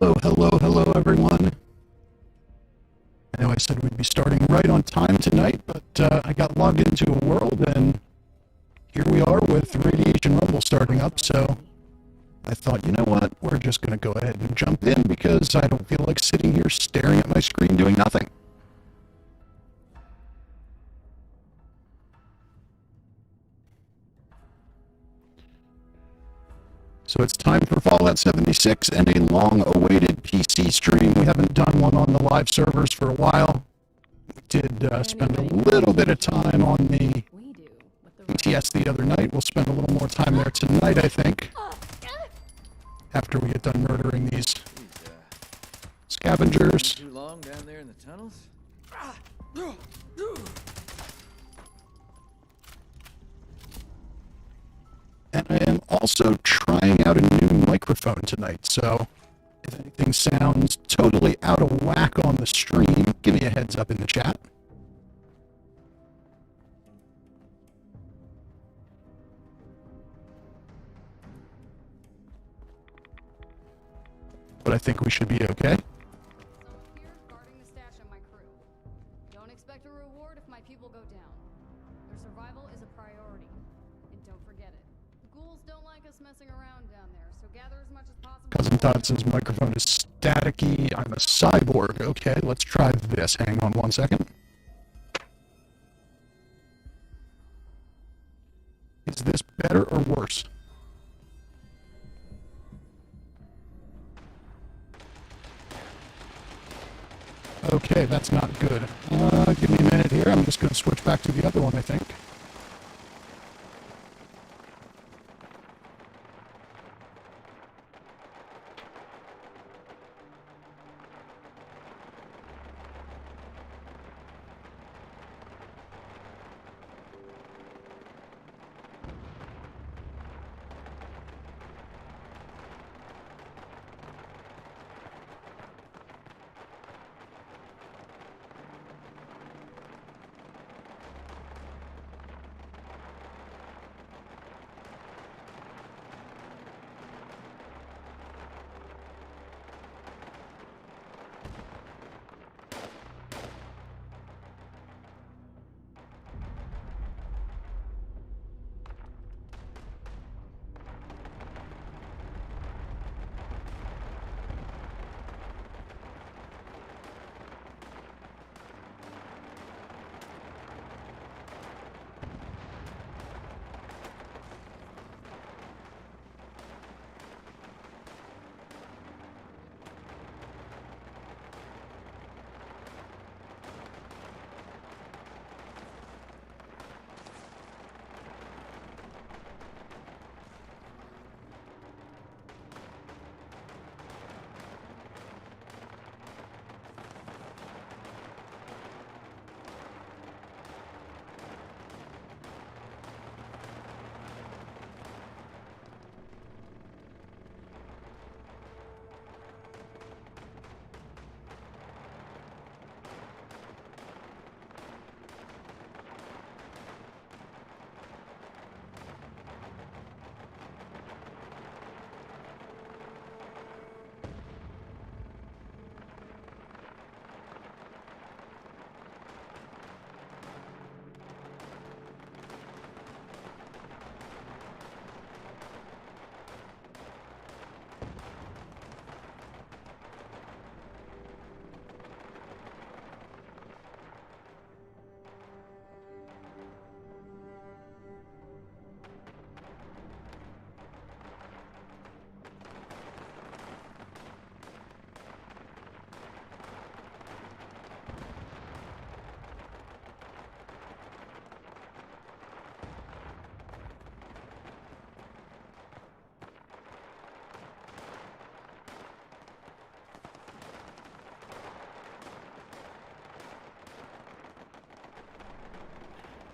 Hello, hello, hello, everyone. I know I said we'd be starting right on time tonight, but I got logged into a world, and here we are with Radiation Rumble starting up, so I thought, you know what, we're just going to go ahead and jump in because I don't feel like sitting here staring at my screen doing nothing. So it's time for Fallout 76 and a long-awaited PC stream. We haven't done one on the live servers for a while. We did spend a little bit of time on the PTS the other night. We'll spend a little more time there tonight, I think, after we get done murdering these scavengers. Too long down there in the tunnels? And I am also trying out a new microphone tonight, so if anything sounds totally out of whack on the stream, give me a heads up in the chat. But I think we should be okay. Someone here guarding the stash of my crew. Don't expect a reward if my people go down. Their survival is a priority. And don't forget it. The ghouls don't like us messing around down there, so gather as much as possible. Cousin Todd says microphone is staticky. I'm a cyborg. Okay, let's try this. Hang on one second. Is this better or worse? Okay, that's not good. Give me a minute here. I'm just going to switch back to the other one, I think.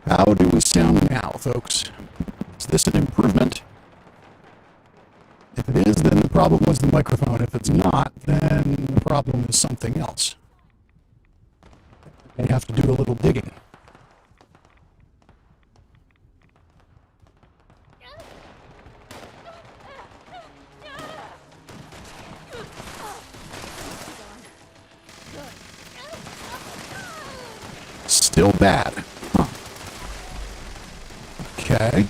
How do we sound now, folks? Is this an improvement? If it is, then the problem was the microphone. If it's not, then the problem is something else. I have to do a little digging. bad. Huh. Okay.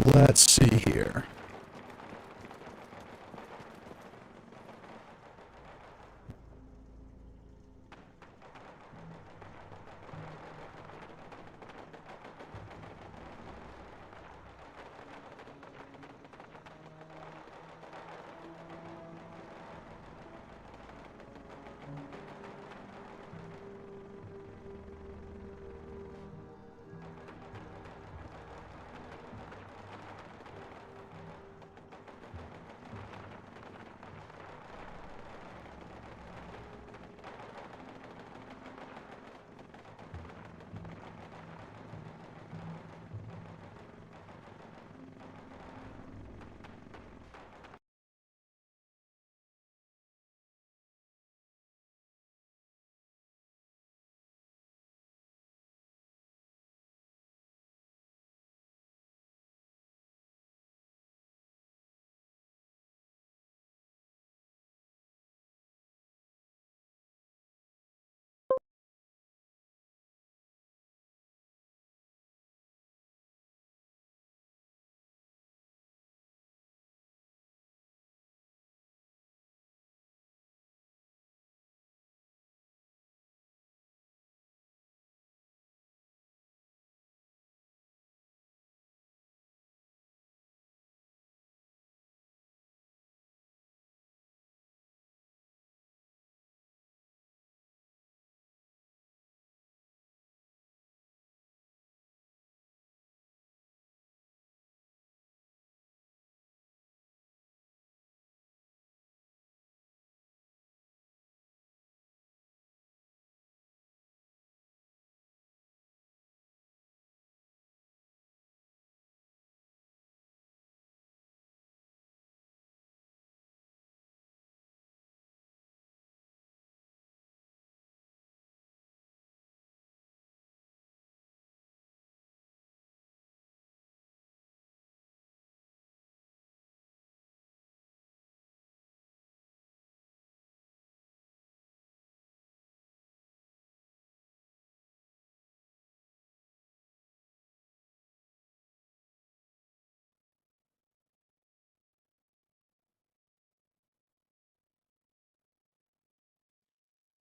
Let's see here.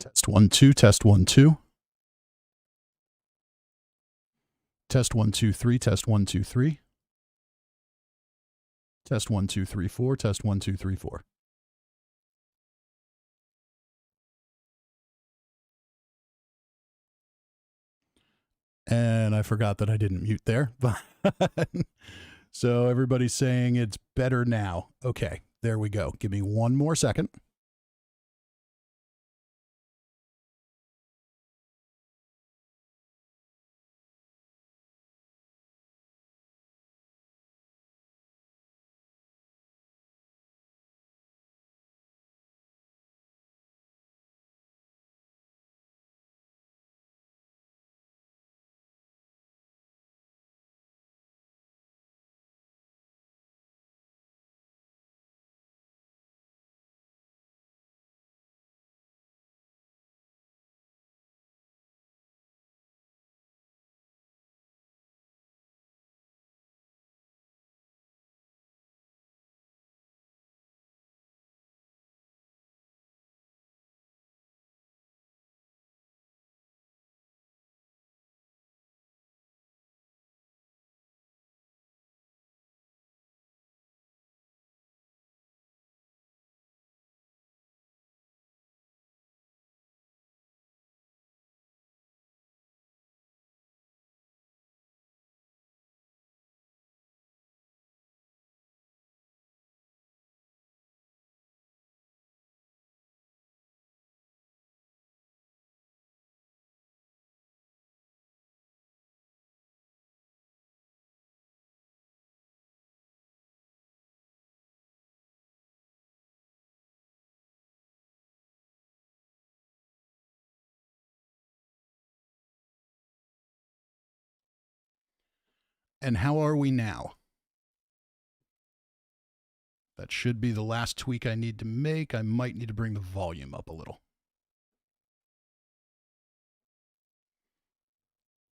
Test 1 2, test 1 2. Test 1 2 3, test 1 2 3. Test 1 2 3 4, test 1 2 3 4. And I forgot that I didn't mute there, but so everybody's saying it's better now. Okay, there we go. Give me one more second. And how are we now? That should be the last tweak I need to make. I might need to bring the volume up a little.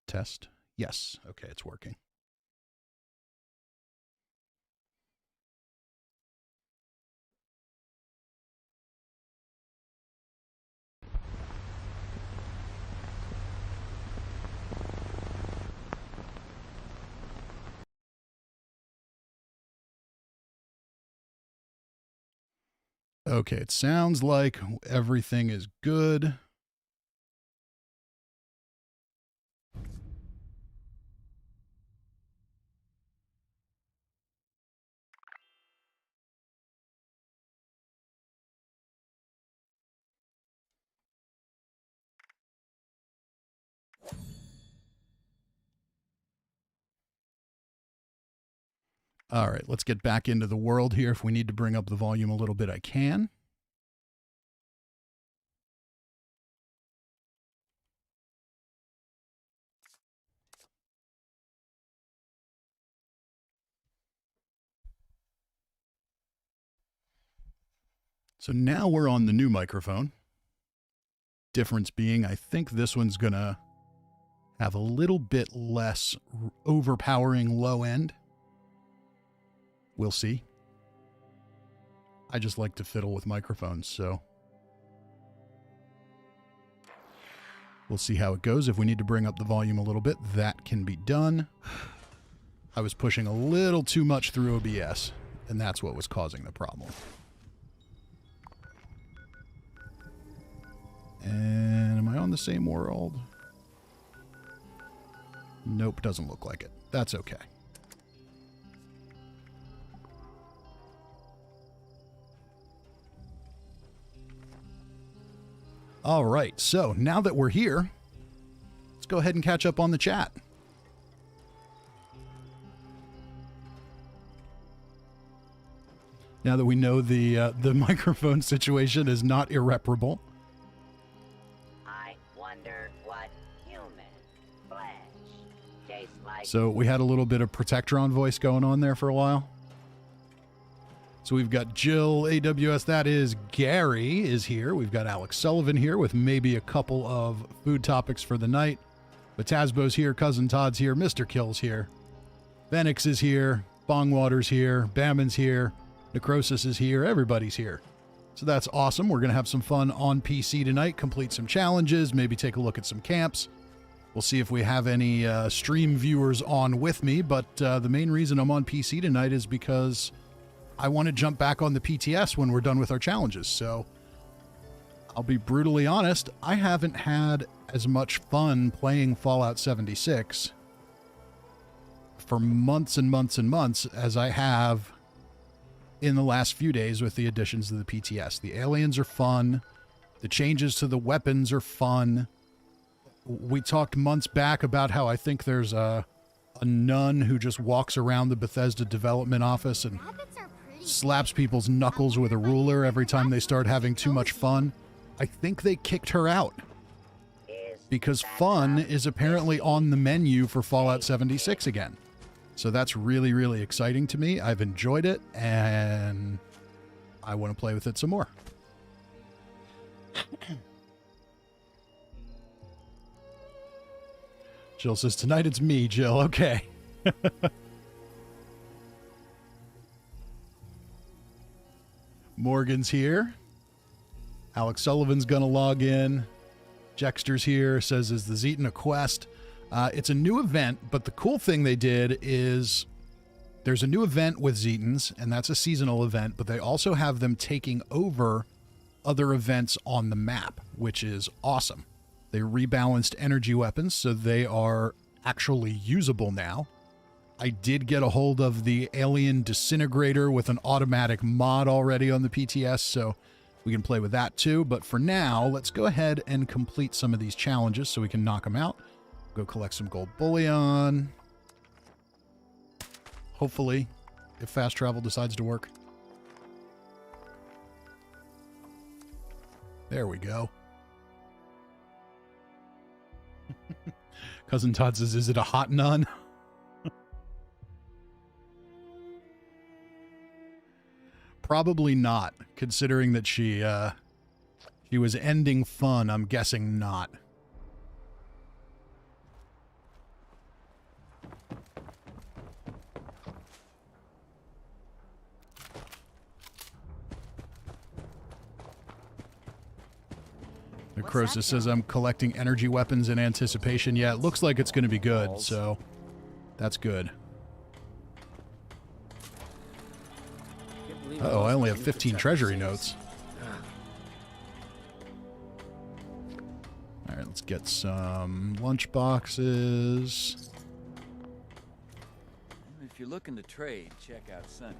Test. Yes. Okay, it's working. Okay, it sounds like everything is good. All right, let's get back into the world here. If we need to bring up the volume a little bit, I can. So now we're on the new microphone. Difference being, I think this one's going to have a little bit less overpowering low end. We'll see. I just like to fiddle with microphones, so we'll see how it goes. If we need to bring up the volume a little bit, that can be done. I was pushing a little too much through OBS, and that's what was causing the problem. And am I on the same world? Nope, doesn't look like it. That's okay. All right, so now that we're here, let's go ahead and catch up on the chat. Now that we know the microphone situation is not irreparable. I wonder what human flesh tastes like. So we had a little bit of Protectron voice going on there for a while. So we've got Jill, AWS, that is Gary is here. We've got Alex Sullivan here with maybe a couple of food topics for the night. But Tazbo's here, Cousin Todd's here, Mr. Kill's here. Venix is here, Bongwater's here, Bammon's here, Necrosis is here, everybody's here. So that's awesome. We're going to have some fun on PC tonight, complete some challenges, maybe take a look at some camps. We'll see if we have any stream viewers on with me, but the main reason I'm on PC tonight is because I want to jump back on the PTS when we're done with our challenges. So I'll be brutally honest, I haven't had as much fun playing Fallout 76 for months and months and months as I have in the last few days with the additions to the PTS. The aliens are fun. The changes to the weapons are fun. We talked months back about how I think there's a nun who just walks around the Bethesda development office and slaps people's knuckles with a ruler every time they start having too much fun. I think they kicked her out because fun is apparently on the menu for Fallout 76 again. So that's really, really exciting to me. I've enjoyed it, and I want to play with it some more. Jill says, tonight it's me, Jill. Okay. Morgan's here. Alex Sullivan's going to log in. Jexter's here, says, is the Zetan a quest? It's a new event, but the cool thing they did is there's a new event with Zetans, and that's a seasonal event, but they also have them taking over other events on the map, which is awesome. They rebalanced energy weapons, so they are actually usable now. I did get a hold of the Alien Disintegrator with an automatic mod already on the PTS, so we can play with that too. But for now, let's go ahead and complete some of these challenges so we can knock them out. Go collect some gold bullion. Hopefully, if fast travel decides to work. There we go. Cousin Todd says, is it a hot nun? Probably not, considering that she was ending fun. I'm guessing not. Necrosis says I'm collecting energy weapons in anticipation. Yeah, it looks like it's going to be good, so that's good. Uh-oh, I only have 15 treasury notes. All right, let's get some lunch boxes. If you're looking to trade, check out Sonny's.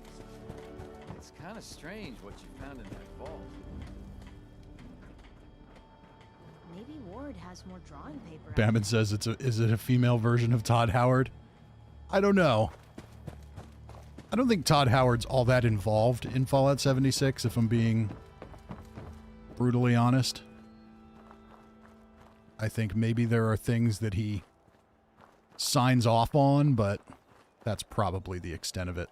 It's kind of strange what you found in that vault. Maybe Ward has more drawing paper. Bammon says is it a female version of Todd Howard? I don't know. I don't think Todd Howard's all that involved in Fallout 76, if I'm being brutally honest. I think maybe there are things that he signs off on, but that's probably the extent of it.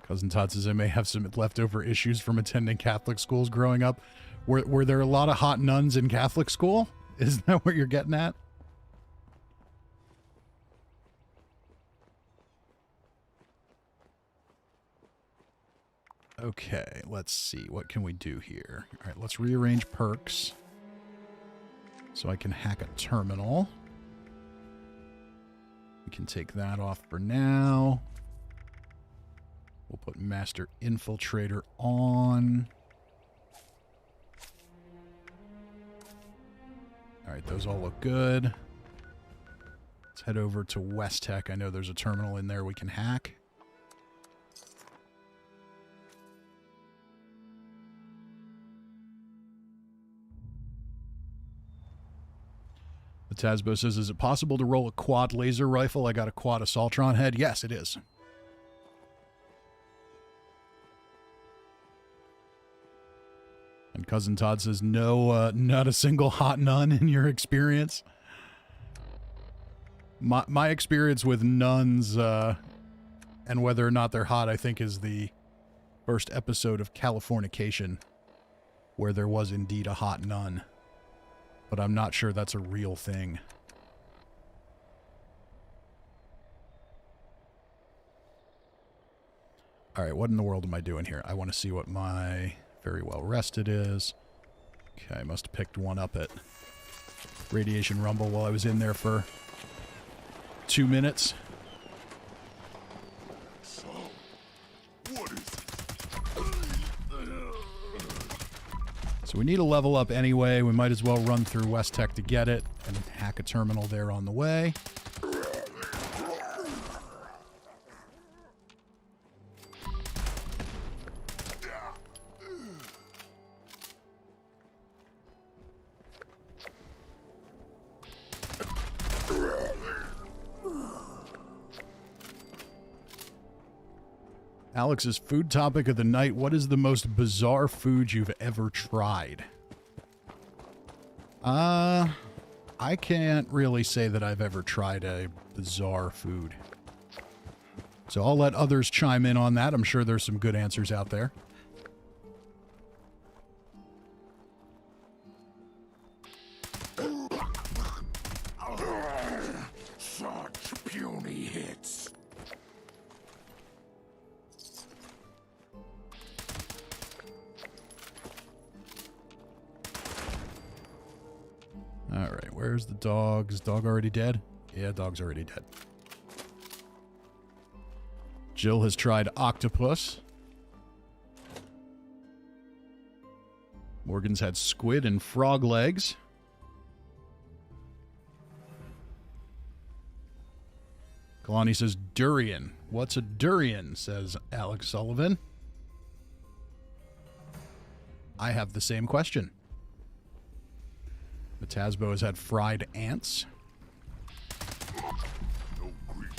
Cousin Todd says I may have some leftover issues from attending Catholic schools growing up. Were there a lot of hot nuns in Catholic school? Is that what you're getting at? Okay, let's see. What can we do here? All right, let's rearrange perks so I can hack a terminal. We can take that off for now. We'll put Master Infiltrator on. All right, those all look good. Let's head over to West Tech. I know there's a terminal in there we can hack. Tasbo says, is it possible to roll a quad laser rifle? I got a quad assaultron head. Yes, it is. And Cousin Todd says, no, not a single hot nun in your experience. My experience with nuns and whether or not they're hot, I think, is the first episode of Californication, where there was indeed a hot nun. But I'm not sure that's a real thing. All right, what in the world am I doing here? I want to see what my very well rested is. Okay, I must have picked one up at Radiation Rumble while I was in there for 2 minutes. So, what is it? So we need a level up anyway. We might as well run through West Tech to get it and hack a terminal there on the way. Alex's food topic of the night. What is the most bizarre food you've ever tried? I can't really say that I've ever tried a bizarre food. So I'll let others chime in on that. I'm sure there's some good answers out there. Such puny hits. All right, where's the dog? Is dog already dead? Yeah, dog's already dead. Jill has tried octopus. Morgan's had squid and frog legs. Kalani says durian. What's a durian? Says Alex Sullivan. I have the same question. Matasbo has had fried ants. No grease.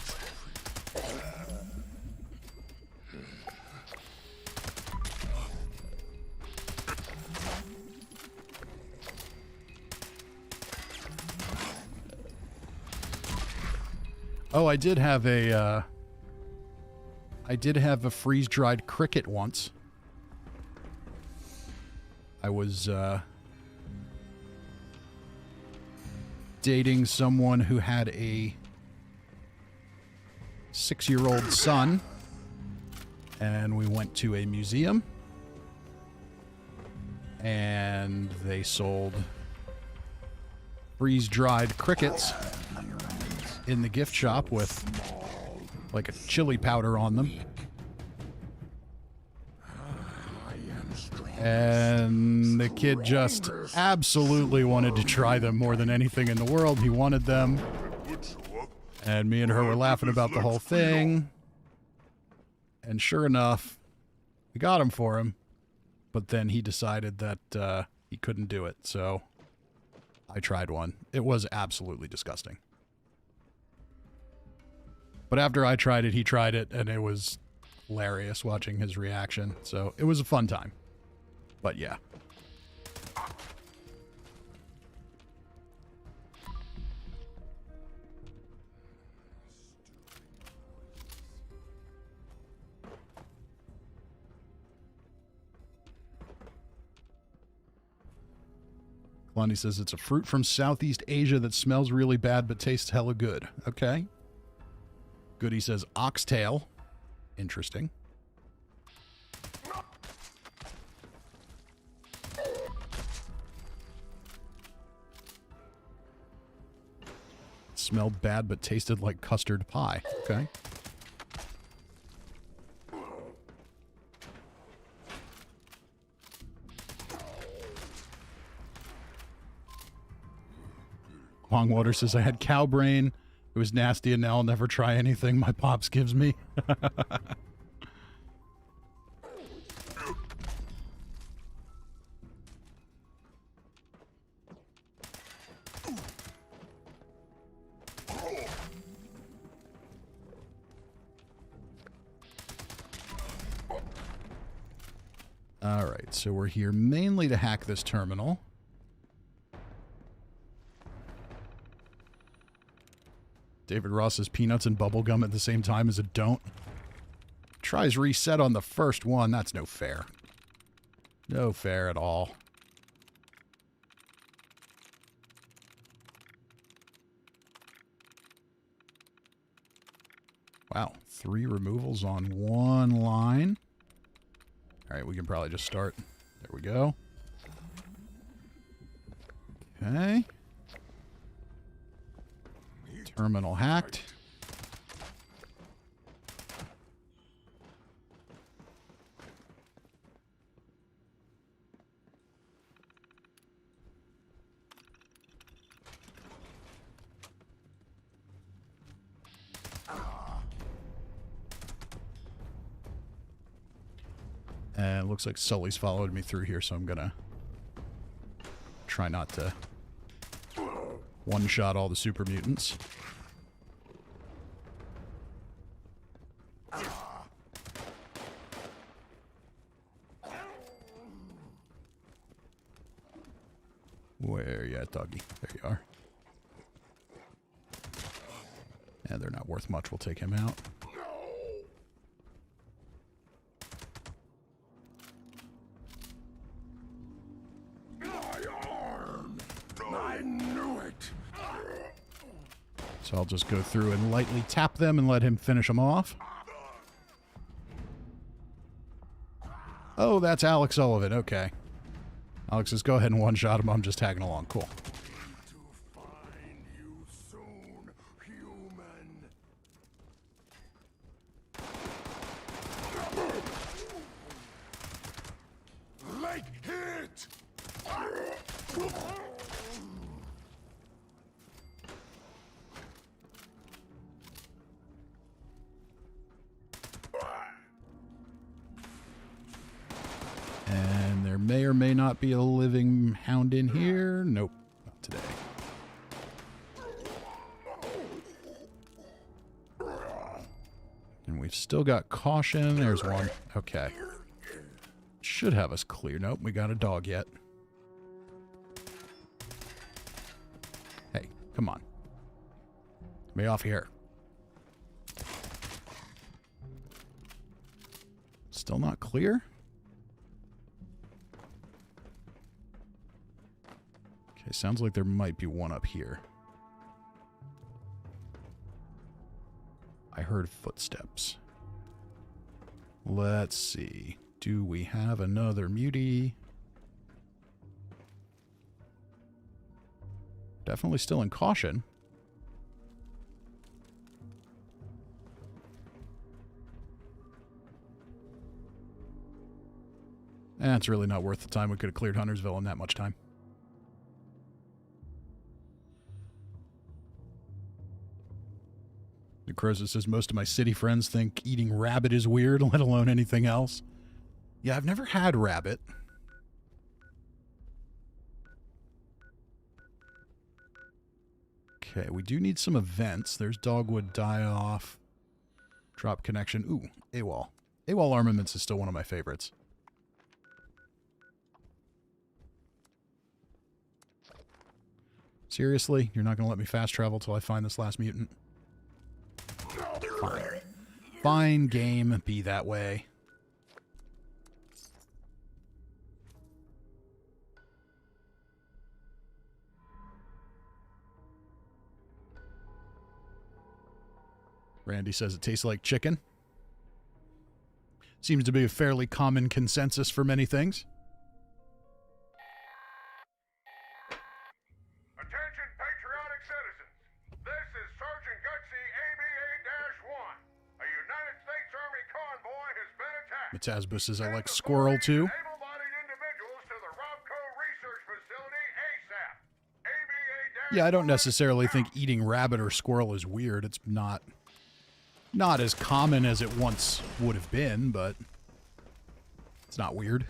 Oh, I did have a freeze-dried cricket once. I was dating someone who had a 6-year-old son, and we went to a museum, and they sold freeze-dried crickets in the gift shop with like a chili powder on them. And the kid just absolutely wanted to try them more than anything in the world. He wanted them. And me and her were laughing about the whole thing. And sure enough, we got them for him. But then he decided that he couldn't do it. So I tried one. It was absolutely disgusting. But after I tried it, he tried it. And it was hilarious watching his reaction. So it was a fun time. But yeah. Blondie says it's a fruit from Southeast Asia that smells really bad but tastes hella good. Okay. Goody says oxtail. Interesting. Smelled bad but tasted like custard pie. Okay. Longwater says I had cow brain. It was nasty and now I'll never try anything my pops gives me. Alright, so we're here mainly to hack this terminal. David Ross says peanuts and bubblegum at the same time as a don't. Tries reset on the first one. That's no fair. No fair at all. Wow, 3 removals on one line. Alright, we can probably just start. There we go. Okay. Terminal hacked. And it looks like Sully's followed me through here, so I'm gonna try not to one-shot all the super mutants. Where you at, doggy? There you are. Yeah, they're not worth much. We'll take him out. I knew it. So I'll just go through and lightly tap them and let him finish them off. Oh, that's Alex Sullivan. Okay. Alex says, go ahead and one-shot him. I'm just tagging along. Cool. To find you soon, human. Leg hit. And there may or may not be a living hound in here. Nope, not today. And we've still got caution. There's one. Okay. Should have us clear. Nope, we got a dog yet. Hey, come on. Get me off here. Still not clear? Okay, sounds like there might be one up here. I heard footsteps. Let's see. Do we have another mutie? Definitely still in caution. It's really not worth the time. We could have cleared Huntersville in that much time. Necrosis says, most of my city friends think eating rabbit is weird, let alone anything else. Yeah, I've never had rabbit. Okay, we do need some events. There's Dogwood Die-Off. Drop Connection. Ooh, AWOL. AWOL Armaments is still one of my favorites. Seriously? You're not going to let me fast travel till I find this last mutant? Fine. Fine, game. Be that way. Randy says it tastes like chicken. Seems to be a fairly common consensus for many things. Attention, patriotic citizens. This is Sergeant Gutsy ABA-1. A United States Army convoy has been attacked. Metasbus says I like squirrel too. Able-bodied individuals to the Robco Research Facility ASAP. ABA-1. Yeah, I don't necessarily think eating rabbit or squirrel is weird. It's not as common as it once would have been, but it's not weird.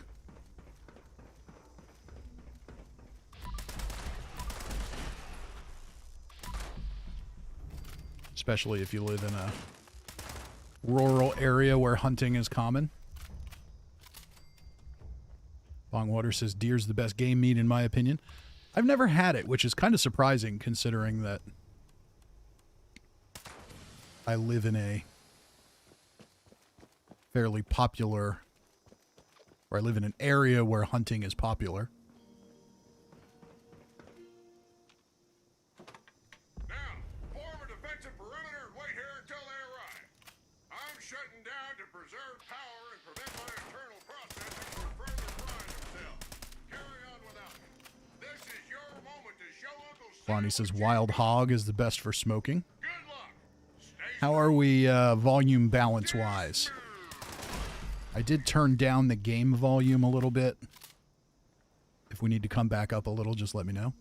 Especially if you live in a rural area where hunting is common. Longwater says deer's the best game meat in my opinion. I've never had it, which is kind of surprising considering that I live in a fairly popular, or I live in an area where hunting is popular. Now, form a defensive perimeter and wait here until they arrive. I'm shutting down to preserve power and prevent my internal processing from further frying themselves. Carry on without me. This is your moment to show Uncle Sam. Bonnie says wild hog is the best for smoking. Good luck. How are we volume balance wise? I did turn down the game volume a little bit. If we need to come back up a little, just let me know.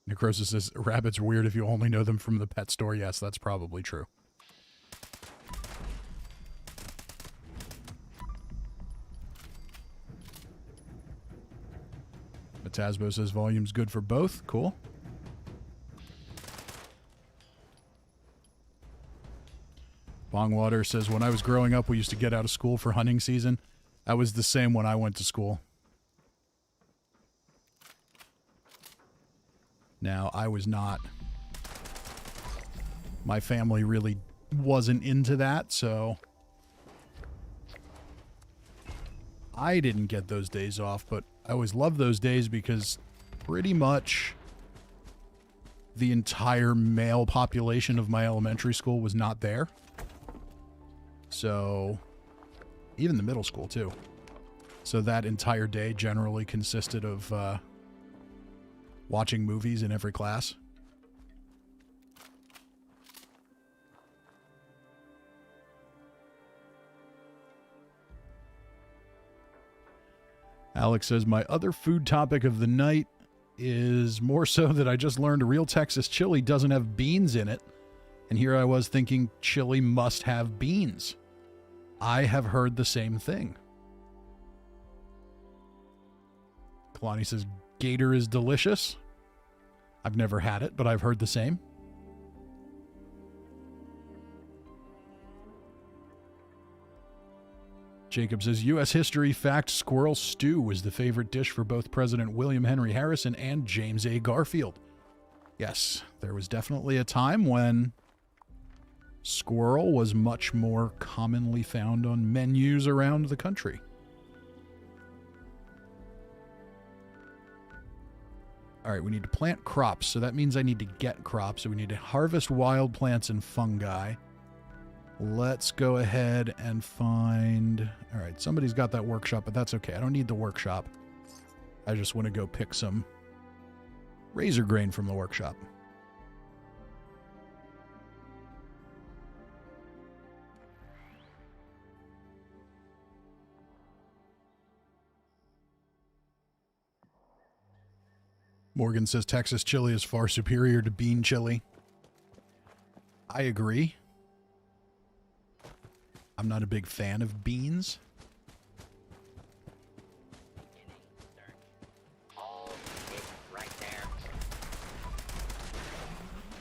Necrosis says, rabbits are weird if you only know them from the pet store. Yes, that's probably true. Metasbo says volume's good for both. Cool. Bongwater says, when I was growing up, we used to get out of school for hunting season. That was the same when I went to school. Now, I was not. My family really wasn't into that, so I didn't get those days off, but I always loved those days because pretty much the entire male population of my elementary school was not there. So, even the middle school, too. So that entire day generally consisted of watching movies in every class. Alex says, my other food topic of the night is more so that I just learned a real Texas chili doesn't have beans in it. And here I was thinking chili must have beans. I have heard the same thing. Kalani says, gator is delicious. I've never had it, but I've heard the same. Jacob says, U.S. history fact, squirrel stew was the favorite dish for both President William Henry Harrison and James A. Garfield. Yes, there was definitely a time when squirrel was much more commonly found on menus around the country. All right, we need to plant crops, so that means I need to get crops. So we need to harvest wild plants and fungi. Let's go ahead and find... All right, somebody's got that workshop, but that's okay. I don't need the workshop. I just want to go pick some razor grain from the workshop. Morgan says Texas chili is far superior to bean chili. I agree. I'm not a big fan of beans. Right there.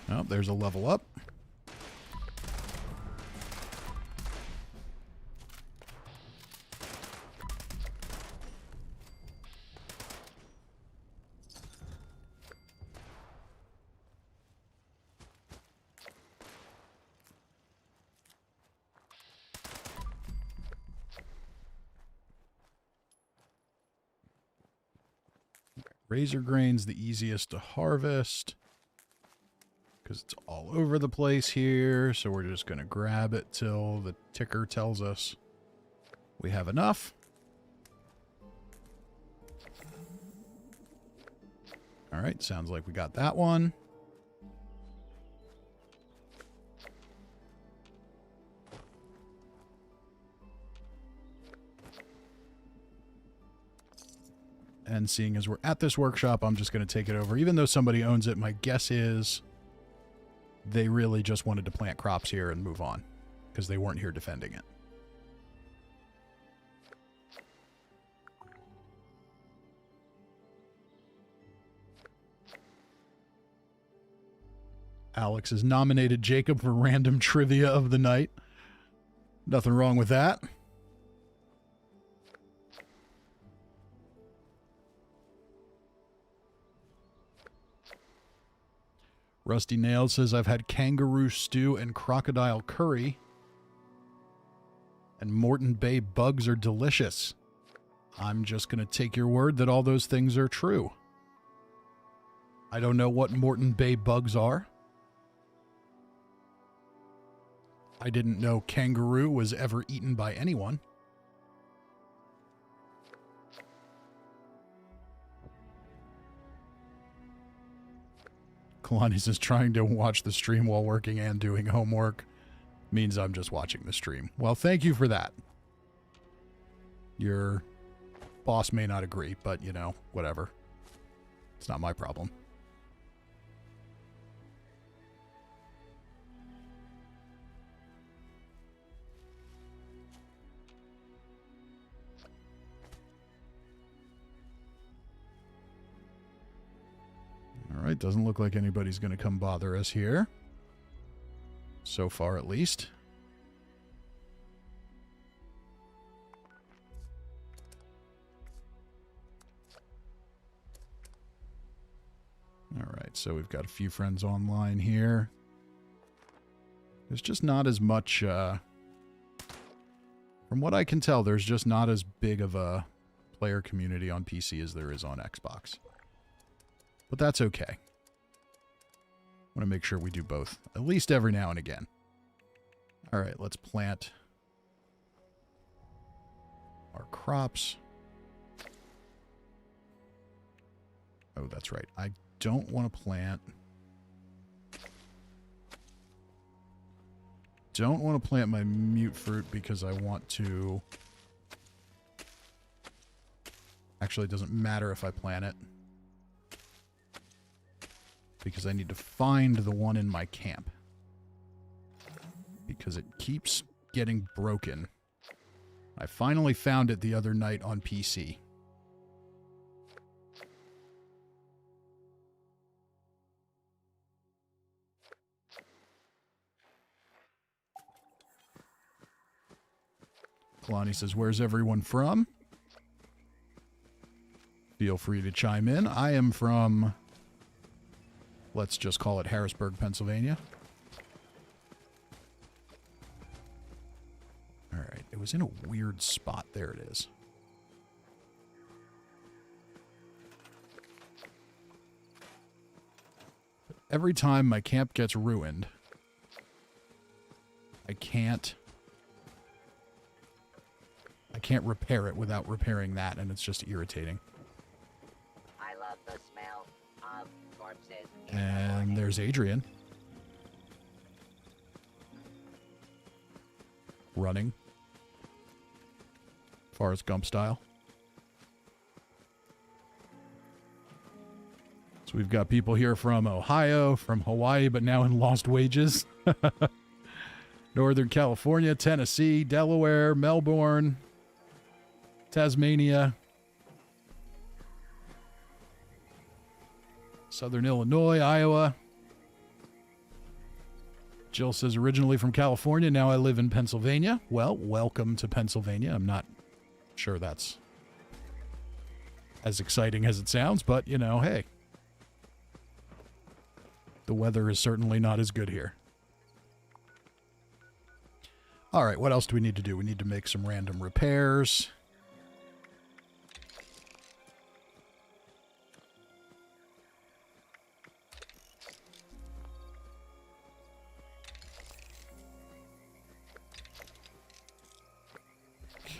Oh, there's a level up. Razor grain's the easiest to harvest because it's all over the place here. So we're just going to grab it till the ticker tells us we have enough. All right, sounds like we got that one. And seeing as we're at this workshop, I'm just going to take it over. Even though somebody owns it, my guess is they really just wanted to plant crops here and move on because they weren't here defending it. Alex has nominated Jacob for random trivia of the night. Nothing wrong with that. Rusty Nails says, I've had kangaroo stew and crocodile curry. And Moreton Bay bugs are delicious. I'm just going to take your word that all those things are true. I don't know what Moreton Bay bugs are. I didn't know kangaroo was ever eaten by anyone. Kalani says trying to watch the stream while working and doing homework means I'm just watching the stream. Well, thank you for that. Your boss may not agree, but, you know, whatever. It's not my problem. All right, doesn't look like anybody's going to come bother us here. So far, at least. All right, so we've got a few friends online here. There's just not as much, from what I can tell, there's just not as big of a player community on PC as there is on Xbox. But that's okay. I want to make sure we do both, at least every now and again. All right, let's plant our crops. Oh, that's right. I don't want to plant... Don't want to plant my mute fruit because I want to... Actually, it doesn't matter if I plant it, because I need to find the one in my camp. Because it keeps getting broken. I finally found it the other night on PC. Kalani says, where's everyone from? Feel free to chime in. I am from... Let's just call it Harrisburg, Pennsylvania. All right. It was in a weird spot. There it is. every time my camp gets ruined, I can't repair it without repairing that, and it's just irritating. I love the smell of corpses. And there's Adrian. Running. Forrest Gump style. So we've got people here from Ohio, from Hawaii, but now in Lost Wages. Northern California, Tennessee, Delaware, Melbourne, Tasmania, Southern Illinois, Iowa. Jill says originally from California, now I live in Pennsylvania. Well, welcome to Pennsylvania. I'm not sure that's as exciting as it sounds, but, you know, hey. The weather is certainly not as good here. All right, what else do we need to do? We need to make some random repairs.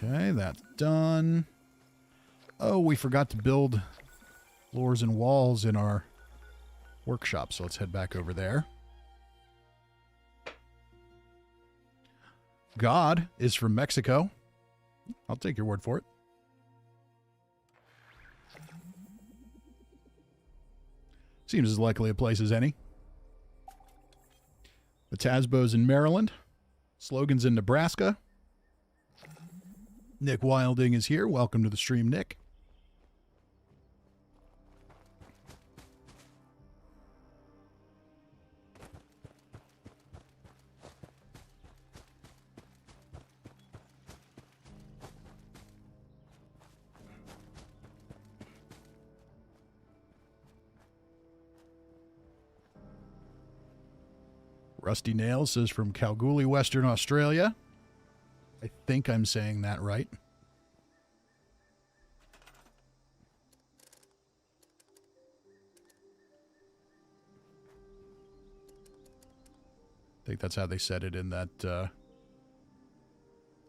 Okay, that's done. Oh, we forgot to build floors and walls in our workshop, so let's head back over there. God is from Mexico. I'll take your word for it. Seems as likely a place as any. The Tazbo's in Maryland. Slogan's in Nebraska. Nick Wilding is here. Welcome to the stream, Nick. Rusty Nails says from Kalgoorlie, Western Australia. I think I'm saying that right. I think that's how they said it in that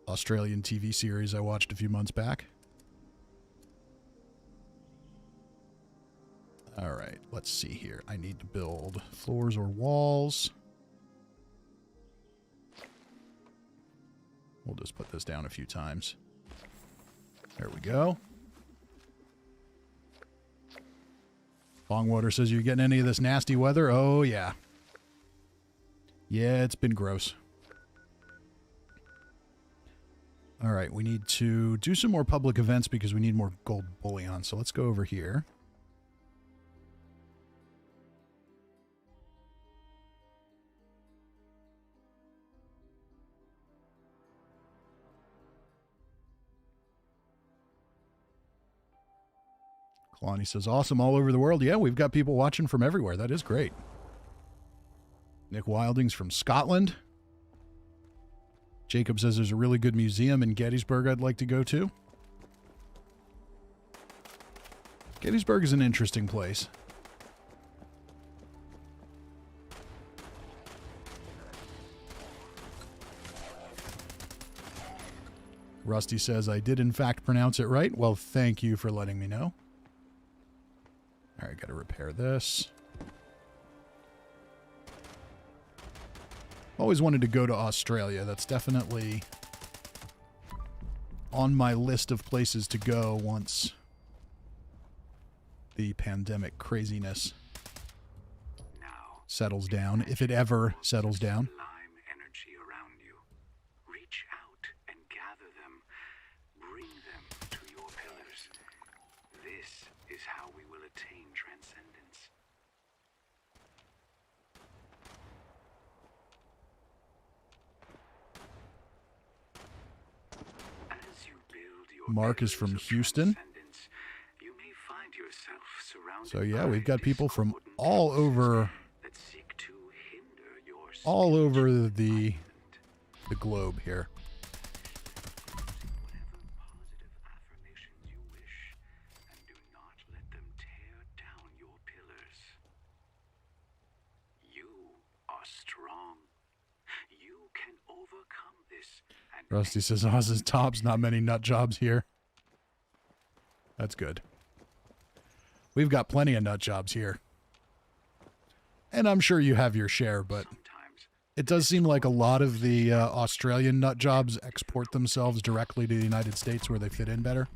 Australian TV series I watched a few months back. All right, let's see here. I need to build floors or walls. We'll just put this down a few times. There we go. Longwater says, you getting any of this nasty weather? Oh, yeah. Yeah, it's been gross. All right, we need to do some more public events because we need more gold bullion. So let's go over here. Kalani says, awesome all over the world. Yeah, we've got people watching from everywhere. That is great. Nick Wilding's from Scotland. Jacob says there's a really good museum in Gettysburg I'd like to go to. Gettysburg is an interesting place. Rusty says, I did in fact pronounce it right. Well, thank you for letting me know. All right, got to repair this. Always wanted to go to Australia. That's definitely on my list of places to go once the pandemic craziness settles down, if it ever settles down. Energy around you. Reach out and gather them. Bring them to your pillars. This is how we will attain transcendence. As you build your Mark is pillars from of Houston. transcendence, you may find yourself surrounded So yeah, by we've got people from discordant all forces over that seek to hinder your all over spiritual the enlightenment. globe here. Whatever positive affirmations you wish, and do not let them tear down your pillars. Rusty says, Oz's tops, not many nut jobs here. That's good. We've got plenty of nut jobs here. And I'm sure you have your share, but it does seem like a lot of the Australian nut jobs export themselves directly to the United States where they fit in better.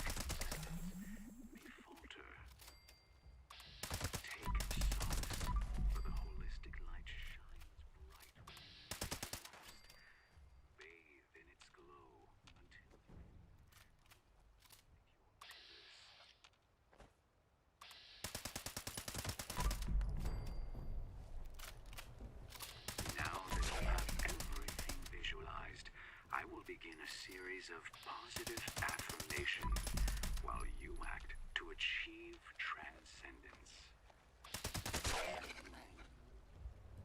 Of positive affirmation while you act to achieve transcendence.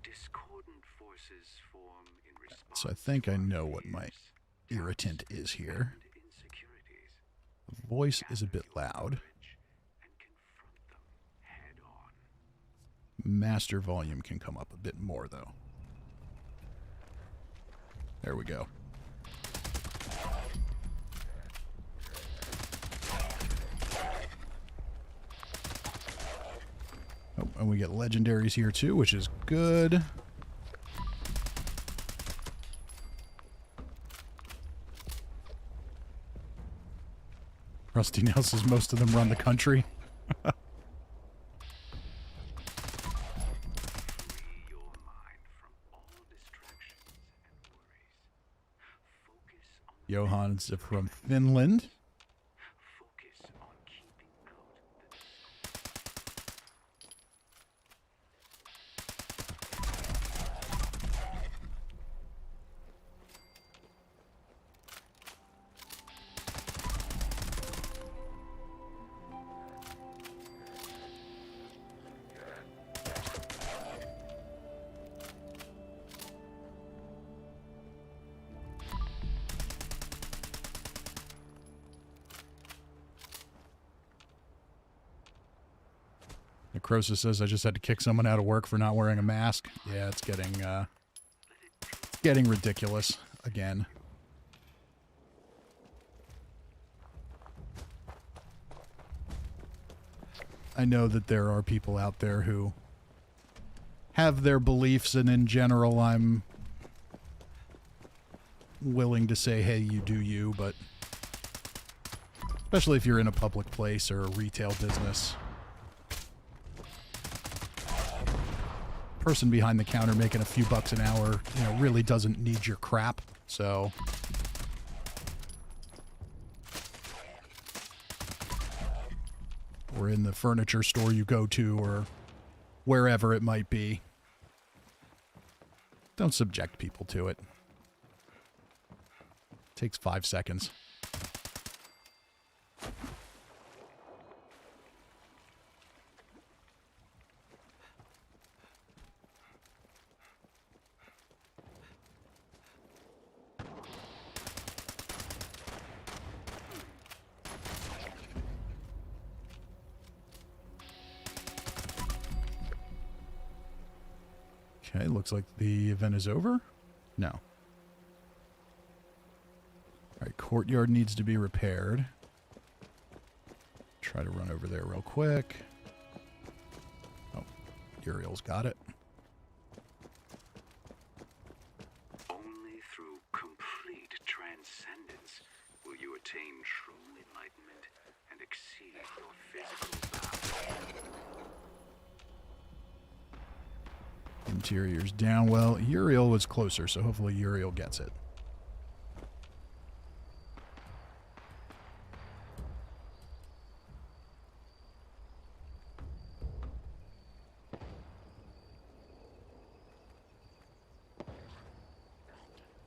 Discordant forces form in response. So I think I know what my irritant is here. The voice is a bit loud. Master volume can come up a bit more, though. There we go. Oh, and we get legendaries here too, which is good. Rusty now says most of them run the country. Johan's from Finland. Necrosis says I just had to kick someone out of work for not wearing a mask. Yeah, it's getting ridiculous again. I know that there are people out there who have their beliefs, and in general I'm willing to say, hey, you do you, but especially if you're in a public place or a retail business. Person behind the counter making a few bucks an hour, you know, really doesn't need your crap, so. Or in the furniture store you go to, or wherever it might be. Don't subject people to it. Takes 5 seconds. Okay, looks like the event is over. No. Alright, courtyard needs to be repaired. Try to run over there real quick. Oh, Uriel's got it. Only through complete transcendence will you attain true enlightenment and exceed your physical bounds. Interior's down. Well, Uriel was closer, so hopefully Uriel gets it.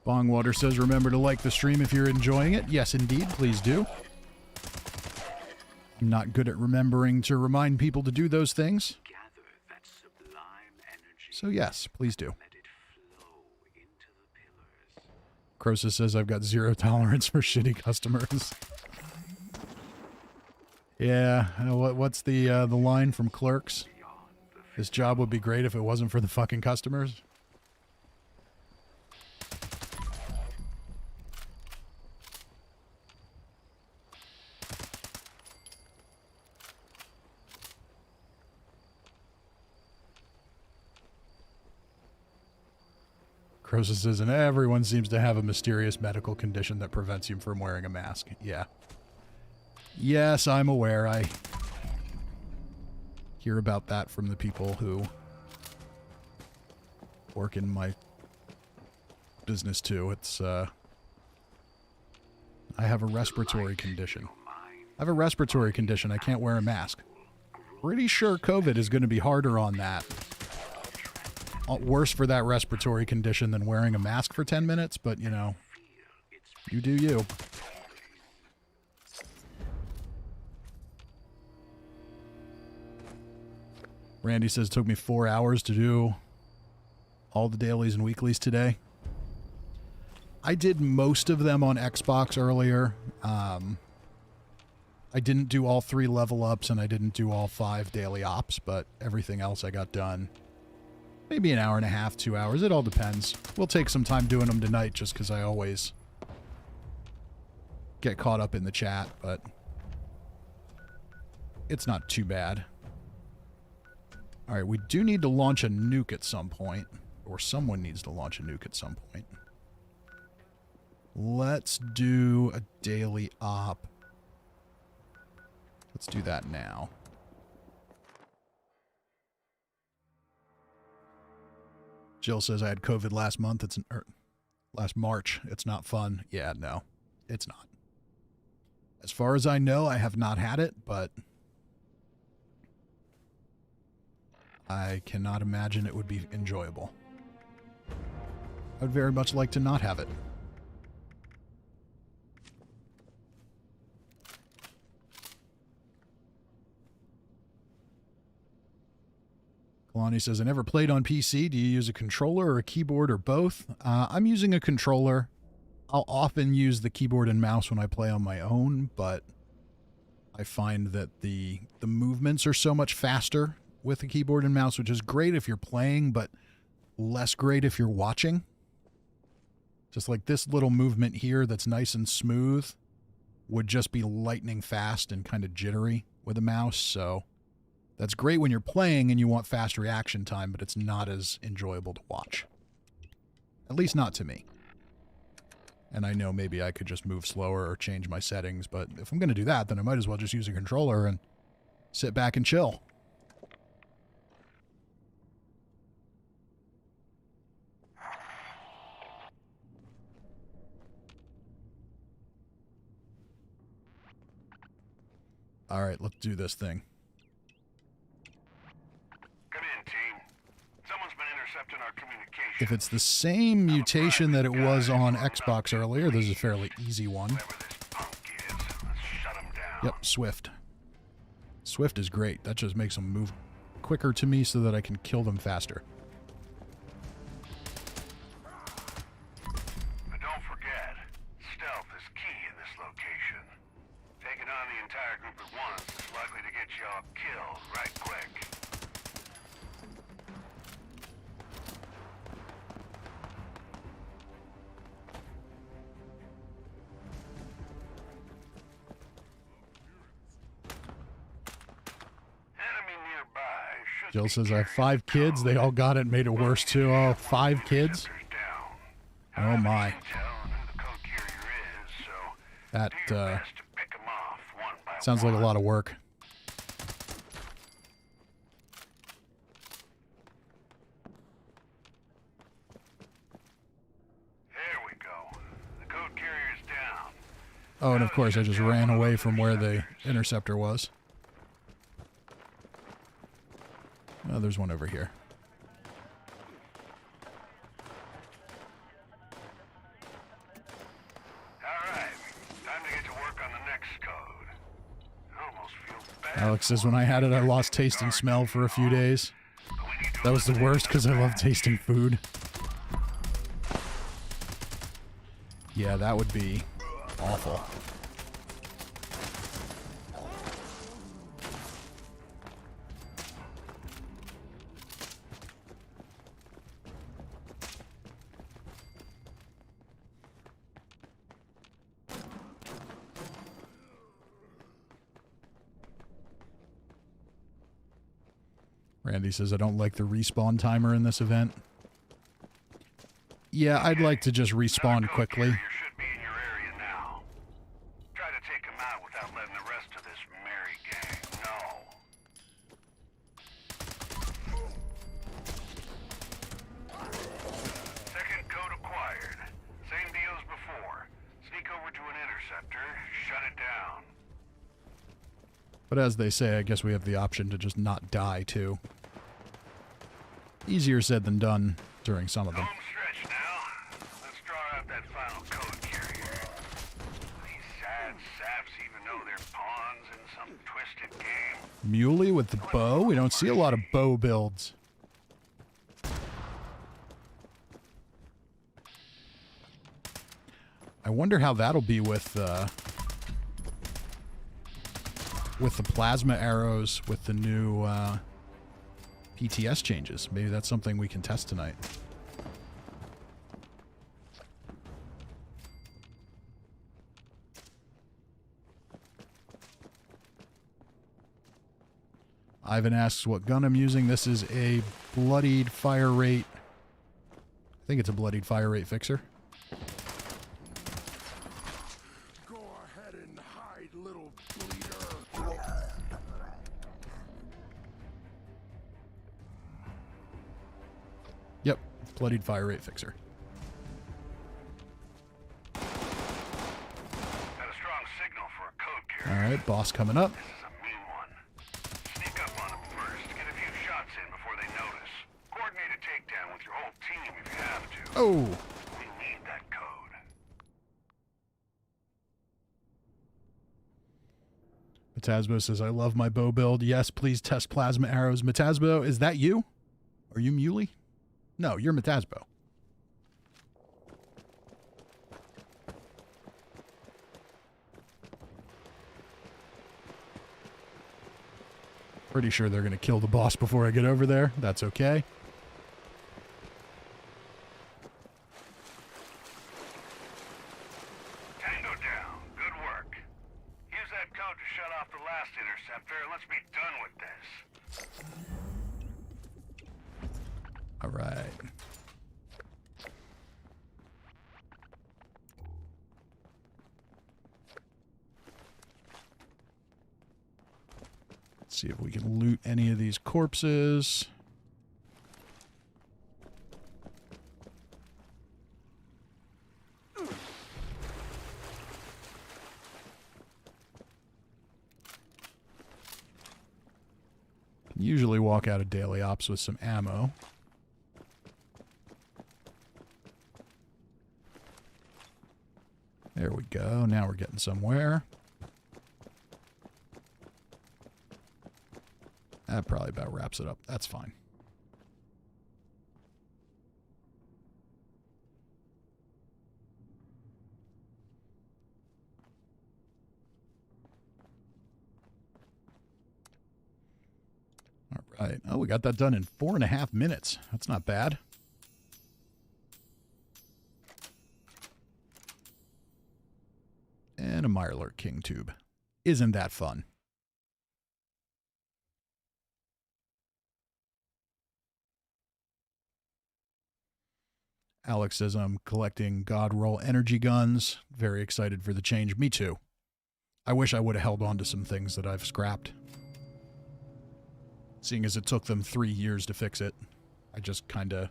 Bongwater says, remember to like the stream if you're enjoying it. Yes, indeed. Please do. I'm not good at remembering to remind people to do those things. So yes, please do. Croesus says, I've got 0 tolerance for shitty customers. Yeah, what's the line from Clerks? This job would be great if it wasn't for the fucking customers. Crosa says, and everyone seems to have a mysterious medical condition that prevents you from wearing a mask. Yeah. Yes, I'm aware. I hear about that from the people who work in my business too. It's, I have a respiratory condition. I have a respiratory condition. I can't wear a mask. Pretty sure COVID is going to be harder on that. Worse for that respiratory condition than wearing a mask for 10 minutes, but, you know, you do you. Randy says it took me 4 hours to do all the dailies and weeklies today. I did most of them on Xbox earlier. I didn't do all 3 level ups, and I didn't do all 5 daily ops, but everything else I got done. Maybe an hour and a half, 2 hours. It all depends. We'll take some time doing them tonight just because I always get caught up in the chat, but it's not too bad. All right, we do need to launch a nuke at some point, or someone needs to launch a nuke at some point. Let's do a daily op. Let's do that now. Jill says I had COVID last month. Last March. It's not fun. Yeah, no, it's not. As far as I know, I have not had it, but I cannot imagine it would be enjoyable. I would very much like to not have it. Kalani says, I never played on PC. Do you use a controller or a keyboard or both? I'm using a controller. I'll often use the keyboard and mouse when I play on my own, but I find that the movements are so much faster with the keyboard and mouse, which is great if you're playing, but less great if you're watching. Just like this little movement here that's nice and smooth would just be lightning fast and kind of jittery with a mouse, so that's great when you're playing and you want fast reaction time, but it's not as enjoyable to watch. At least not to me. And I know maybe I could just move slower or change my settings, but if I'm going to do that, then I might as well just use a controller and sit back and chill. All right, let's do this thing. If it's the same mutation that it was on Xbox earlier, this is a fairly easy one. Yep, Swift. Swift is great. That just makes them move quicker to me so that I can kill them faster. But don't forget, stealth is key in this location. Taking on the entire group at once is likely to get y'all killed right quick. Jill says, I have 5 kids. They all got it and made it worse, too. Oh, 5 kids? Oh, my. That, sounds like a lot of work. There we go. The code carrier's down. Oh, and of course, I just ran away from where the interceptor was. Oh, there's one over here. All right, time to get to work on the next code. I almost feel bad. Alex says, when I had it, I lost taste and smell for a few days. That was the worst because I love tasting food. Yeah, that would be awful. Randy says, I don't like the respawn timer in this event. Yeah, I'd like to just respawn quickly. You should be in your area now. Try to take him out without letting the rest of this merry gang know. Second code acquired. Same deal as before. Sneak over to an interceptor, shut it down. But as they say, I guess we have the option to just not die, too. Easier said than done during some of them. Home stretch now. Let's draw out that final code carrier. These sad saps even know they're pawns in some twisted game. Muley with the bow? We don't see a lot of bow builds. I wonder how that'll be with the plasma arrows with the new PTS changes. Maybe that's something we can test tonight. Ivan asks what gun I'm using. This is a bloodied fire rate. I think it's a bloodied fire rate fixer. Go ahead and hide, little bleeder. Yep, bloodied fire rate fixer. Got a strong signal for a code carrier. All right, boss coming up. This is a mean one. Sneak up on them first. Get a few shots in before they notice. Coordinate a takedown with your whole team if you have to. Oh, We need that code. Metasbo says, I love my bow build. Yes, please test plasma arrows. Metasbo, is that you? Are you Muley? No, you're Metasbo. Pretty sure they're going to kill the boss before I get over there. That's okay. Tango down. Good work. Use that code to shut off the last interceptor and let's be done with this. All right. Let's see if we can loot any of these corpses. Can usually walk out of daily ops with some ammo. There we go. Now we're getting somewhere. That probably about wraps it up. That's fine. All right. Oh, we got that done in 4.5 minutes. That's not bad. And a Mirelurk King tube. Isn't that fun? Alex says, I'm collecting God Roll energy guns. Very excited for the change. Me too. I wish I would have held on to some things that I've scrapped. Seeing as it took them 3 years to fix it. I just kind of...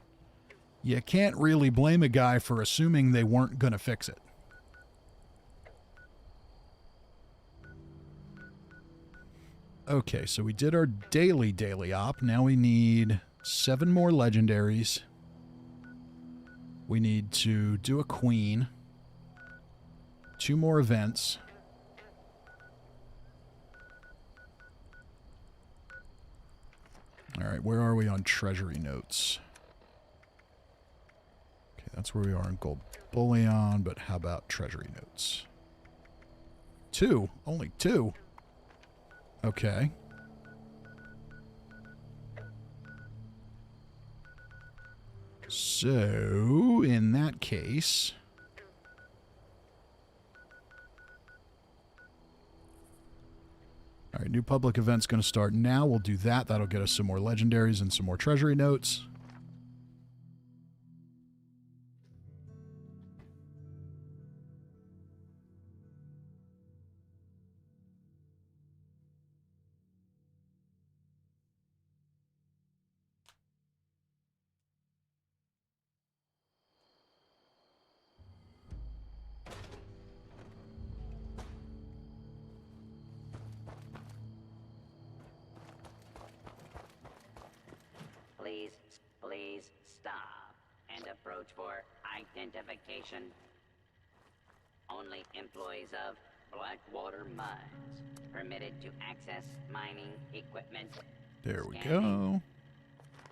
You can't really blame a guy for assuming they weren't going to fix it. Okay, so we did our daily op. Now we need 7 more legendaries. We need to do a queen. 2 more events. All right, where are we on treasury notes? Okay, that's where we are in gold bullion, but how about treasury notes? 2? Only 2? Okay. So, in that case... All right, new public event's going to start now. We'll do that. That'll get us some more legendaries and some more treasury notes. Please stop and approach for identification. Only employees of Blackwater Mines permitted to access mining equipment. There we Scanning. go.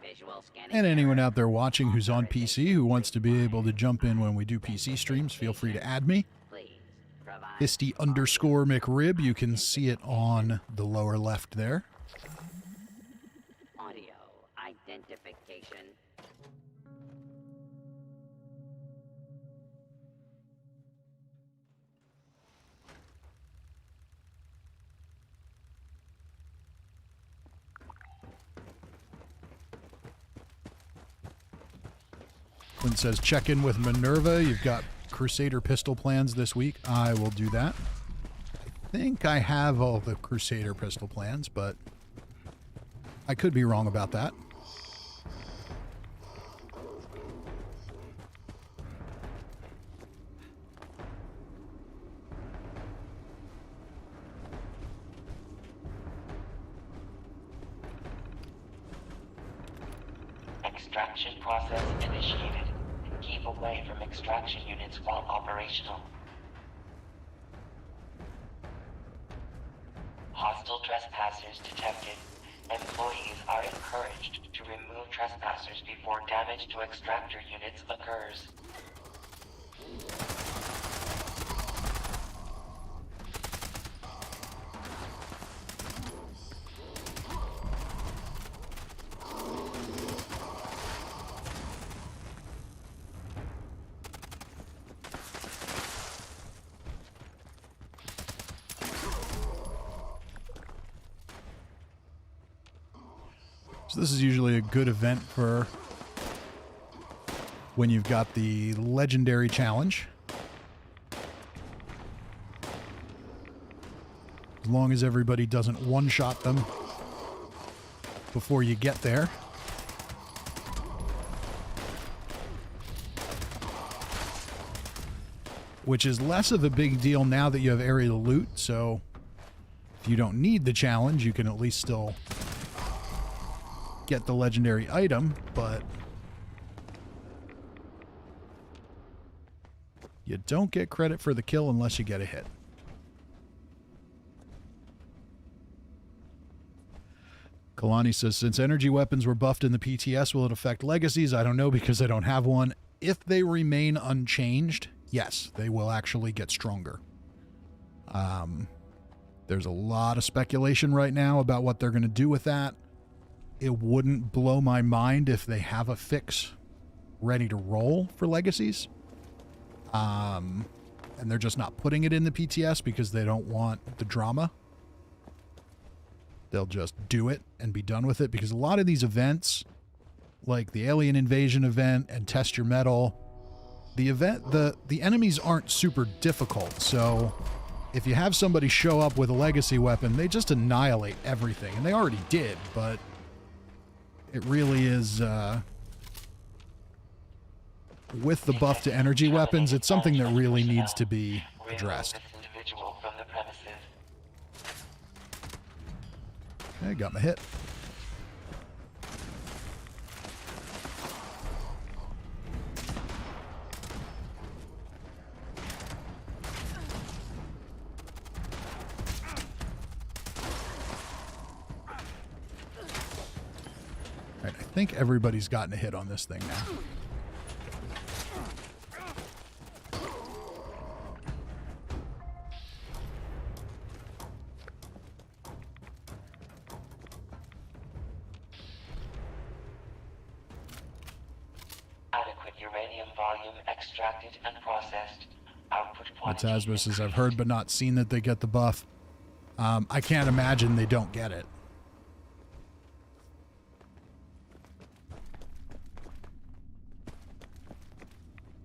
Visual scanning. And anyone error. out there watching who's on PC who wants to be able to jump in when we do PC streams, feel free to add me. Please provide Fisty_McRib. You can see it on the lower left there. audio identification. When it says check in with Minerva, you've got Crusader pistol plans this week. I will do that. I think I have all the Crusader pistol plans, but I could be wrong about that. Extraction process initiated. Keep away from extraction units while operational. Hostile trespassers detected. Employees are encouraged to remove trespassers before damage to extractor units occurs. So this is usually a good event for when you've got the legendary challenge. As long as everybody doesn't one-shot them before you get there. Which is less of a big deal now that you have aerial loot, so if you don't need the challenge, you can at least still get the legendary item, but you don't get credit for the kill unless you get a hit. Kalani says, since energy weapons were buffed in the PTS, will it affect legacies? I don't know because I don't have one. If they remain unchanged, yes, they will actually get stronger. There's a lot of speculation right now about what they're going to do with that. It wouldn't blow my mind if they have a fix ready to roll for legacies. And they're just not putting it in the PTS because they don't want the drama. They'll just do it and be done with it, because a lot of these events, like the alien invasion event and test your metal, the enemies aren't super difficult. So if you have somebody show up with a legacy weapon, they just annihilate everything. And they already did, but it really is, with the buff to energy weapons, it's something that really needs to be addressed. Okay, got my hit. Alright, I think everybody's gotten a hit on this thing now. Adequate uranium volume extracted and processed. Output quantity. Tasmus says, I've heard but not seen that they get the buff. I can't imagine they don't get it.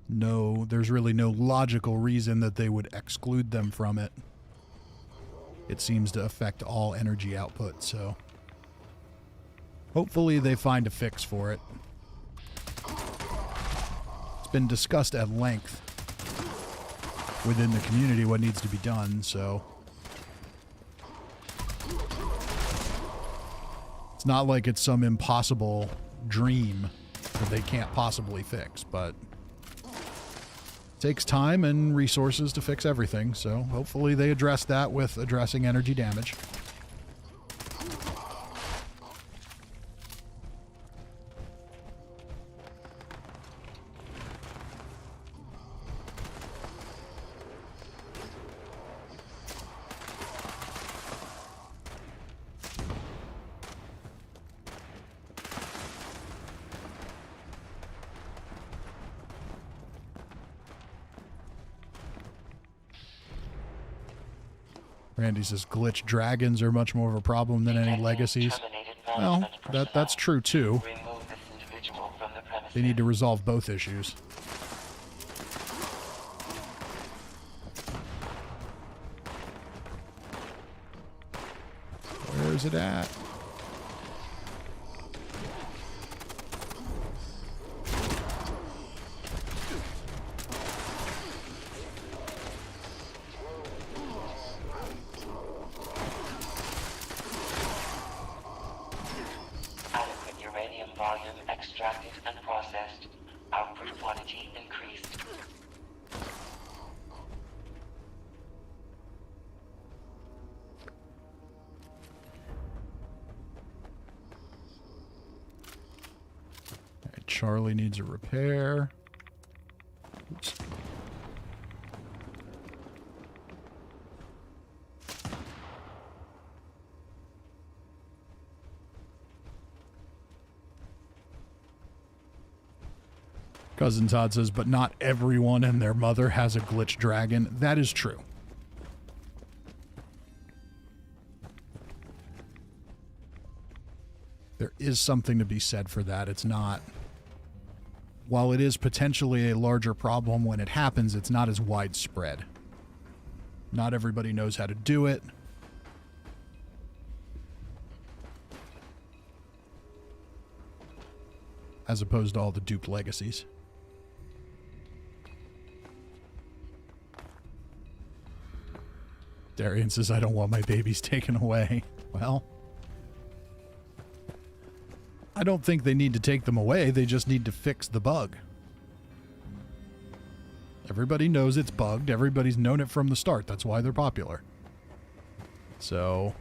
No, there's really no logical reason that they would exclude them from it. It seems to affect all energy output, so hopefully they find a fix for it. It's been discussed at length within the community what needs to be done, so it's not like it's some impossible dream that they can't possibly fix, but it takes time and resources to fix everything, so hopefully they address that with addressing energy damage. Randy says glitch dragons are much more of a problem than any legacies. Well, that's true too. They need to resolve both issues. Where's it at? Charlie needs a repair. Oops. Cousin Todd says, but not everyone and their mother has a glitch dragon. That is true. There is something to be said for that. It's not... While it is potentially a larger problem when it happens, it's not as widespread. Not everybody knows how to do it. As opposed to all the duped legacies. Darian says, I don't want my babies taken away. Well... I don't think they need to take them away. They just need to fix the bug. Everybody knows it's bugged. Everybody's known it from the start. That's why they're popular. So,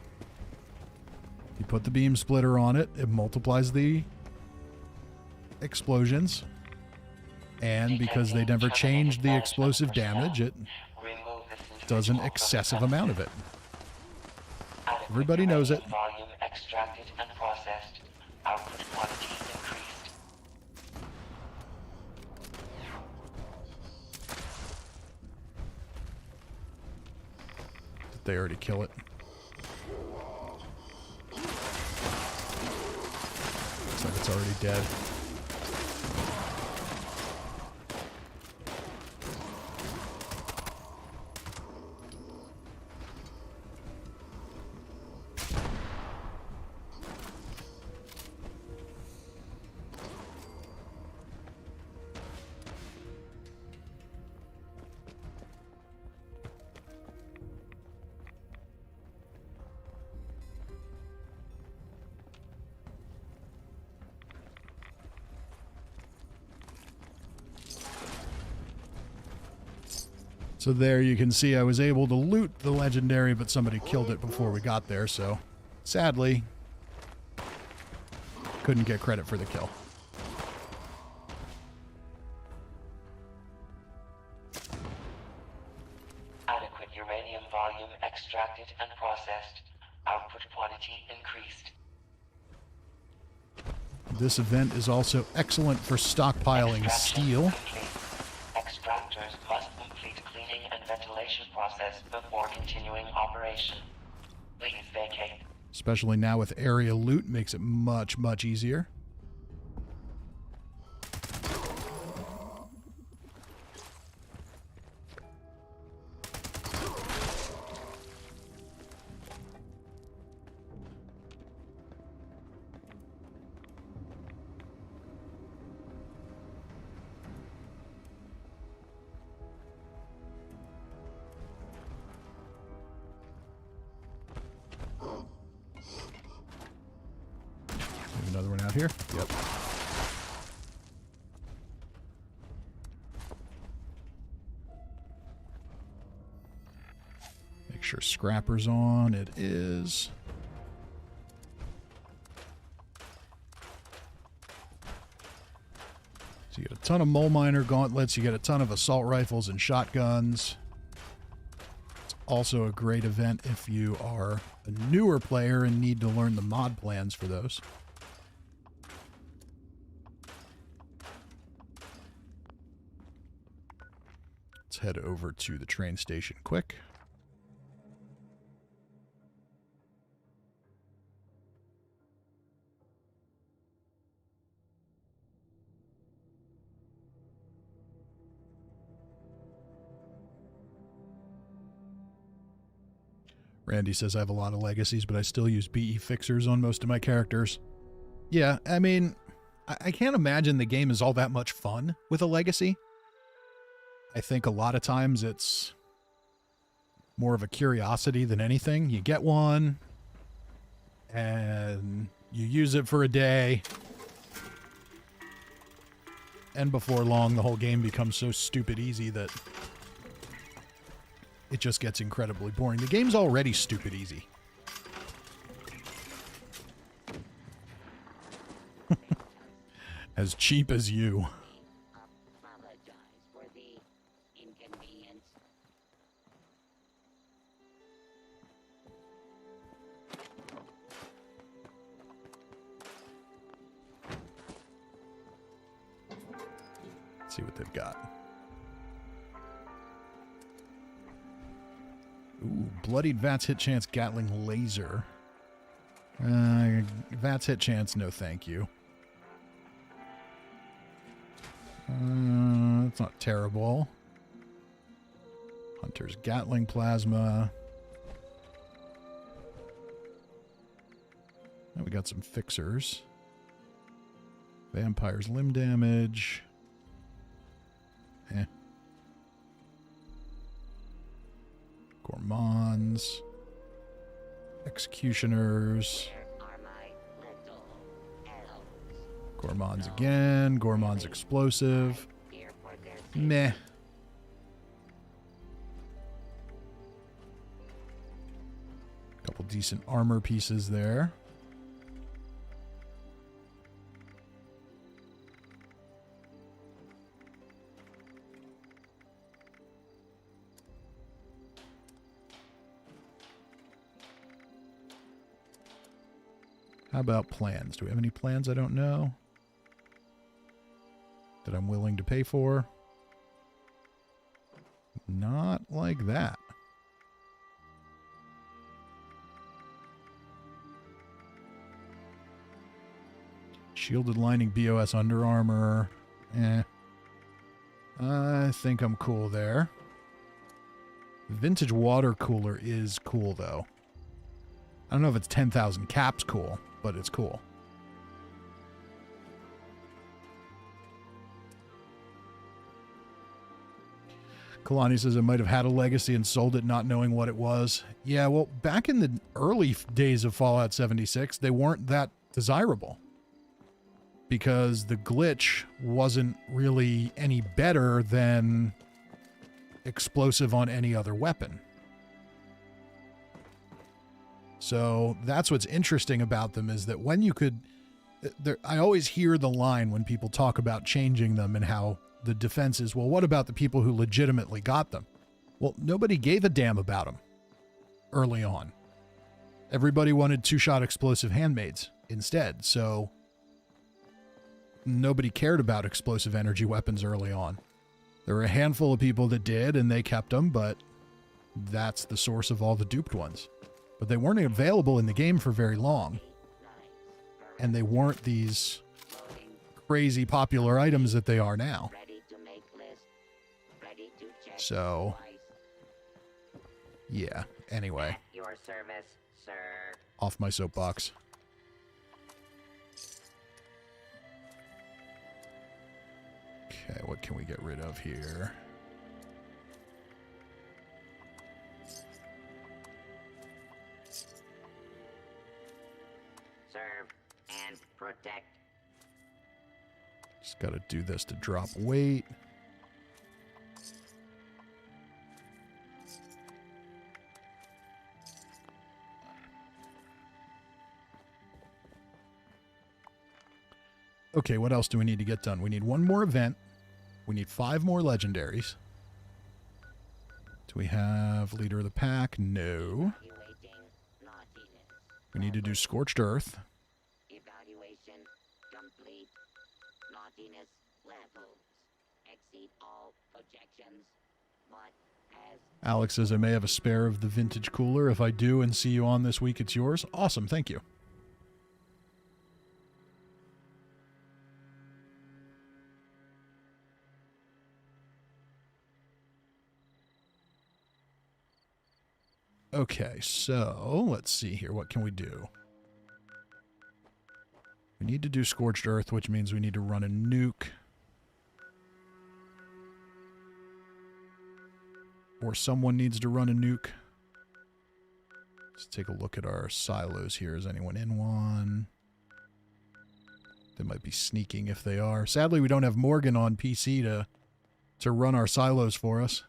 you put the beam splitter on it. It multiplies the explosions. And because they never changed the explosive damage, it does an excessive amount of it. Everybody knows it. Volume extracted and processed. Output quantity increased. Did they already kill it? Looks like it's already dead. So there you can see I was able to loot the legendary, but somebody killed it before we got there, so sadly, couldn't get credit for the kill. Adequate uranium volume extracted and processed. Output quantity increased. This event is also excellent for stockpiling steel. Complete. Extractors must complete cleaning and ventilation process before continuing operation. Please vacate. Especially now with area loot, makes it much, much easier. Another one out here. Yep. Scrappers on. It is. So you get a ton of mole miner gauntlets. You get a ton of assault rifles and shotguns. It's also a great event if you are a newer player and need to learn the mod plans for those. Let's head over to the train station quick. Randy says I have a lot of legacies, but I still use BE fixers on most of my characters. Yeah, I mean, I can't imagine the game is all that much fun with a legacy. I think a lot of times it's more of a curiosity than anything. You get one, and you use it for a day, and before long, the whole game becomes so stupid easy that it just gets incredibly boring. The game's already stupid easy. As cheap as you. Apologize for the inconvenience. Let's see what they've got. Ooh, bloodied Vats hit chance Gatling laser. Vats hit chance, no thank you. That's not terrible. Hunter's Gatling plasma. Now we got some fixers. Vampire's limb damage. Eh. Gourmands. Executioners. Where are my little elves? Gourmands again. Gourmands explosive. Here for their Meh. Couple decent armor pieces there. How about plans? Do we have any plans I don't know that I'm willing to pay for? Not like that. Shielded lining BOS Under Armor. Eh. I think I'm cool there. Vintage water cooler is cool, though. I don't know if it's 10,000 caps cool, but it's cool. Kalani says I might have had a legacy and sold it not knowing what it was. Yeah, well, back in the early days of Fallout 76, they weren't that desirable. Because the glitch wasn't really any better than explosive on any other weapon. So that's what's interesting about them, is that when you could... I always hear the line when people talk about changing them and how the defense is, well, what about the people who legitimately got them? Well, nobody gave a damn about them early on. Everybody wanted two-shot explosive handmaids instead, so nobody cared about explosive energy weapons early on. There were a handful of people that did, and they kept them, but that's the source of all the duped ones. But they weren't available in the game for very long. And they weren't these crazy popular items that they are now. ready to make list, ready to check So, twice. yeah. Anyway, At your service, sir. off my soapbox. Okay, what can we get rid of here? Serve and protect. Just gotta do this to drop weight. Okay, what else do we need to get done? We need one more event. We need 5 more legendaries. Do we have Leader of the Pack? No. We need to do Scorched Earth. Evaluation complete. Naughtiness levels exceed all projections. But as Alex says I may have a spare of the vintage cooler. If I do and see you on this week, it's yours. Awesome, thank you. Okay, so let's see here. What can we do? We need to do Scorched Earth, which means we need to run a nuke. Or someone needs to run a nuke. Let's take a look at our silos here. Is anyone in one? They might be sneaking if they are. Sadly, we don't have Morgan on PC to run our silos for us.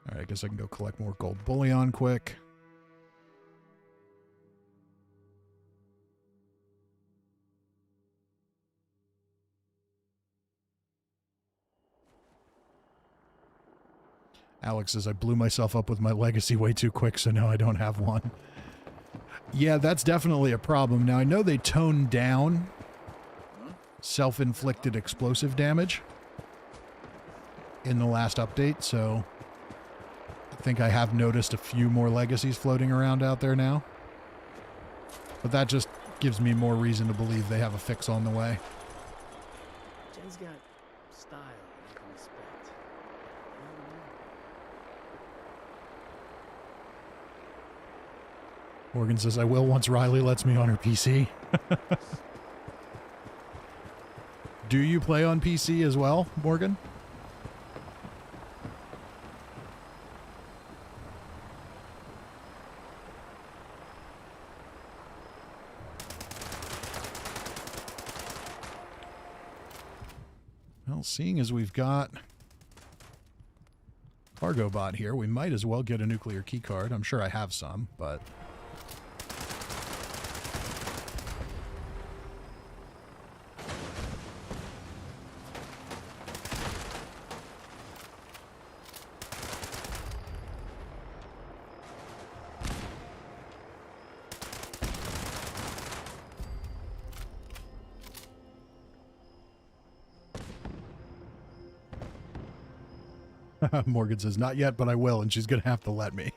Alright, I guess I can go collect more gold bullion quick. Alex says, I blew myself up with my legacy way too quick, so now I don't have one. Yeah, that's definitely a problem. Now, I know they toned down self-inflicted explosive damage in the last update, so I think I have noticed a few more legacies floating around out there now. But that just gives me more reason to believe they have a fix on the way. Jen's got style I can respect. Morgan says, I will once Riley lets me on her PC. Do you play on PC as well, Morgan? Well, seeing as we've got Cargo Bot here, we might as well get a nuclear key card. I'm sure I have some, but... Morgan says, not yet, but I will, and she's going to have to let me.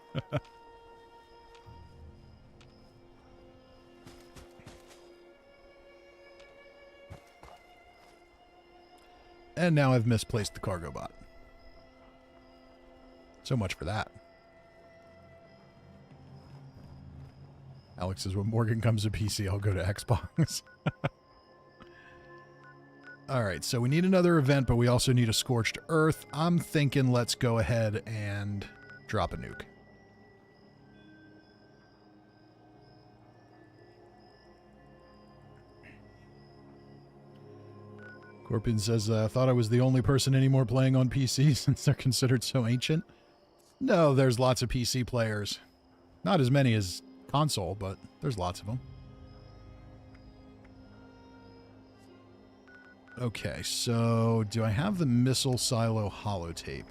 And now I've misplaced the cargo bot. So much for that. Alex says, when Morgan comes to PC, I'll go to Xbox. Alright, so we need another event, but we also need a Scorched Earth. I'm thinking let's go ahead and drop a nuke. Scorpion says, thought I was the only person anymore playing on PC since they're considered so ancient. No, there's lots of PC players. Not as many as console, but there's lots of them. Okay, so do I have the missile silo holotape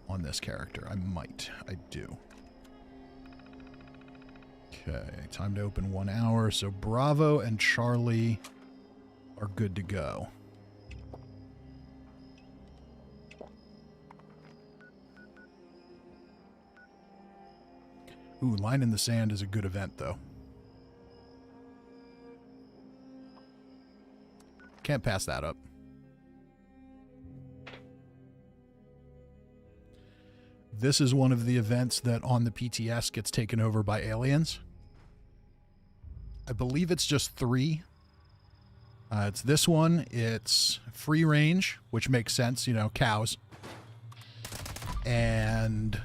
on this character? I might. I do. Okay, time to open 1 hour. So Bravo and Charlie are good to go. Ooh, Line in the Sand is a good event, though. Can't pass that up. This is one of the events that on the PTS gets taken over by aliens. I believe it's just 3. It's this one. It's free range, which makes sense, you know, cows. And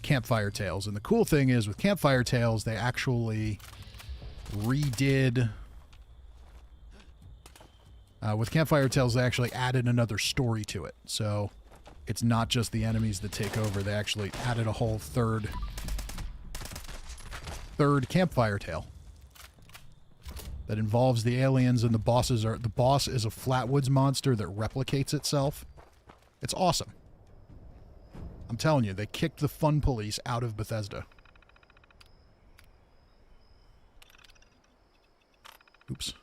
Campfire Tales. And the cool thing is with Campfire Tales, they actually redid... with Campfire Tales, they actually added another story to it. So it's not just the enemies that take over. They actually added a whole third third campfire tale that involves the aliens, and the boss is a flatwoods monster that replicates itself. It's awesome. I'm telling you, they kicked the fun police out of Bethesda. Oops.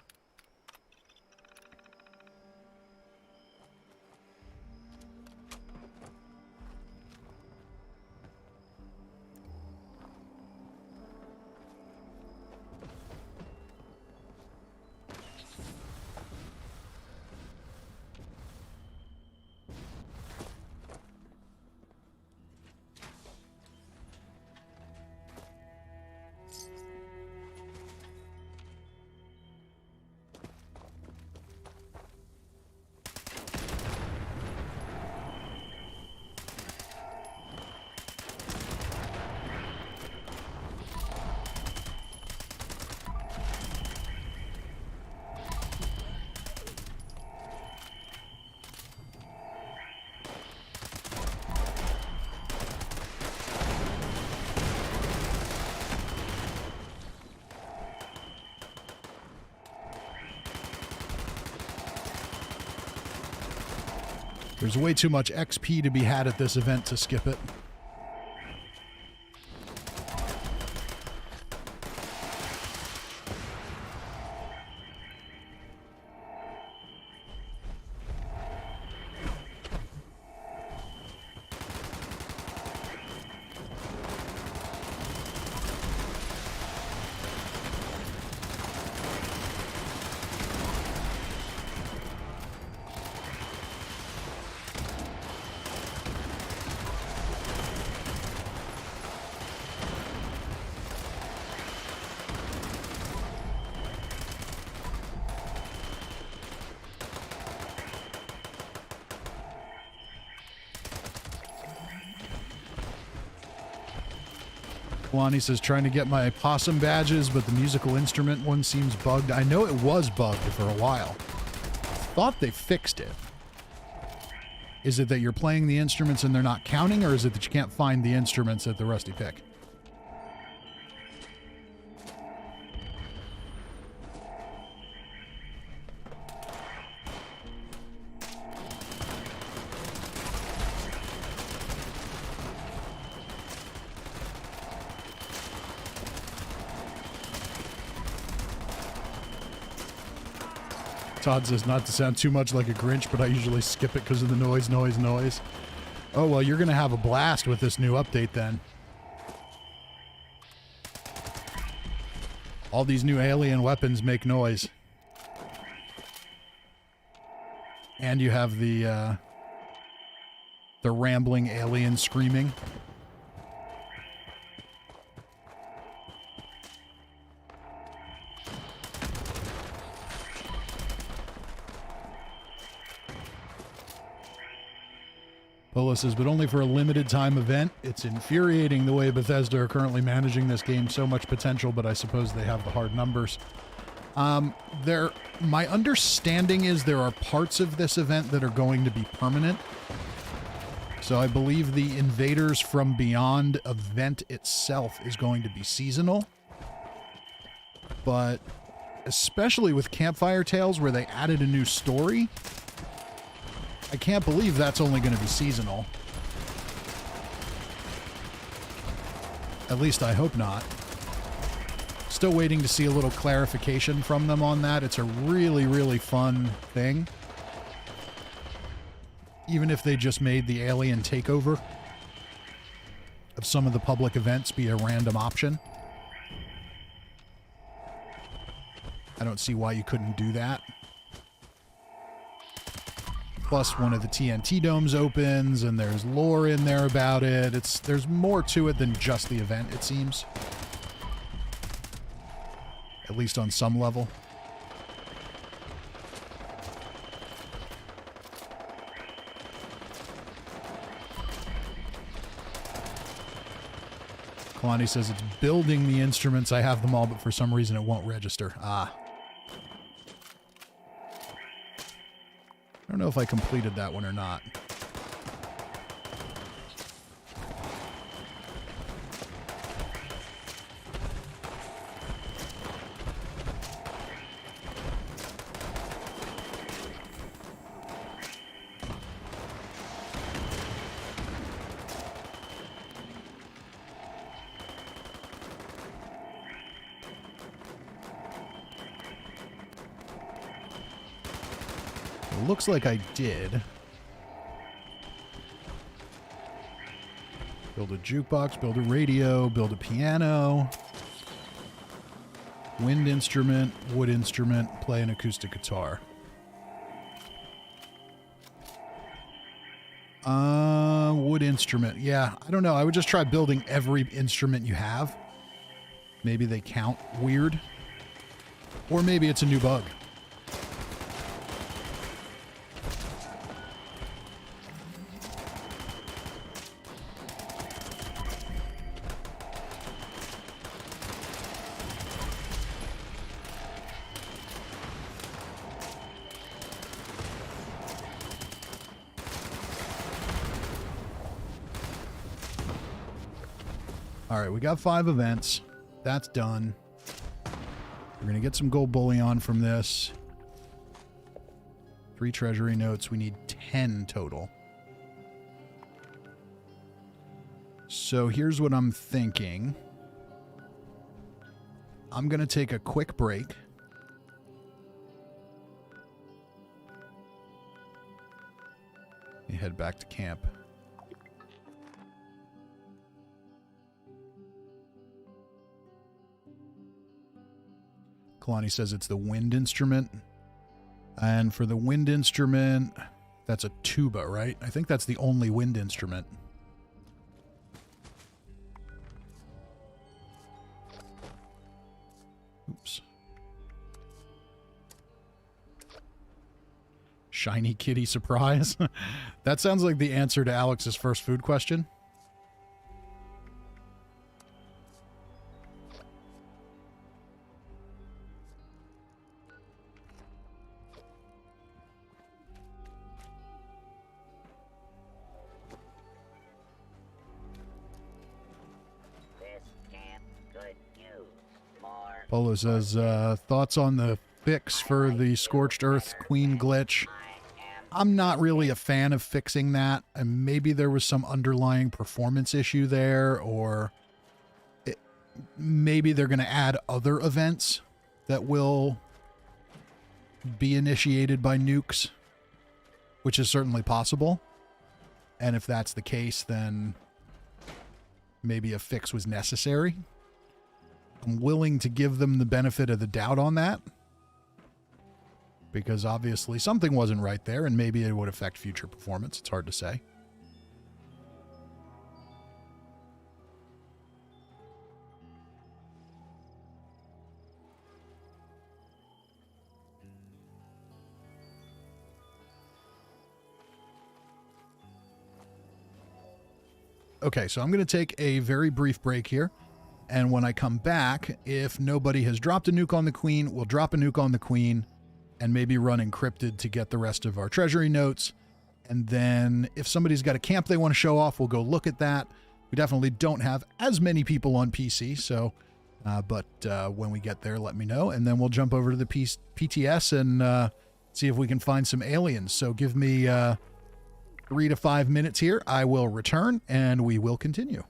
There's way too much XP to be had at this event to skip it. He says, trying to get my possum badges, but the musical instrument one seems bugged. I know it was bugged for a while. Thought they fixed it. Is it that you're playing the instruments and they're not counting, or is it that you can't find the instruments at the Rusty Pick? Todd says, not to sound too much like a Grinch, but I usually skip it because of the noise. Oh, well, you're going to have a blast with this new update then. All these new alien weapons make noise. And you have the rambling alien screaming. Polo says, but only for a limited time event. It's infuriating the way Bethesda are currently managing this game. So much potential, but I suppose they have the hard numbers. My understanding is there are parts of this event that are going to be permanent. So I believe the Invaders from Beyond event itself is going to be seasonal. But especially with Campfire Tales, where they added a new story, I can't believe that's only going to be seasonal. At least I hope not. Still waiting to see a little clarification from them on that. It's a really, really fun thing. Even if they just made the alien takeover of some of the public events be a random option. I don't see why you couldn't do that. Plus, one of the TNT domes opens, and there's lore in there about it. There's more to it than just the event, it seems. At least on some level. Kalani says it's building the instruments. I have them all, but for some reason it won't register. Ah. I don't know if I completed that one or not. looks like I did. Build a jukebox, build a radio, build a piano, wind instrument, wood instrument, play an acoustic guitar. Wood instrument. Yeah, I don't know. I would just try building every instrument you have. Maybe they count weird. Or maybe it's a new bug. All right, we got 5 events. That's done. We're going to get some gold bullion from this. 3 treasury notes. We need 10 total. So here's what I'm thinking. I'm going to take a quick break. You head back to camp. Kalani says it's the wind instrument. And for the wind instrument, that's a tuba, right? I think that's the only wind instrument. Oops. Shiny kitty surprise? That sounds like the answer to Alex's first food question. Polo says, thoughts on the fix for the Scorched Earth Queen glitch. I'm not really a fan of fixing that. And maybe there was some underlying performance issue there, or maybe they're going to add other events that will be initiated by nukes, which is certainly possible. And if that's the case, then maybe a fix was necessary. I'm willing to give them the benefit of the doubt on that, because obviously something wasn't right there, and maybe it would affect future performance. It's hard to say. Okay, so I'm going to take a very brief break here. And when I come back, if nobody has dropped a nuke on the Queen, we'll drop a nuke on the Queen and maybe run encrypted to get the rest of our treasury notes. And then if somebody's got a camp they want to show off, we'll go look at that. We definitely don't have as many people on PC, so but when we get there, let me know. And then we'll jump over to the PTS and see if we can find some aliens. So give me 3 to 5 minutes here. I will return and we will continue.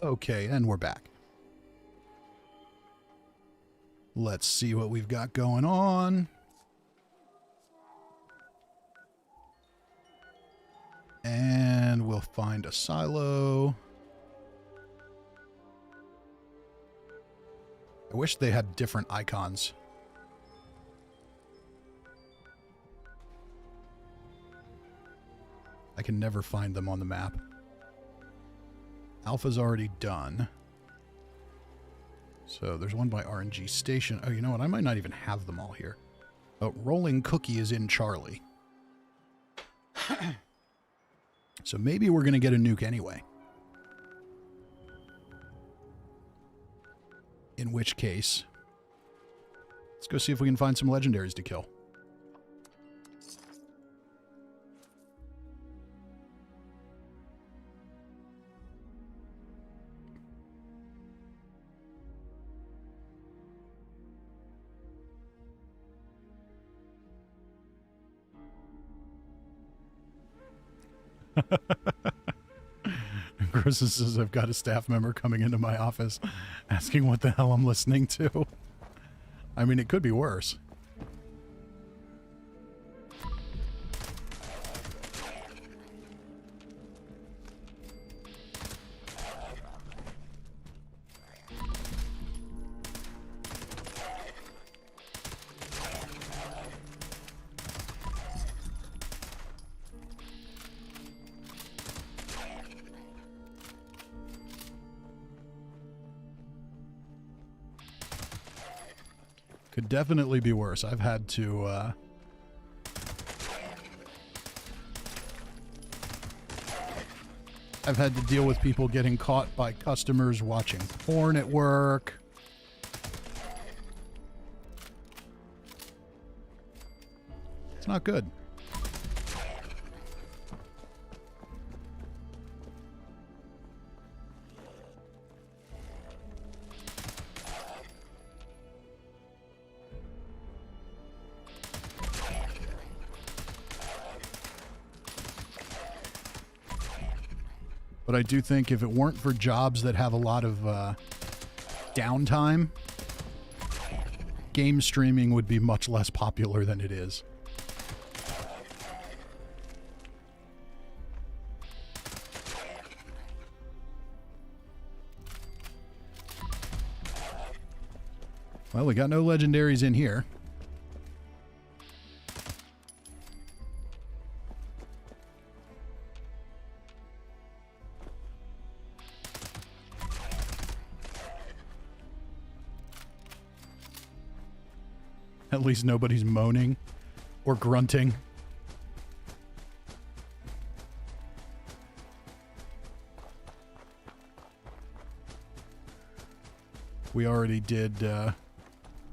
Okay, and we're back. Let's see what we've got going on. And we'll find a silo. I wish they had different icons. I can never find them on the map. Alpha's already done. So there's one by RNG Station. Oh, you know what? I might not even have them all here. Oh, Rolling Cookie is in Charlie. So maybe we're going to get a nuke anyway. In which case, let's go see if we can find some legendaries to kill. Chris says, I've got a staff member coming into my office asking what the hell I'm listening to. I mean, it could be worse. Could definitely be worse. I've had to deal with people getting caught by customers watching porn at work. It's not good. But I do think if it weren't for jobs that have a lot of downtime, game streaming would be much less popular than it is. Well, we got no legendaries in here. At least nobody's moaning or grunting. We already did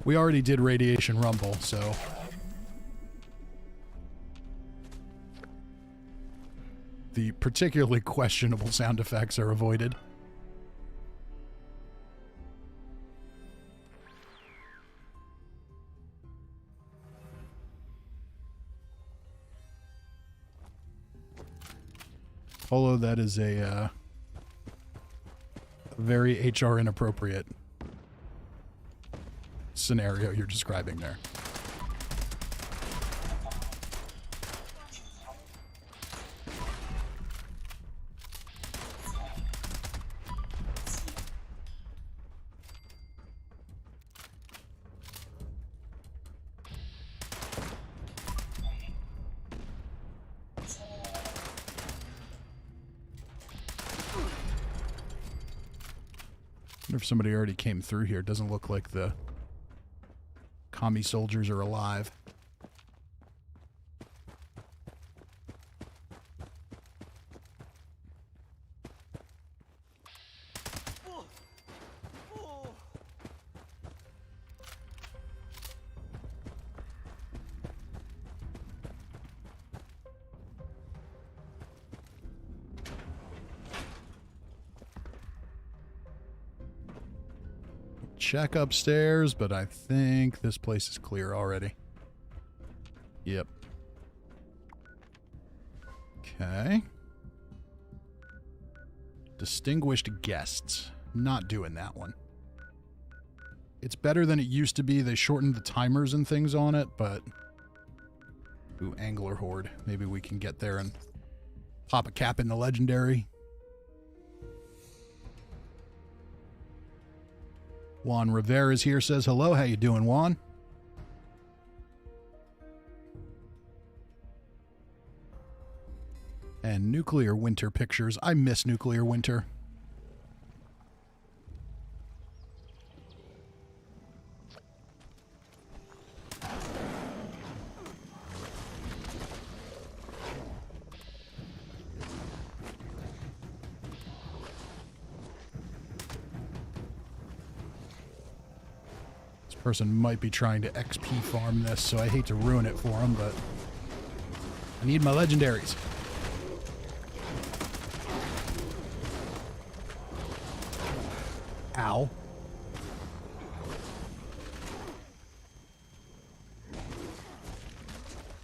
Radiation Rumble, so the particularly questionable sound effects are avoided. Although that is a very HR inappropriate scenario you're describing there. I wonder if somebody already came through here. It doesn't look like the commie soldiers are alive. Check upstairs, but I think this place is clear already. Yep. Okay. Distinguished guests. Not doing that one. It's better than it used to be. They shortened the timers and things on it, but... Ooh, Angler Horde. Maybe we can get there and pop a cap in the legendary. Juan Rivera is here, says hello. How you doing, Juan? And Nuclear Winter Pictures. I miss Nuclear Winter. Person might be trying to XP farm this, so I hate to ruin it for him, but I need my legendaries. Ow.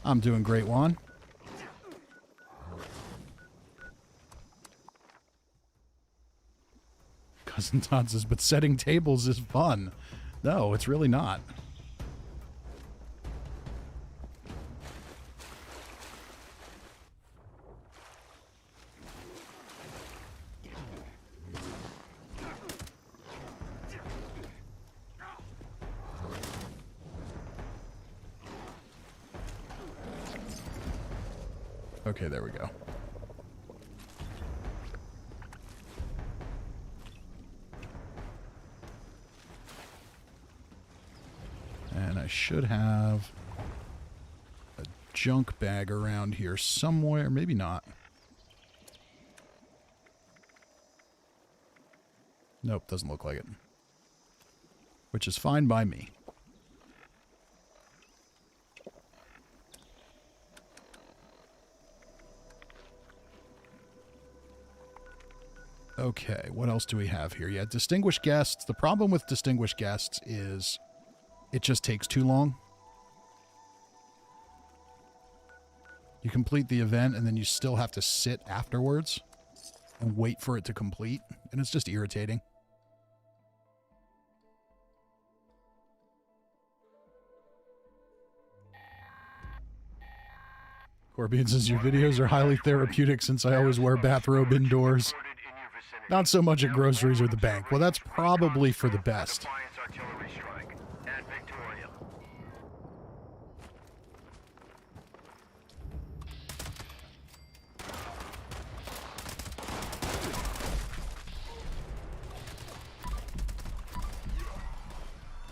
I'm doing great, Juan. Cousin Todd says, but setting tables is fun. No, it's really not. Okay, there we go. And I should have a junk bag around here somewhere. Maybe not. Nope, doesn't look like it. Which is fine by me. Okay, what else do we have here? Yeah, distinguished guests. The problem with distinguished guests is it just takes too long. You complete the event and then you still have to sit afterwards and wait for it to complete, and it's just irritating. Corbian says your videos are highly therapeutic since I always wear bathrobe indoors. Not so much at groceries or the bank. Well, that's probably for the best.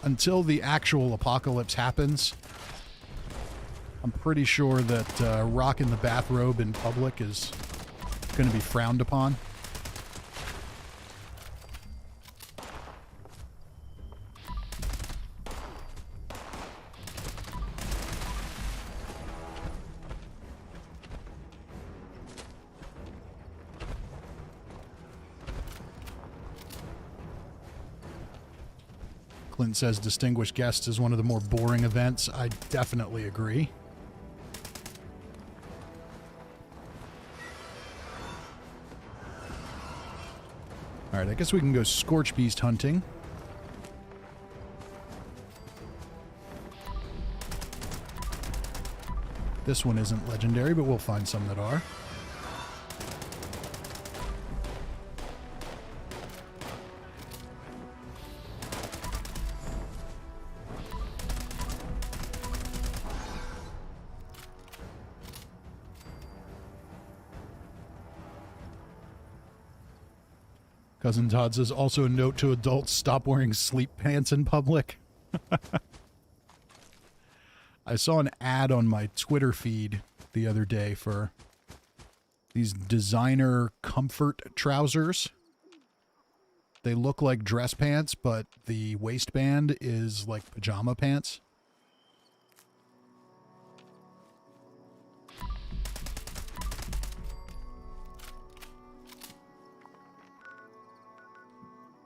Until the actual apocalypse happens, I'm pretty sure that rocking the bathrobe in public is going to be frowned upon. Clint says Distinguished Guests is one of the more boring events. I definitely agree. Alright, I guess we can go Scorch Beast hunting. This one isn't legendary, but we'll find some that are. Cousin Todd says, also a note to adults, stop wearing sleep pants in public. I saw an ad on my Twitter feed the other day for these designer comfort trousers. They look like dress pants, but the waistband is like pajama pants.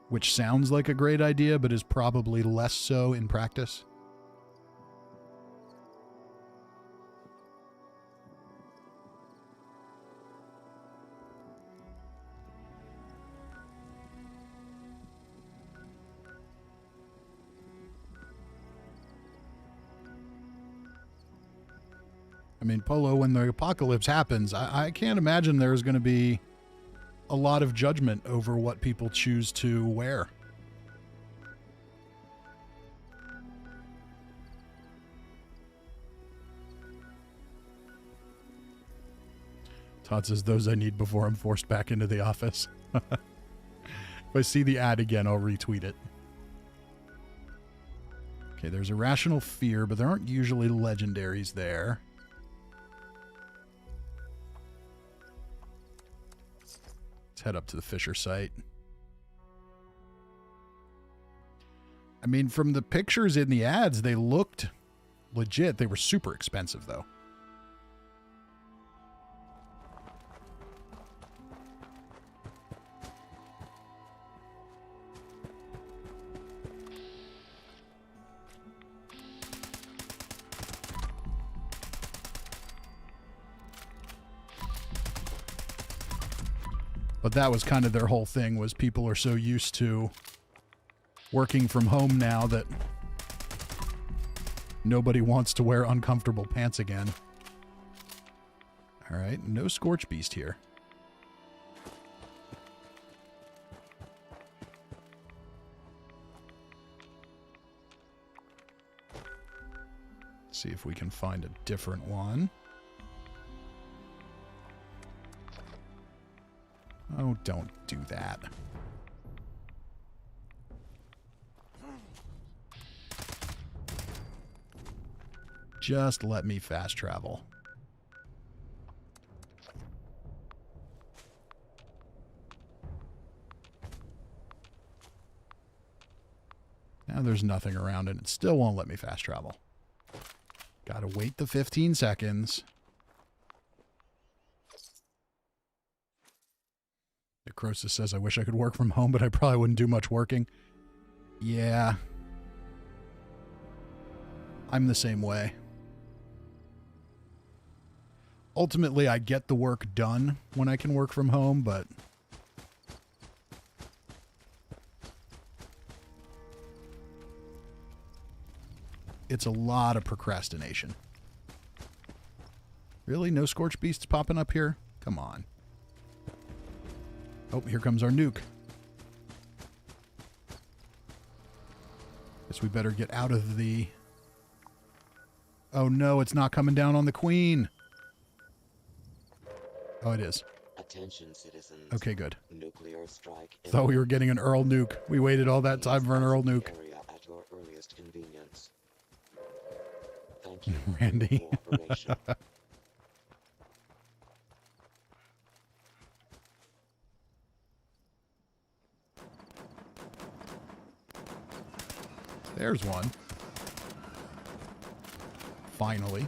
Which sounds like a great idea, but is probably less so in practice. I mean, Polo, when the apocalypse happens, I can't imagine there's going to be a lot of judgment over what people choose to wear. Todd says, those I need before I'm forced back into the office. If I see the ad again, I'll retweet it. Okay, there's irrational fear, but there aren't usually legendaries there. Let's head up to the Fisher site. I mean, from the pictures in the ads, they looked legit. They were super expensive, though. But that was kind of their whole thing, was people are so used to working from home now that nobody wants to wear uncomfortable pants again. All right, no Scorch Beast here. See if we can find a different one. Oh, don't do that. Just let me fast travel. Now there's nothing around and it still won't let me fast travel. Gotta wait the 15 seconds. Necrosis says, I wish I could work from home, but I probably wouldn't do much working. Yeah. I'm the same way. Ultimately, I get the work done when I can work from home, but it's a lot of procrastination. Really? No Scorch Beasts popping up here? Come on. Oh, here comes our nuke. Guess we better get out of the... Oh no, it's not coming down on the queen. Oh, it is. Attention, citizens. Okay, good. Nuclear strike. Thought we were getting an Earl nuke. We waited all that time for an Earl nuke. Area at your earliest convenience. Thank you, Randy. for your cooperation. There's one. Finally.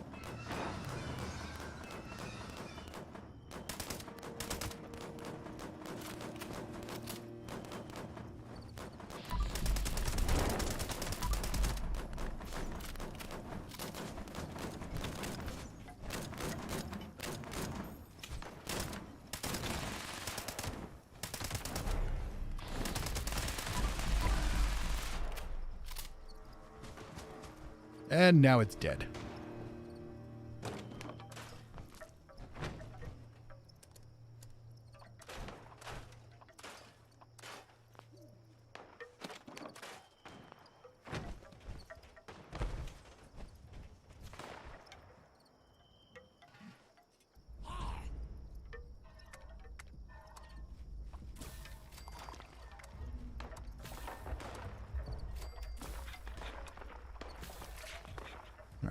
And now it's dead.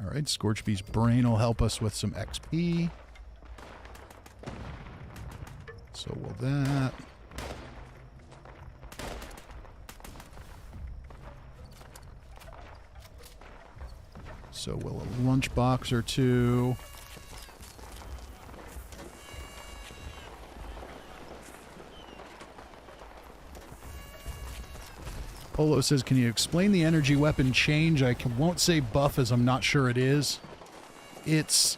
Alright, Scorchbeast's brain will help us with some XP. So will that. So will a lunchbox or two. Polo says, can you explain the energy weapon change? Won't say buff as I'm not sure it is. It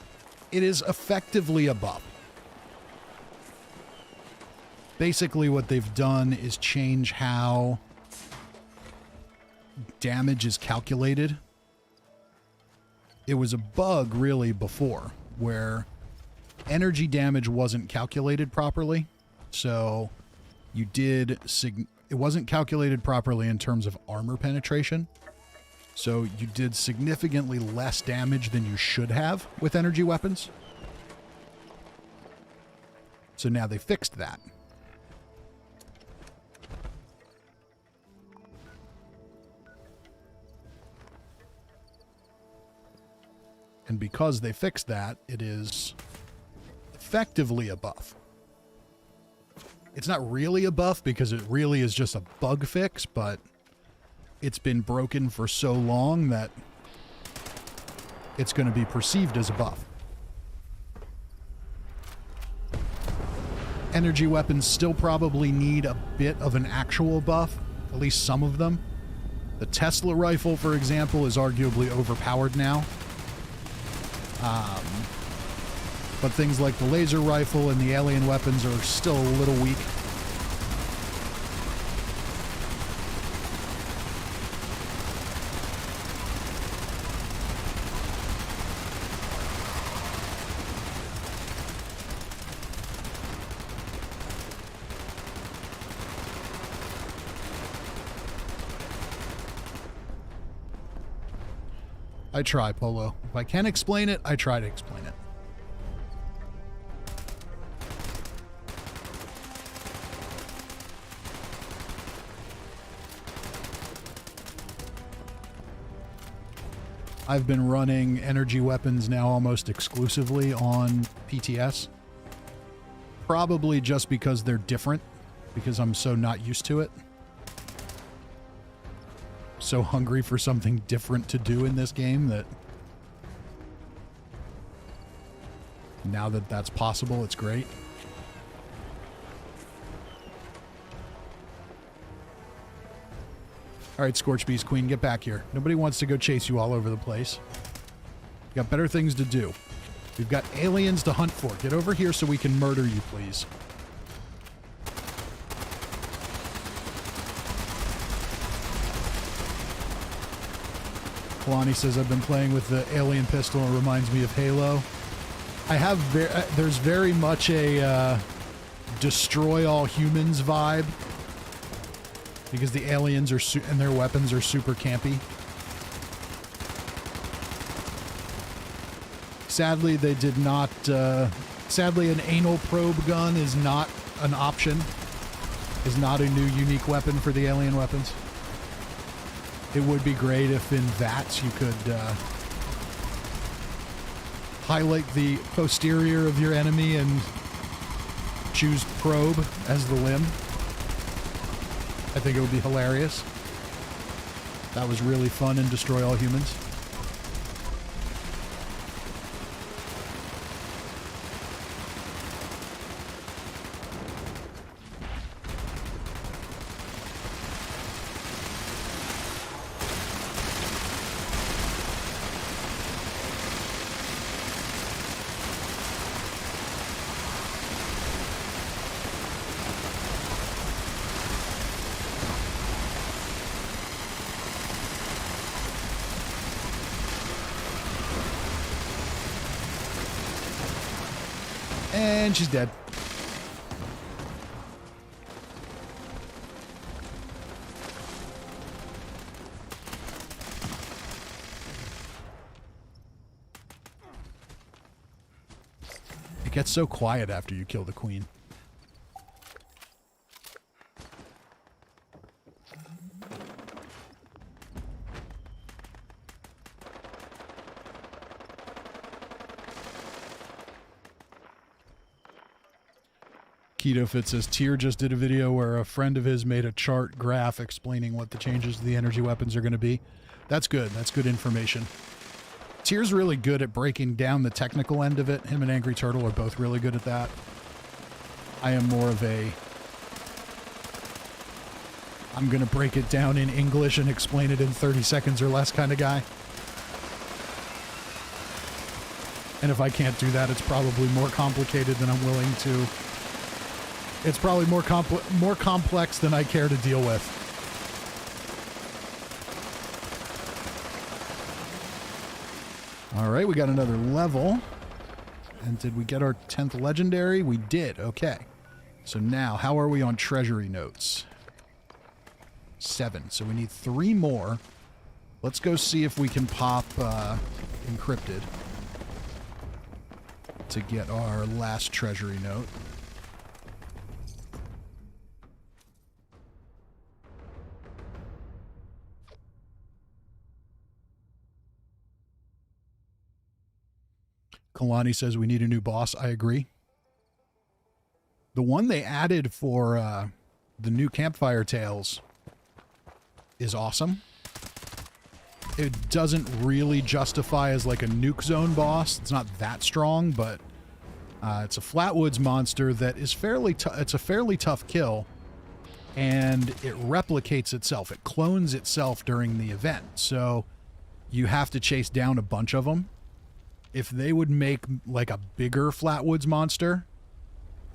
is effectively a buff. Basically what they've done is change how damage is calculated. It was a bug really before, where energy damage wasn't calculated properly. So you did it wasn't calculated properly in terms of armor penetration. So you did significantly less damage than you should have with energy weapons. So now they fixed that. And because they fixed that, it is effectively a buff. It's not really a buff because it really is just a bug fix, but it's been broken for so long that it's going to be perceived as a buff. Energy weapons still probably need a bit of an actual buff, at least some of them. The Tesla rifle, for example, is arguably overpowered now. But things like the laser rifle and the alien weapons are still a little weak. I try, Polo. If I can explain it, I try to explain it. I've been running energy weapons now almost exclusively on PTS. Probably just because they're different, because I'm so not used to it. So hungry for something different to do in this game that now that that's possible, it's great. All right, Scorchbeast Queen, get back here. Nobody wants to go chase you all over the place. You got better things to do. We've got aliens to hunt for. Get over here so we can murder you, please. Kalani says, I've been playing with the alien pistol and it reminds me of Halo. I have, there's very much a destroy all humans vibe. Because the aliens are and their weapons are super campy. Sadly, they did not... sadly, an anal probe gun is not an option. Is not a new unique weapon for the alien weapons. It would be great if in VATS you could highlight the posterior of your enemy and choose probe as the limb. I think it would be hilarious. That was really fun in Destroy All Humans. And she's dead. It gets so quiet after you kill the queen. KetoFit says, Tier just did a video where a friend of his made a chart graph explaining what the changes to the energy weapons are going to be. That's good. That's good information. Tier's really good at breaking down the technical end of it. Him and Angry Turtle are both really good at that. I am more of a... I'm going to break it down in English and explain it in 30 seconds or less kind of guy. And if I can't do that, it's probably more complicated than I'm willing to... It's probably more complex than I care to deal with. All right, we got another level. And did we get our 10th legendary? We did. Okay. So now, how are we on treasury notes? 7. So we need 3 more. Let's go see if we can pop encrypted to get our last treasury note. Kalani says we need a new boss. I agree. The one they added for the new Campfire Tales is awesome. It doesn't really justify as like a nuke zone boss. It's not that strong, but it's a Flatwoods monster that is it's a fairly tough kill, and it replicates itself. It clones itself during the event, so you have to chase down a bunch of them. If they would make like a bigger Flatwoods monster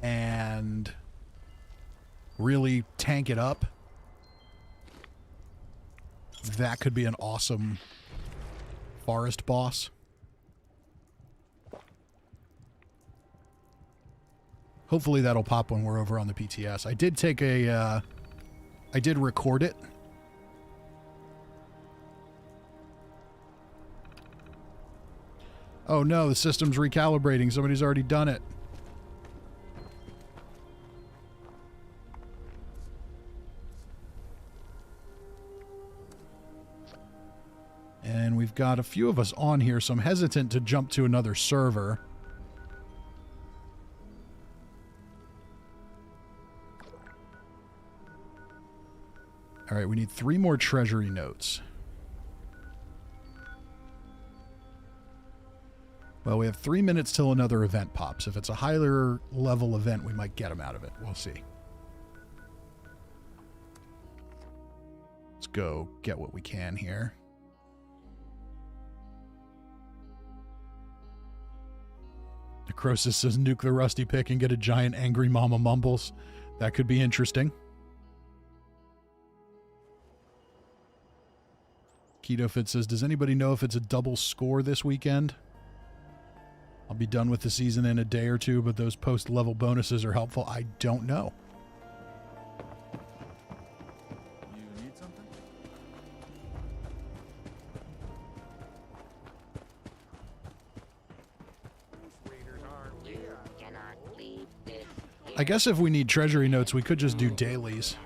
and really tank it up, that could be an awesome forest boss. Hopefully that'll pop when we're over on the PTS. I did take a, I did record it. Oh no, the system's recalibrating. Somebody's already done it. And we've got a few of us on here, so I'm hesitant to jump to another server. All right, we need 3 more treasury notes. Well, we have 3 minutes till another event pops. If it's a higher level event, we might get them out of it. We'll see. Let's go get what we can here. Necrosis says nuke the rusty pick and get a giant angry mama mumbles. That could be interesting. KetoFit says, does anybody know if it's a double score this weekend? I'll be done with the season in a day or two, but those post-level bonuses are helpful. I don't know. You need something? You cannot leave this. I guess if we need treasury notes, we could just do dailies.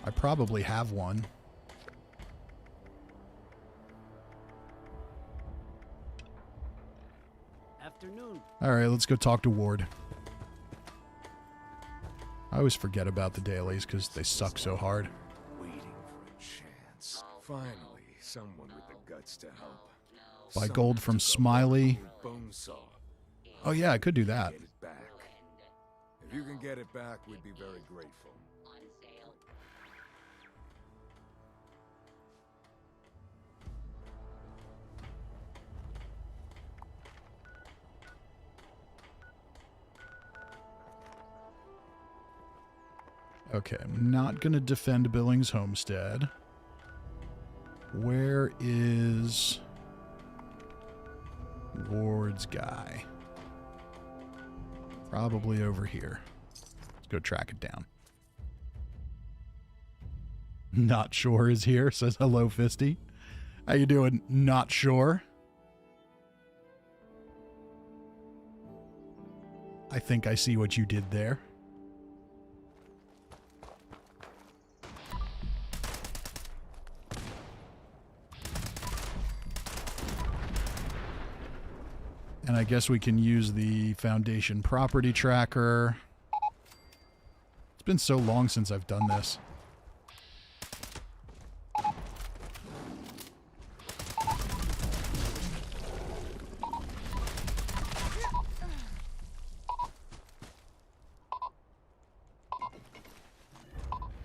I probably have one. Afternoon. All right, let's go talk to Ward. I always forget about the dailies because they suck so hard. Waiting for a chance. Finally, someone with the guts to help. Buy gold from Smiley. Bonesaw. Oh yeah, I could do that. Get it back. If you can get it back, we'd be very grateful. Okay, I'm not going to defend Billings Homestead. Where is Ward's guy? Probably over here. Let's go track it down. Not sure is here, says hello, Fisty. How you doing? Not sure. I think I see what you did there. And I guess we can use the Foundation property tracker. It's been so long since I've done this.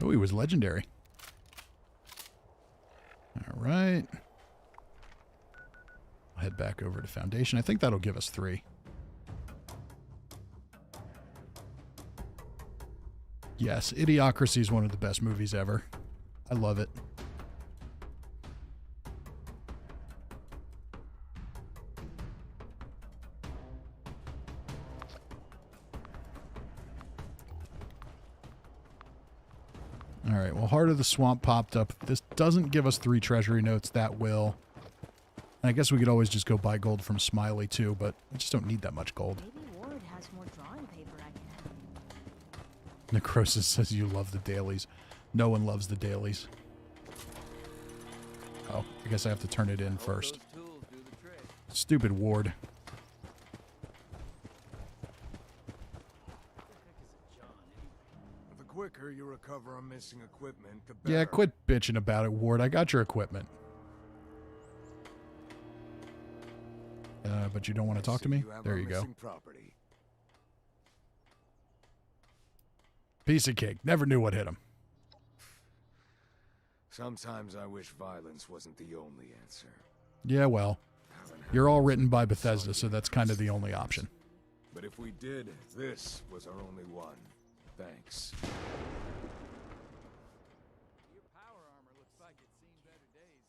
Oh, he was legendary. All right. I'll head back over to Foundation. I think that'll give us 3. Yes, Idiocracy is one of the best movies ever. I love it. Alright, well, Heart of the Swamp popped up. This doesn't give us 3 treasury notes. That will. And I guess we could always just go buy gold from Smiley, too, but we just don't need that much gold. Maybe Ward has more drawing paper I can have. Necrosis says you love the dailies. No one loves the dailies. Oh, I guess I have to turn it in first. Stupid Ward. The quicker you recover on missing equipment, the better. Yeah, quit bitching about it, Ward. I got your equipment. But you don't want to talk to me? There you go. Property. Piece of cake. Never knew what hit him. Sometimes I wish violence wasn't the only answer. Yeah, well, you're all written by Bethesda, so that's kind of the only option. But if we did, this was our only one. Thanks. Your power armor looks like it's seen better days.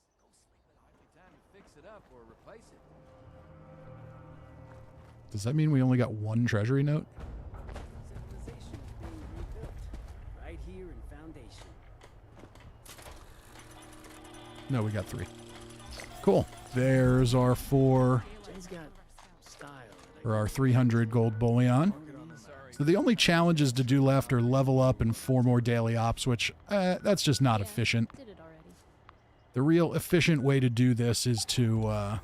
Might be time to fix it up or replace it. Does that mean we only got 1 treasury note? Civilization is being rebuilt. Right here in Foundation. No, we got 3. Cool. There's our 4, Jen's got style. or our 300 gold bullion. So the only challenges to do left are level up and 4 more daily ops, which, that's just not efficient. Did it already. The real efficient way to do this is to,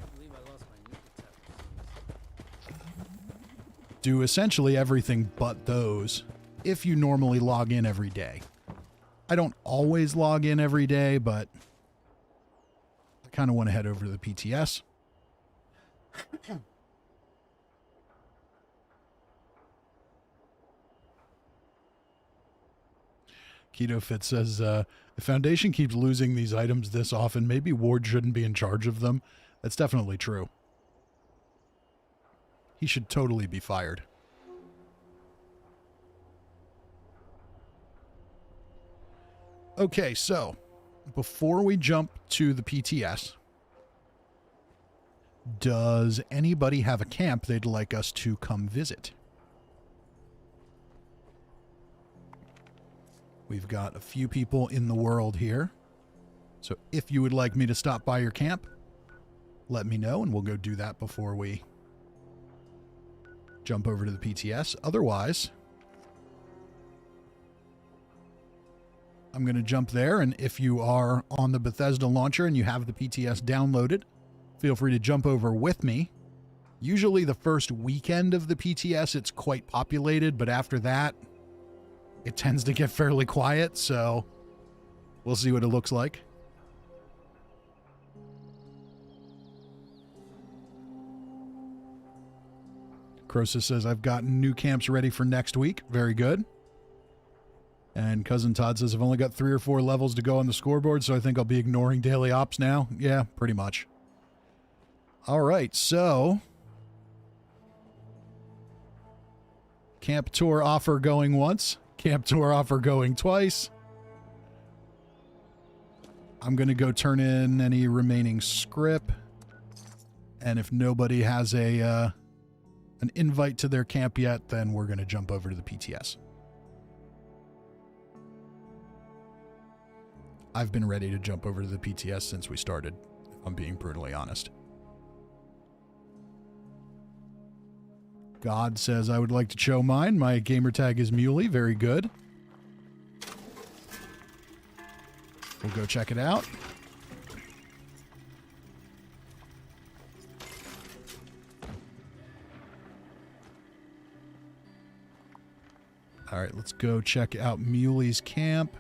do essentially everything but those if you normally log in every day. I don't always log in every day, but I kind of want to head over to the PTS. Keto Fit says, the Foundation keeps losing these items this often. Maybe Ward shouldn't be in charge of them. That's definitely true. He should totally be fired. Okay, so before we jump to the PTS, does anybody have a camp they'd like us to come visit? We've got a few people in the world here. So if you would like me to stop by your camp, let me know and we'll go do that before we jump over to the PTS. Otherwise, I'm going to jump there, and if you are on the Bethesda launcher and you have the PTS downloaded, feel free to jump over with me. Usually the first weekend of the PTS, it's quite populated, but after that, it tends to get fairly quiet, so we'll see what it looks like. Croesus says, I've gotten new camps ready for next week. Very good. And Cousin Todd says, I've only got 3 or 4 levels to go on the scoreboard, so I think I'll be ignoring daily ops now. Yeah, pretty much. All right, so camp tour offer going once. Camp tour offer going twice. I'm going to go turn in any remaining script. And if nobody has an invite to their camp yet, then we're going to jump over to the PTS. I've been ready to jump over to the PTS since we started, if I'm being brutally honest. God says, I would like to show mine. My gamer tag is Muley. Very good. We'll go check it out. All right, let's go check out Muley's camp.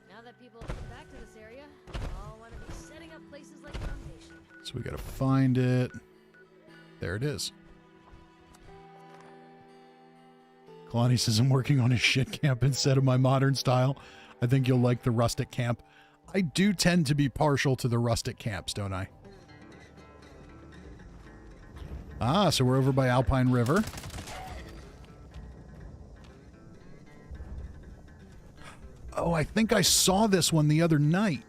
Now that people have come back to this area, they all want to be setting up places like Foundation. So we got to find it. There it is. Kalani says, I'm working on a shit camp instead of my modern style. I think you'll like the rustic camp. I do tend to be partial to the rustic camps, don't I? Ah, so we're over by Alpine River. Oh, I think I saw this one the other night.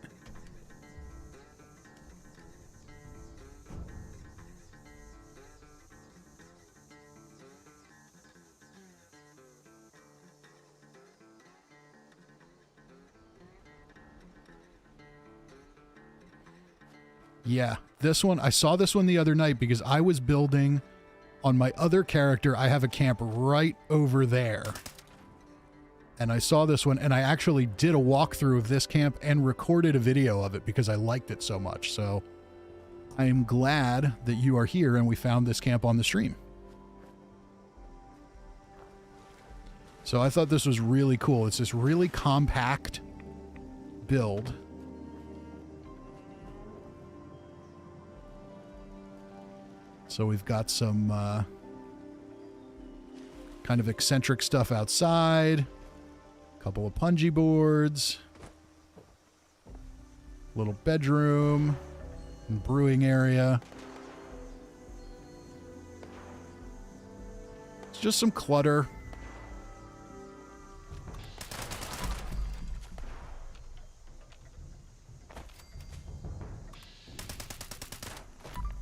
Yeah, this one, I saw this one the other night because I was building on my other character. I have a camp right over there. And I saw this one, and I actually did a walkthrough of this camp and recorded a video of it because I liked it so much. So I am glad that you are here and we found this camp on the stream. So I thought this was really cool. It's this really compact build. So we've got some kind of eccentric stuff outside. A couple of punji boards. Little bedroom. And brewing area. It's just some clutter.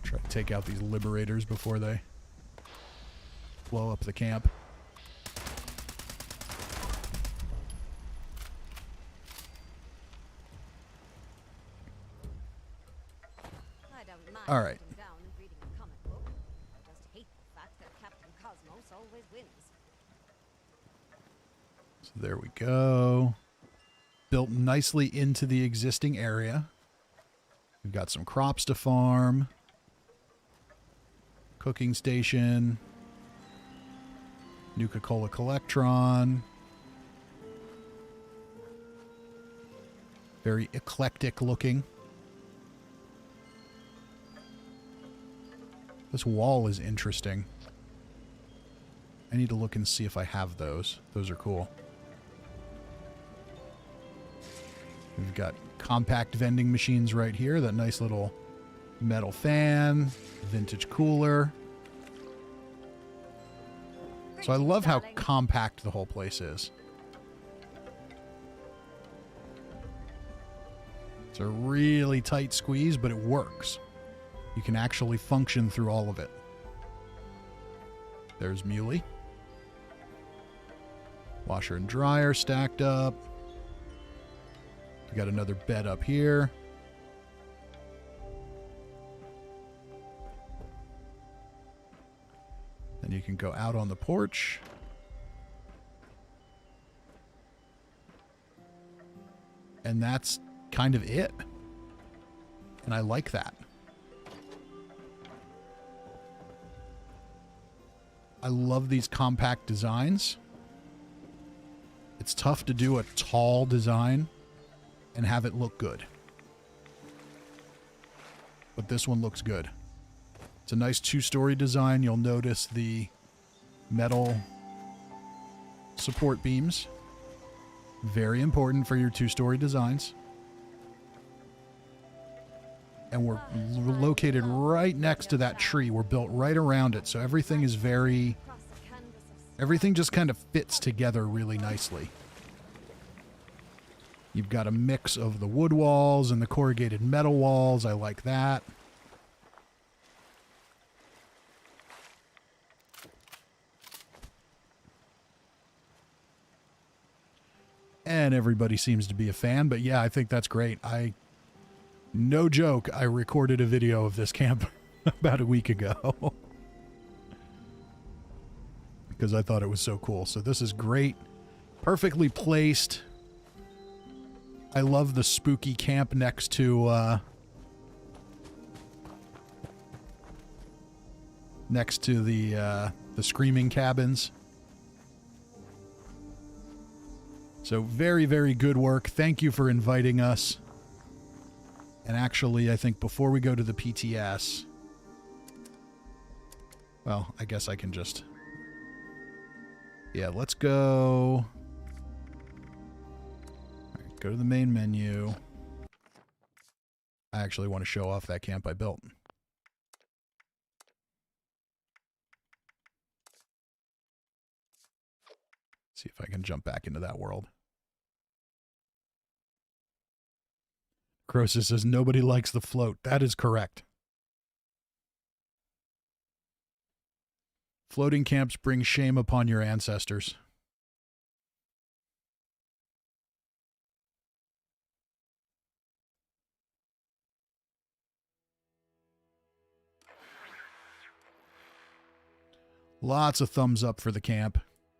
Try to take out these liberators before they blow up the camp. I don't mind All right. sitting down and reading a comic book. I just hate the fact that Captain Cosmos always wins. So there we go. Built nicely into the existing area. We've got some crops to farm. Cooking station. Nuka-Cola Collectron. Very eclectic looking. This wall is interesting. I need to look and see if I have those. Those are cool. We've got compact vending machines right here. That nice little metal fan. Vintage cooler. So I love how compact the whole place is. It's a really tight squeeze, but it works. You can actually function through all of it. There's Muley. Washer and dryer stacked up. We got another bed up here. Then you can go out on the porch. And that's kind of it. And I like that. I love these compact designs. It's tough to do a tall design and have it look good. But this one looks good. It's a nice two-story design. You'll notice the metal support beams. Very important for your two-story designs. And we're located right next to that tree. We're built right around it. So everything is very... everything just kind of fits together really nicely. You've got a mix of the wood walls and the corrugated metal walls. I like that. And everybody seems to be a fan, but yeah, I think that's great. No joke, I recorded a video of this camp about a week ago. Because I thought it was so cool. So this is great. Perfectly placed. I love the spooky camp next to the screaming cabins. So very, very good work. Thank you for inviting us. And actually, I think before we go to the PTS, well, I guess I can just, yeah, let's go. All right, go to the main menu. I actually want to show off that camp I built. See if I can jump back into that world. Croesus says nobody likes the float. That is correct. Floating camps bring shame upon your ancestors. Lots of thumbs up for the camp.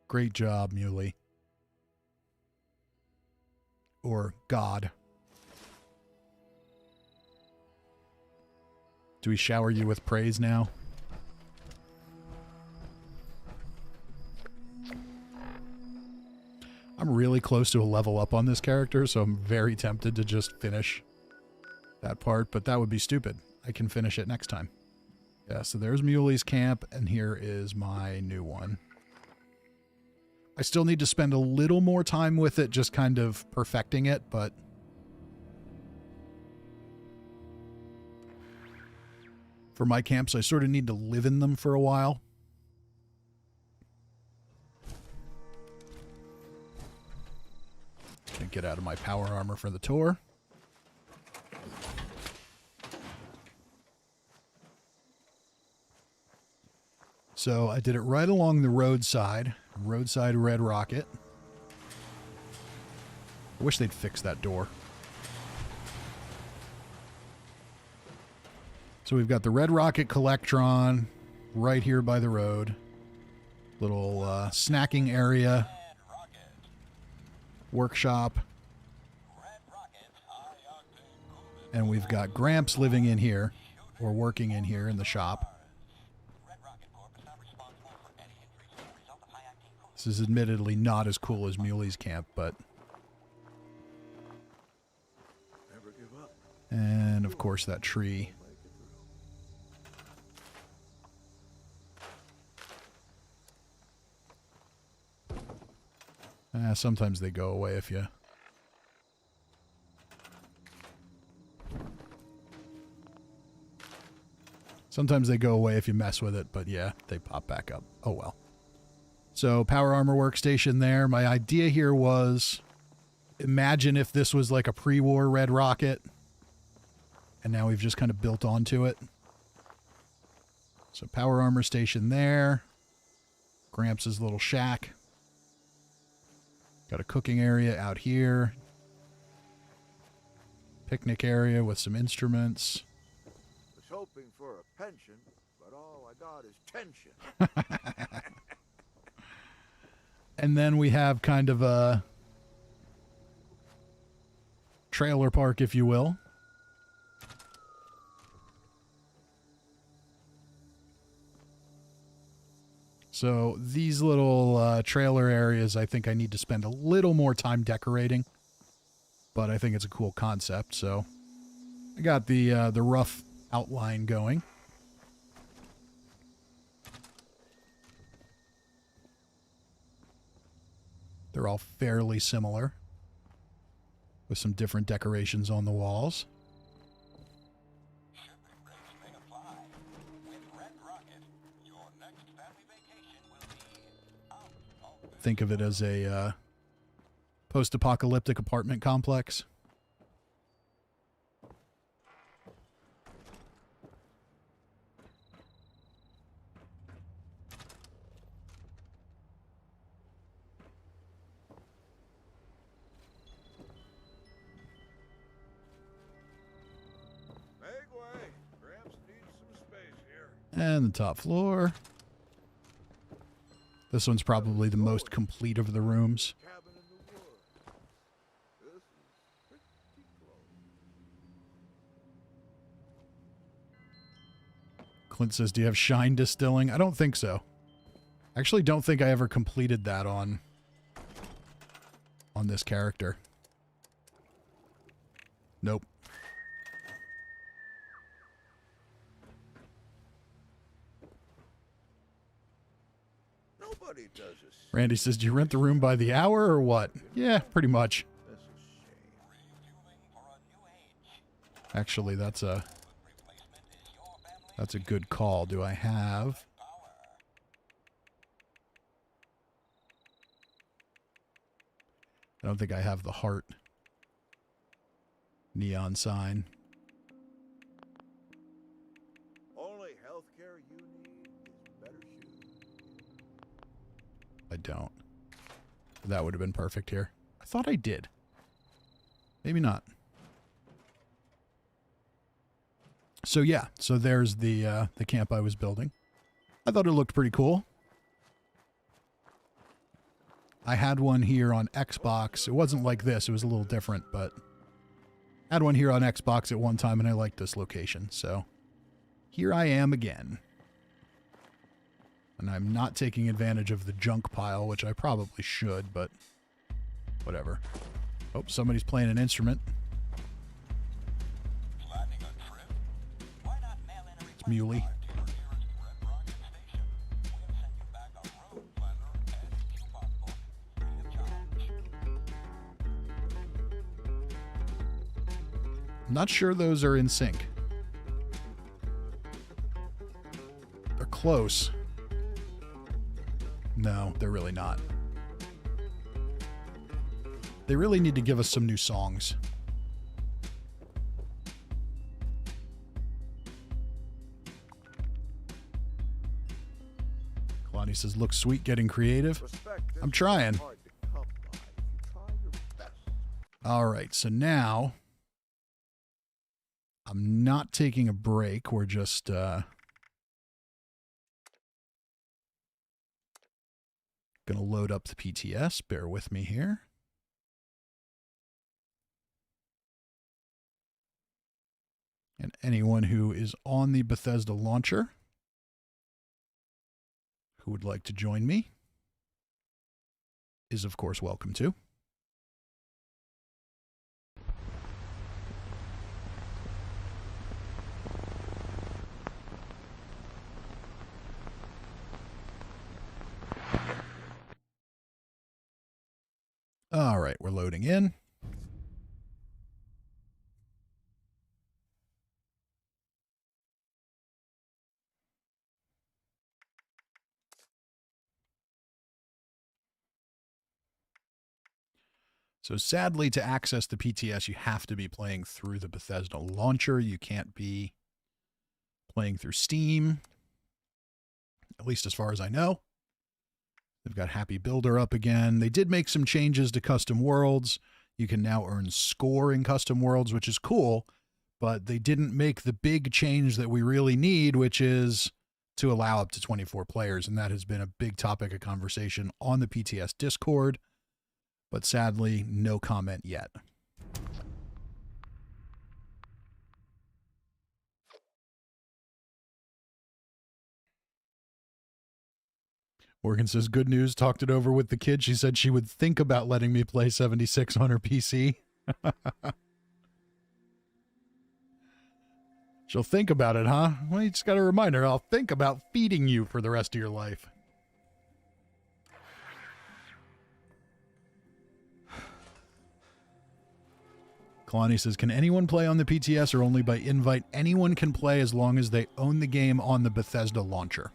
Great job, Muley. Or God. Do we shower you with praise now? I'm really close to a level up on this character, so I'm very tempted to just finish that part, but that would be stupid. I can finish it next time. Yeah, so there's Muley's camp, and here is my new one. I still need to spend a little more time with it, just kind of perfecting it, but... for my camps, I sort of need to live in them for a while. Gonna get out of my power armor for the tour. So I did it right along the roadside red rocket. I wish they'd fix that door. So we've got the red rocket collectron right here by the road. Little snacking area. Workshop. And we've got Gramps living in here, or working in here in the shop. This is admittedly not as cool as Muley's camp, but... and, of course, that tree. Sometimes they go away if you... sometimes they go away if you mess with it, but yeah, they pop back up. Oh well. So, power armor workstation there. My idea here was, imagine if this was like a pre-war red rocket, and now we've just kind of built onto it. So, power armor station there. Gramps' little shack. Got a cooking area out here. Picnic area with some instruments. Was hoping for a pension, but all I got is tension. And then we have kind of a trailer park, if you will. So these little trailer areas, I think I need to spend a little more time decorating. But I think it's a cool concept, so I got the rough outline going. They're all fairly similar, with some different decorations on the walls. Think of it as a post-apocalyptic apartment complex. And the top floor. This one's probably the most complete of the rooms. Clint says, do you have shine distilling? I don't think so. I actually don't think I ever completed that on this character. Nope. Randy says, do you rent the room by the hour or what? Yeah, pretty much. Actually, that's a good call. Do I have... I don't think I have the heart neon sign. Only healthcare you need is better shoes. I don't. That would have been perfect here. I thought I did. Maybe not. So yeah, so there's the camp I was building. I thought it looked pretty cool. I had one here on Xbox. It wasn't like this. It was a little different, but I had one here on Xbox at one time, and I liked this location. So here I am again. And I'm not taking advantage of the junk pile, which I probably should, but whatever. Oh, somebody's playing an instrument. It's Muley. I'm not sure those are in sync. They're close. No, they're really not. They really need to give us some new songs. Kalani says, looks sweet getting creative. I'm trying. All right, so now I'm not taking a break. We're just going to load up the PTS. Bear with me here. And anyone who is on the Bethesda launcher who would like to join me is, of course, welcome to. All right, we're loading in. So sadly, to access the PTS, you have to be playing through the Bethesda launcher. You can't be playing through Steam, at least as far as I know. They've got Happy Builder up again. They did make some changes to custom worlds. You can now earn score in custom worlds, which is cool, but they didn't make the big change that we really need, which is to allow up to 24 players. And that has been a big topic of conversation on the PTS Discord, but sadly, no comment yet. Morgan says, good news, talked it over with the kid. She said she would think about letting me play 76 on her PC. She'll think about it, huh? Well, you just got to remind her, I'll think about feeding you for the rest of your life. Kalani says, can anyone play on the PTS or only by invite? Anyone can play as long as they own the game on the Bethesda launcher.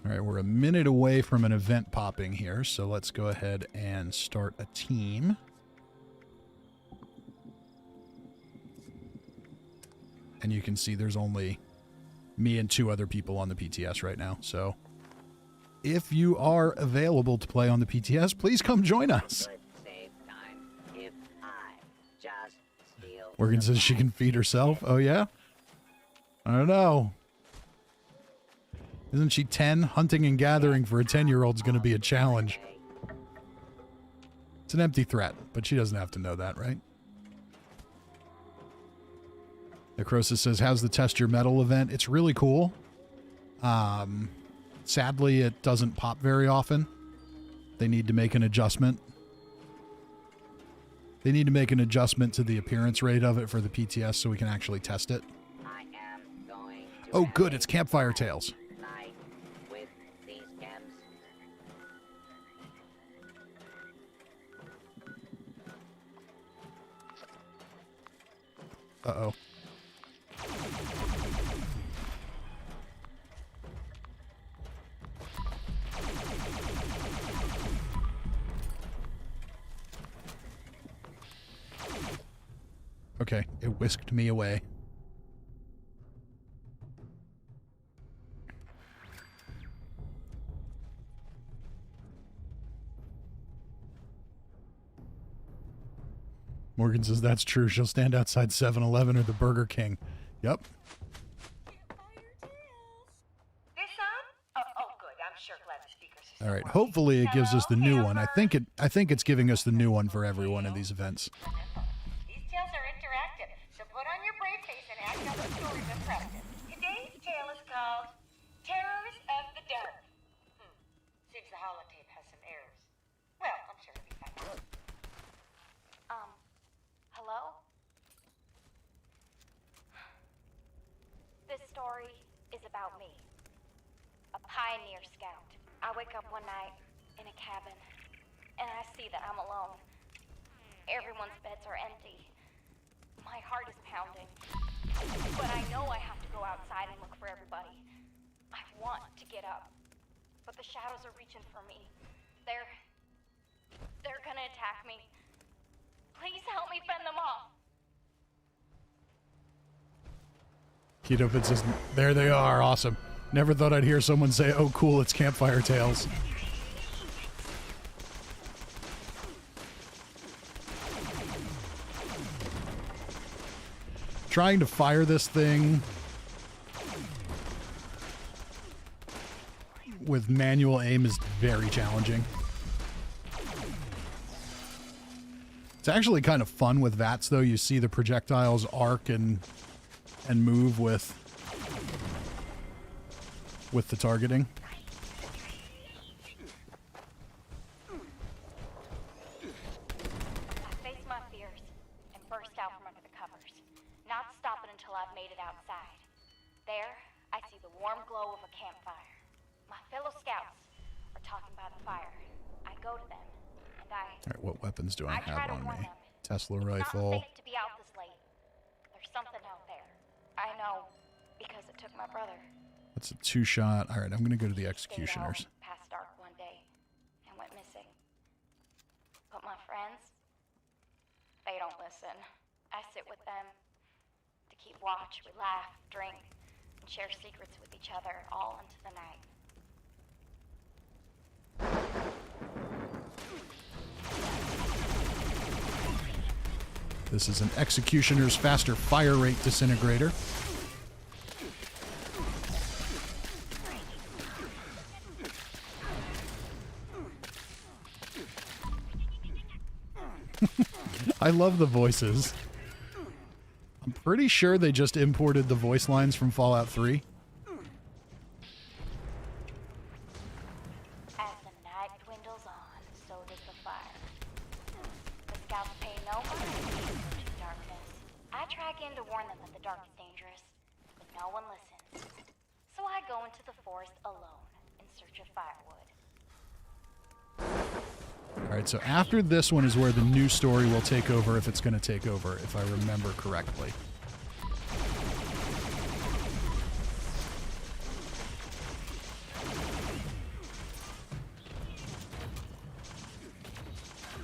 All right, we're a minute away from an event popping here, so let's go ahead and start a team. And you can see there's only me and 2 other people on the PTS right now. So if you are available to play on the PTS, please come join us. Morgan says she can feed herself. Oh, yeah? I don't know. Isn't she 10? Hunting and gathering for a 10-year-old is going to be a challenge. It's an empty threat, but she doesn't have to know that, right? Necrosis says, how's the Test Your Metal event? It's really cool. Sadly, it doesn't pop very often. They need to make an adjustment. They need to make an adjustment to the appearance rate of it for the PTS so we can actually test it. Oh, good. It's Campfire Tales. Uh-oh. Okay, it whisked me away. Morgan says that's true. She'll stand outside 7-Eleven or the Burger King. Yep. This on? Oh, good. I'm sure glad the speakers are All right. Hopefully it gives us the new Hello, one. I think it's giving us the new one for every one of these events. These tales are interactive, so put on your brave face and act out the stories impressive. Today's tale is called Terrors of the Dark. Seems the holotape has some errors. Well, I'm sure it'll be fine. Hello? This story is about me. A pioneer scout. I wake up one night in a cabin, and I see that I'm alone. Everyone's beds are empty. My heart is pounding. But I know I have to go outside and look for everybody. I want to get up. But the shadows are reaching for me. They're gonna attack me. Please help me fend them off. Keto says, there they are. Awesome. Never thought I'd hear someone say, oh, cool, it's Campfire Tales. Trying to fire this thing with manual aim is very challenging. It's actually kind of fun with VATS, though. You see the projectiles arc and move with the targeting. I face my fears and burst out from under the covers, not stopping until I've made it outside. There, I see the warm glow of a campfire. My fellow scouts are talking by the fire. I go to them, and All right, what weapons do I try have to on warn me? them. Tesla It's rifle. not safe to be out this late. There's something out there. I know, because it took my brother. That's a 2-shot. All right, I'm going to go to the Stayed executioners. home past dark one day and went missing. But my friends, they don't listen. I sit with them to keep watch. We laugh, drink, and share secrets with each other all into the night. This is an executioner's faster fire rate disintegrator. I love the voices. I'm pretty sure they just imported the voice lines from Fallout 3. As the night dwindles on, so does the fire. The scouts pay no mind to the darkness. I try again to warn them that the dark is dangerous, but no one listens. So I go into the forest alone in search of firewood. All right, so after this one is where the new story will take over, if it's going to take over, if I remember correctly.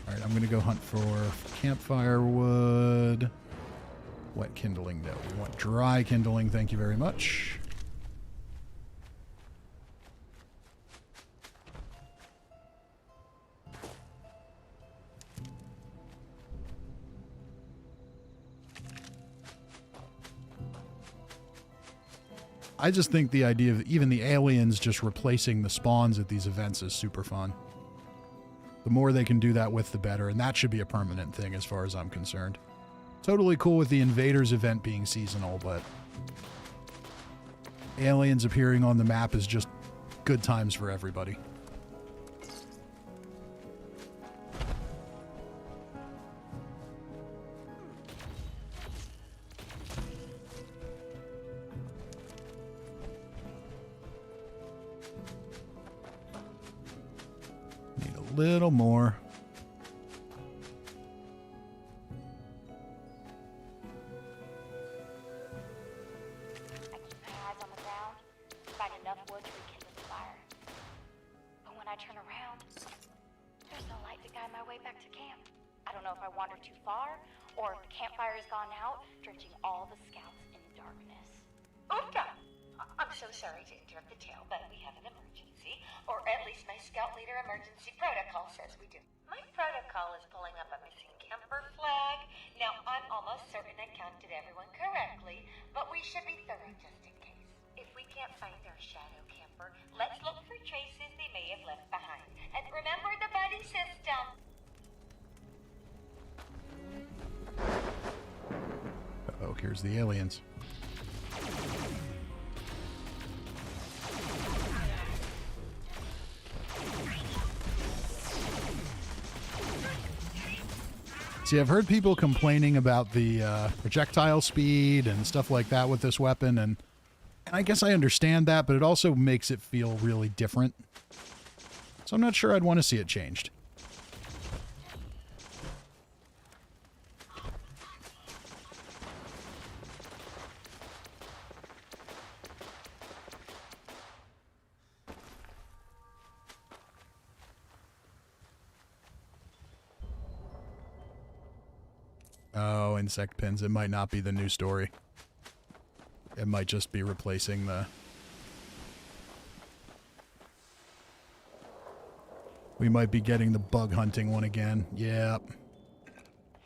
All right, I'm going to go hunt for campfire wood. Wet kindling, no. We want dry kindling, thank you very much. I just think the idea of even the aliens just replacing the spawns at these events is super fun. The more they can do that with, the better, and that should be a permanent thing as far as I'm concerned. Totally cool with the Invaders event being seasonal, but aliens appearing on the map is just good times for everybody. Need a little more. Too far, or if the campfire has gone out, drenching all the scouts in darkness. Oofda! I'm so sorry to interrupt the tale, but we have an emergency. Or at least my scout leader emergency protocol says we do. My protocol is pulling up a missing kid. camper flag. Now, I'm almost certain I counted everyone correctly, but we should be thorough just in case. If we can't find our shadow camper, let's look for traces they may have left behind. And remember the buddy system. Oh, here's the aliens. See, I've heard people complaining about the projectile speed and stuff like that with this weapon, and I guess I understand that, but it also makes it feel really different. So I'm not sure I'd want to see it changed. Oh, insect pins. It might not be the new story. It might just be replacing the... We might be getting the bug hunting one again. Yep.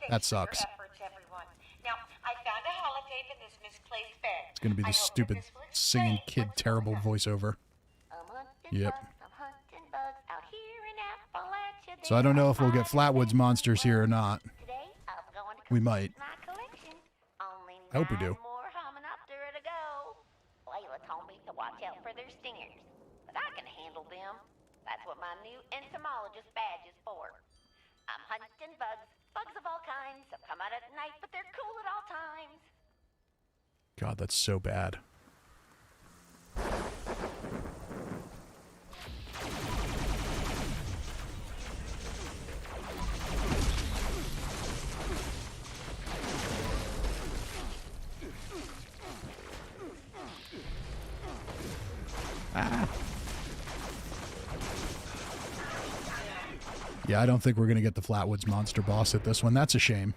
That sucks. Now, I found a holotape in this misplaced bed. It's gonna be this stupid singing kid terrible voiceover. Yep. So I don't know if we'll get Flatwoods monsters here or not. We might. I hope we do. Layla told me to watch out for their stingers, but I can handle them. That's what my new entomologist badge is for. I'm hunting bugs of all kinds. Some come out at night, but they're cool at all times. God, that's so bad. Ah. Yeah, I don't think we're going to get the Flatwoods monster boss at this one. That's a shame.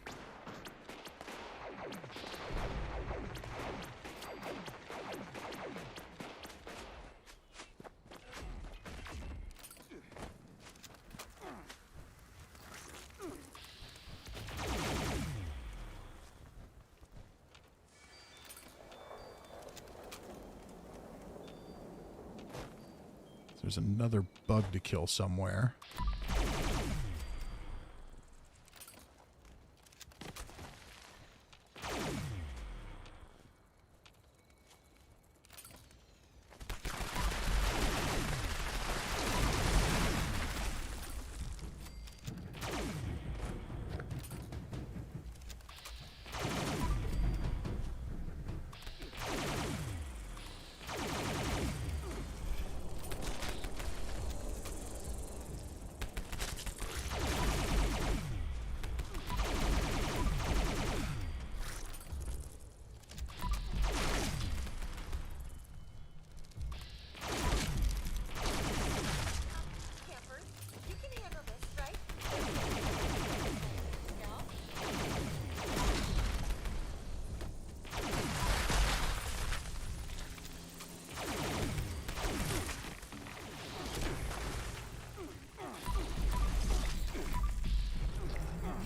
There's another bug to kill somewhere.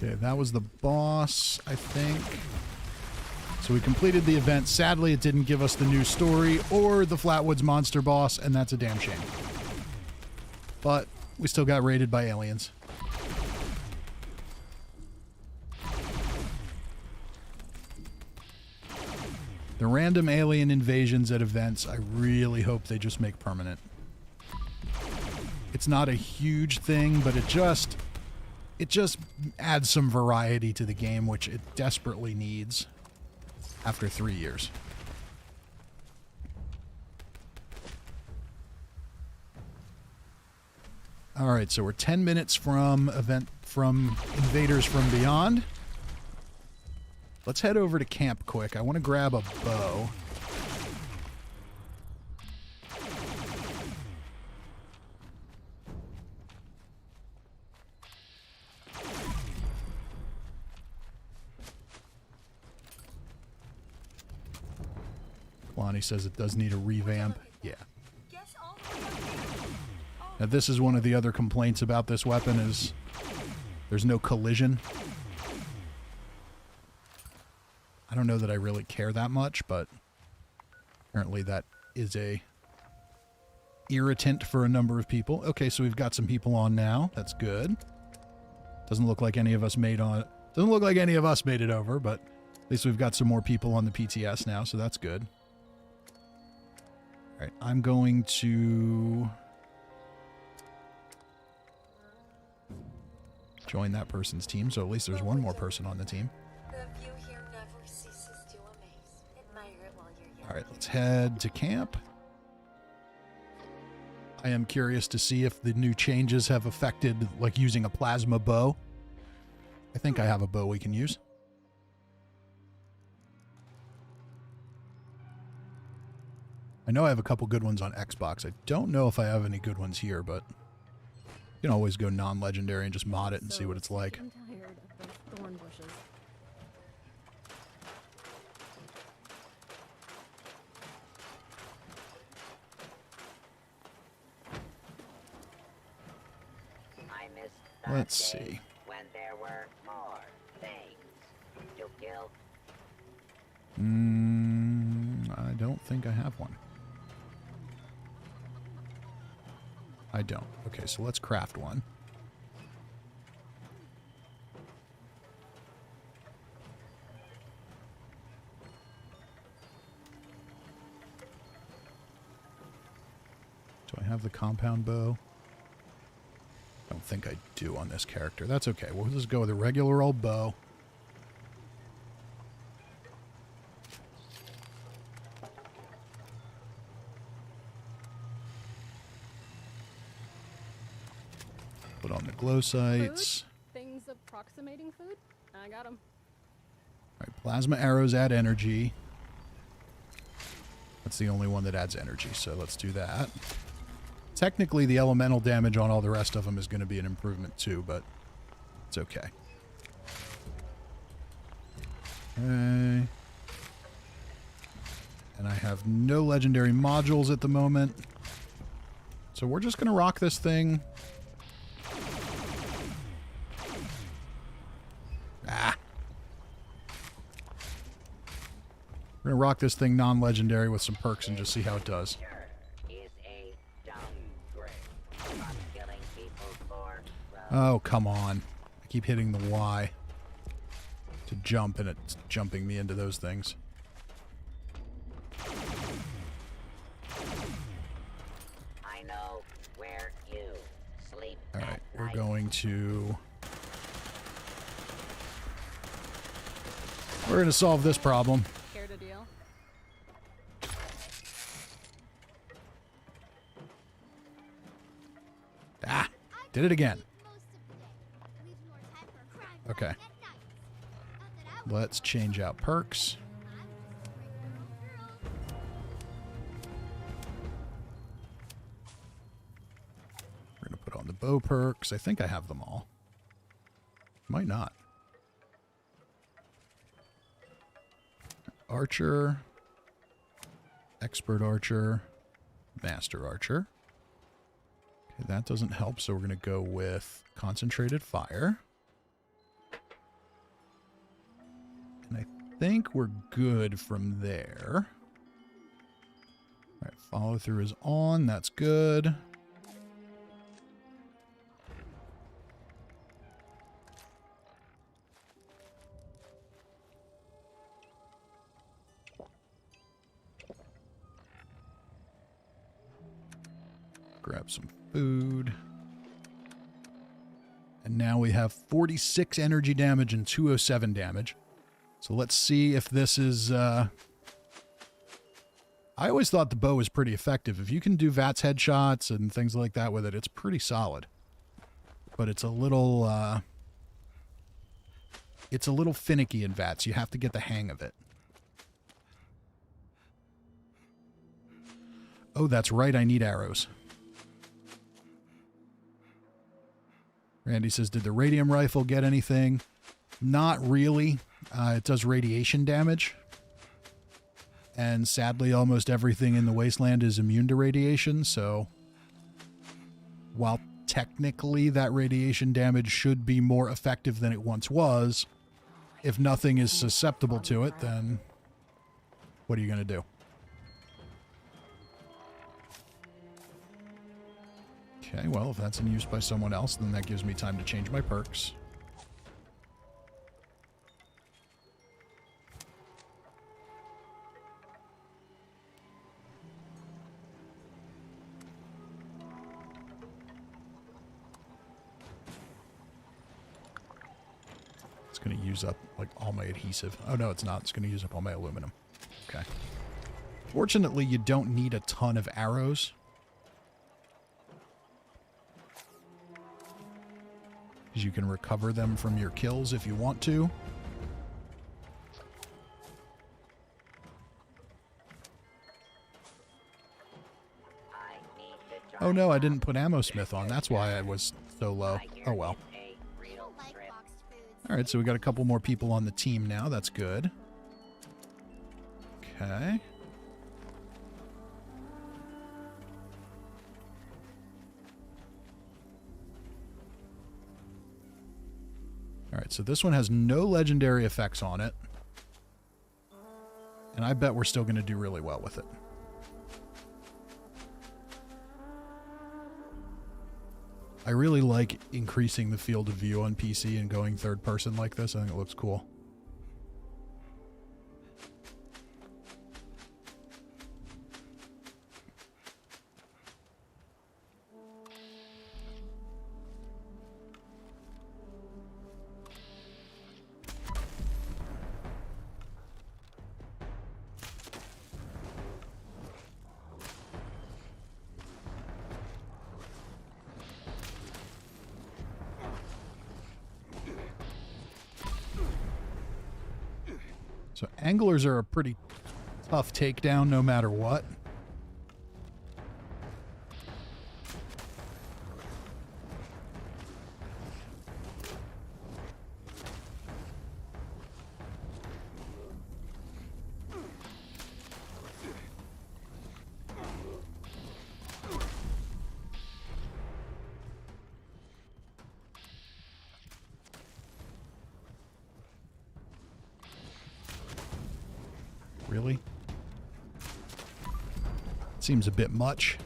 Okay, that was the boss, I think. So we completed the event. Sadly, it didn't give us the new story or the Flatwoods monster boss, and that's a damn shame. But we still got raided by aliens. The random alien invasions at events, I really hope they just make permanent. It's not a huge thing, but it just adds some variety to the game, which it desperately needs after 3 years. All right, so we're 10 minutes from Invaders from Beyond. Let's head over to camp quick. I want to grab a bow. Lonnie says it does need a revamp. Yeah. Now this is one of the other complaints about this weapon is there's no collision. I don't know that I really care that much, but apparently that is a irritant for a number of people. Okay, so we've got some people on now. That's good. Doesn't look like any of us made on. Doesn't look like any of us made it over, but at least we've got some more people on the PTS now, so that's good. All right, I'm going to join that person's team, so at least there's one more person on the team. The view here never ceases to amaze. Admire it while you're young. All right, let's head to camp. I am curious to see if the new changes have affected, like, using a plasma bow. I think I have a bow we can use. I know I have a couple good ones on Xbox. I don't know if I have any good ones here, but you can always go non-legendary and just mod it and see what it's like. I'm tired of those thorn bushes. I missed Let's see. when there were more things to kill. I don't think I have one. I don't. Okay, so let's craft one. Do I have the compound bow? I don't think I do on this character. That's okay. We'll just go with a regular old bow. Put on the glow sights. Food? Things approximating food? I got them. All right, plasma arrows add energy. That's the only one that adds energy, so let's do that. Technically, the elemental damage on all the rest of them is going to be an improvement too, but it's okay. Okay. And I have no legendary modules at the moment. So we're just going to rock this thing. We're going to rock this thing non-legendary with some perks and just see how it does. Oh, come on. I keep hitting the Y to jump, and it's jumping me into those things. I know where you sleep. All right, we're going to... We're going to solve this problem. Care to deal? Ah! Did it again. Okay. Let's change out perks. We're going to put on the bow perks. I think I have them all. Might not. Archer. Expert Archer. Master Archer. Okay, that doesn't help, so we're going to go with Concentrated Fire. And I think we're good from there. All right, follow through is on. That's good. Grab some food. And now we have 46 energy damage and 207 damage. So let's see if this is... I always thought the bow was pretty effective. If you can do VATS headshots and things like that with it, it's pretty solid. But it's a little... it's a little finicky in VATS. You have to get the hang of it. Oh, that's right. I need arrows. Randy says, did the radium rifle get anything? Not really. It does radiation damage. And sadly, almost everything in the wasteland is immune to radiation, so while technically that radiation damage should be more effective than it once was, if nothing is susceptible to it, then what are you going to do? Okay, well, if that's in use by someone else, then that gives me time to change my perks. Going to use up like all my adhesive. Oh no, it's not. It's going to use up all my aluminum. Okay. Fortunately, you don't need a ton of arrows. Because you can recover them from your kills if you want to. Oh no, I didn't put ammo smith on. That's why I was so low. Oh well. Alright, so we got a couple more people on the team now. That's good. Okay. Alright, so this one has no legendary effects on it. And I bet we're still going to do really well with it. I really like increasing the field of view on PC and going third person like this. I think it looks cool. So anglers are a pretty tough takedown no matter what. Really? Seems a bit much.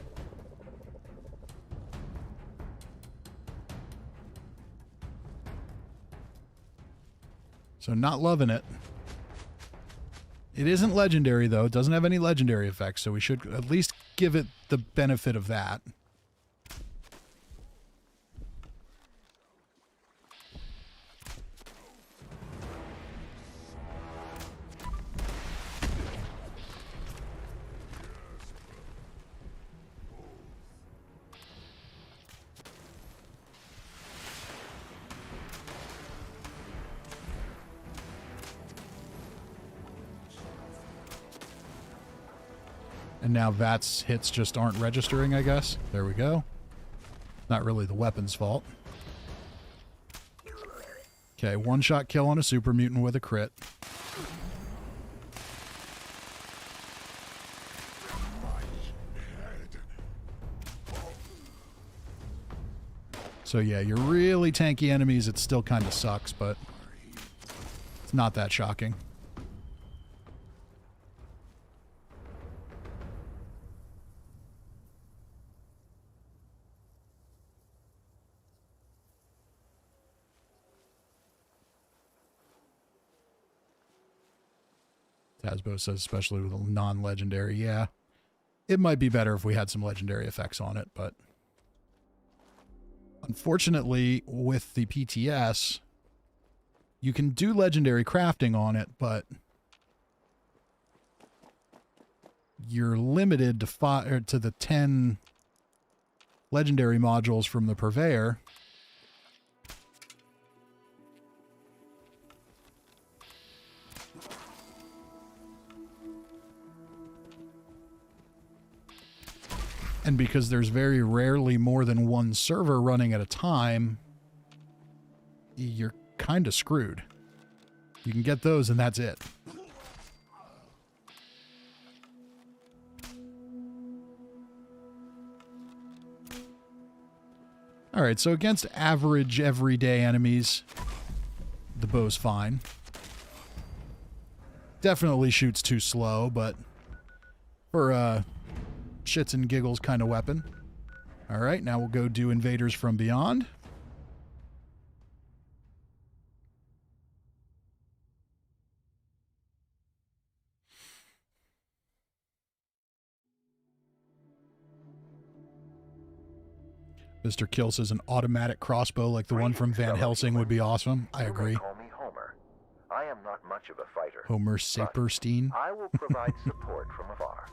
So not loving it. It isn't legendary though. It doesn't have any legendary effects, so we should at least give it the benefit of that. And now VATS hits just aren't registering, I guess. There we go. Not really the weapon's fault. Okay, one-shot kill on a super mutant with a crit. So yeah, you're really tanky enemies. It still kind of sucks, but it's not that shocking. Tasbo says, especially with a non-legendary. Yeah, it might be better if we had some legendary effects on it, but unfortunately, with the PTS, you can do legendary crafting on it, but you're limited to the 10 legendary modules from the Purveyor. And because there's very rarely more than one server running at a time, you're kind of screwed. You can get those and that's it. Alright, so against average everyday enemies, the bow's fine. Definitely shoots too slow, but for a shits and giggles kind of weapon. All right, now we'll go do Invaders from Beyond. Mr. Kill says an automatic crossbow like the one from Van Helsing would be awesome. I agree. Call me Homer. I am not much of a fighter. Homer Saperstein. I will provide support from afar.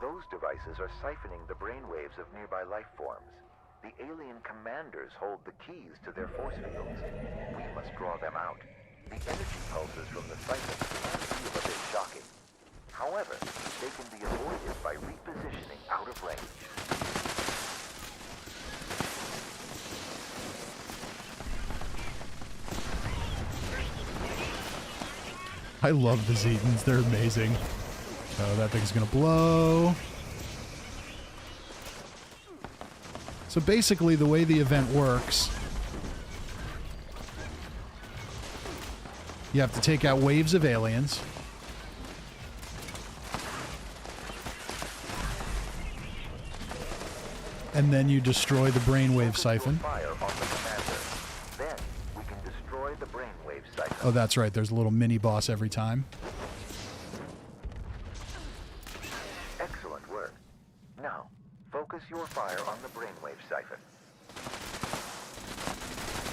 Those devices are siphoning the brainwaves of nearby life forms. The alien commanders hold the keys to their force fields. We must draw them out. The energy pulses from the siphon can feel a bit shocking. However, they can be avoided by repositioning out of range. I love the Zetans. They're amazing. Oh, that thing's gonna blow. So basically, the way the event works, you have to take out waves of aliens. And then you destroy the brainwave siphon. Fire on the commander. Then we can destroy the brainwave siphon. Oh, that's right. There's a little mini-boss every time. Excellent work. Now, focus your fire on the brainwave siphon.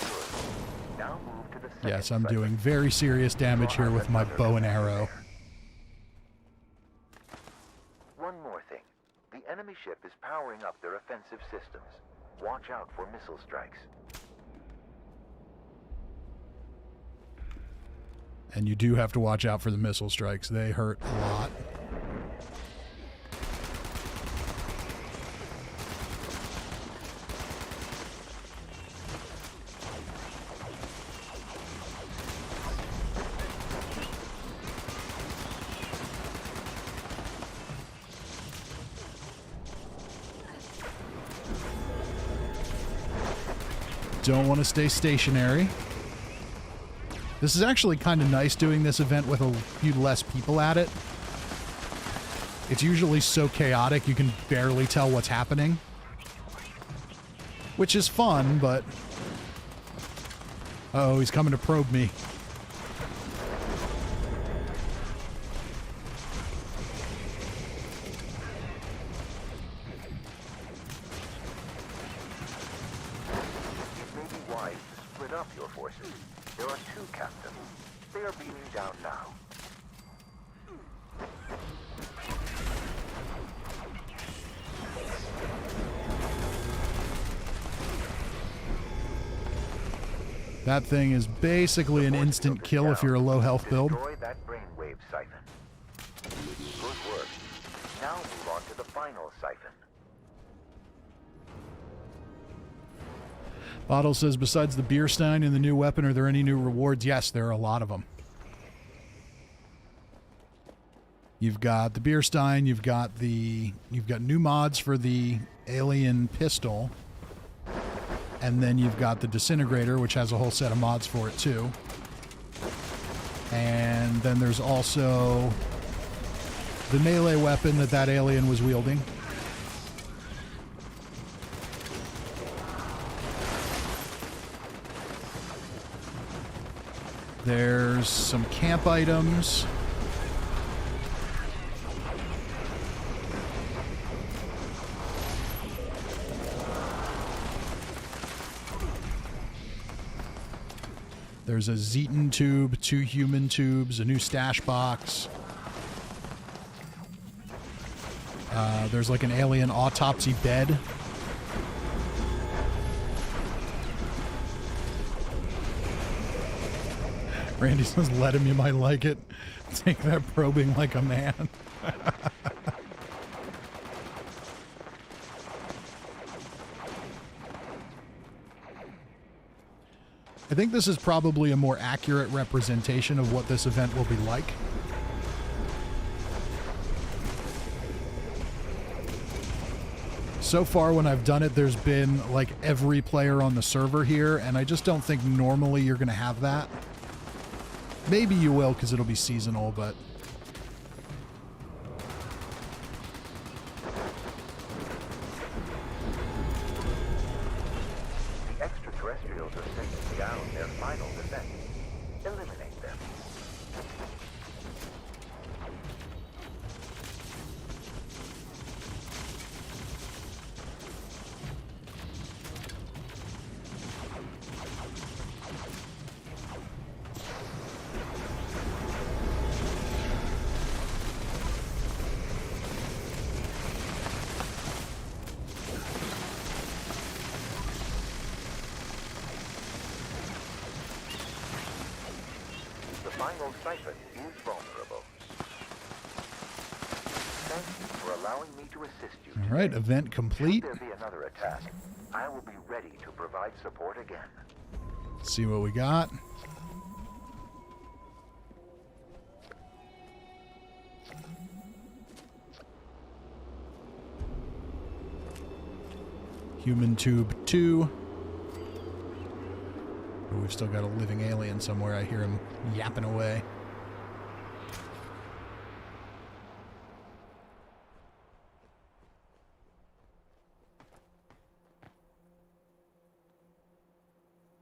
Good. Now move to the second Yes, I'm siphon. doing very serious damage here with my bow and arrow. One more thing. The enemy ship is powering up their offensive systems. Watch out for missile strikes. And you do have to watch out for the missile strikes. They hurt a lot. Don't want to stay stationary. This is actually kind of nice doing this event with a few less people at it. It's usually so chaotic you can barely tell what's happening. Which is fun, but... Uh-oh, he's coming to probe me. That thing is basically an instant kill if you're a low health build. Destroy that brainwave siphon. Good work. Now move on to the final siphon. Bottle says, besides the beer stein and the new weapon, are there any new rewards? Yes, there are a lot of them. You've got the beer stein, you've got new mods for the alien pistol. And then you've got the disintegrator, which has a whole set of mods for it too. And then there's also the melee weapon that alien was wielding. There's some camp items. There's a Zetan tube, 2 human tubes, a new stash box. There's like an alien autopsy bed. Randy says, let him, you might like it. Take that probing like a man. I think this is probably a more accurate representation of what this event will be like. So far when I've done it, there's been like every player on the server here, and I just don't think normally you're going to have that. Maybe you will because it'll be seasonal, but fields are sending down their final defense. Eliminate them. The final siphon is vulnerable. Thank you for allowing me to assist you. All right, event complete. Should there be another attack, I will be ready to provide support again. Let's see what we got. Human Tube 2. But we've still got a living alien somewhere. I hear him yapping away.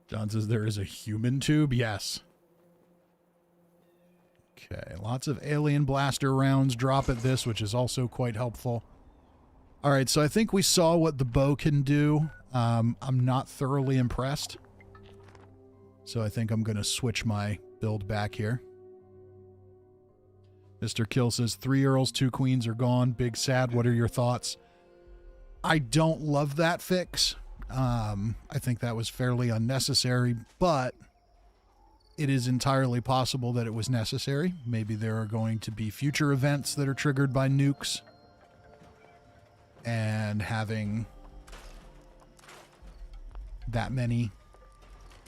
John says there is a human tube. Yes. Okay, lots of alien blaster rounds drop at this, which is also quite helpful. All right, so I think we saw what the bow can do. I'm not thoroughly impressed. So I think I'm going to switch my build back here. Mr. Kill says 3 earls, 2 queens are gone. Big sad. What are your thoughts? I don't love that fix. I think that was fairly unnecessary, but it is entirely possible that it was necessary. Maybe there are going to be future events that are triggered by nukes, and having that many,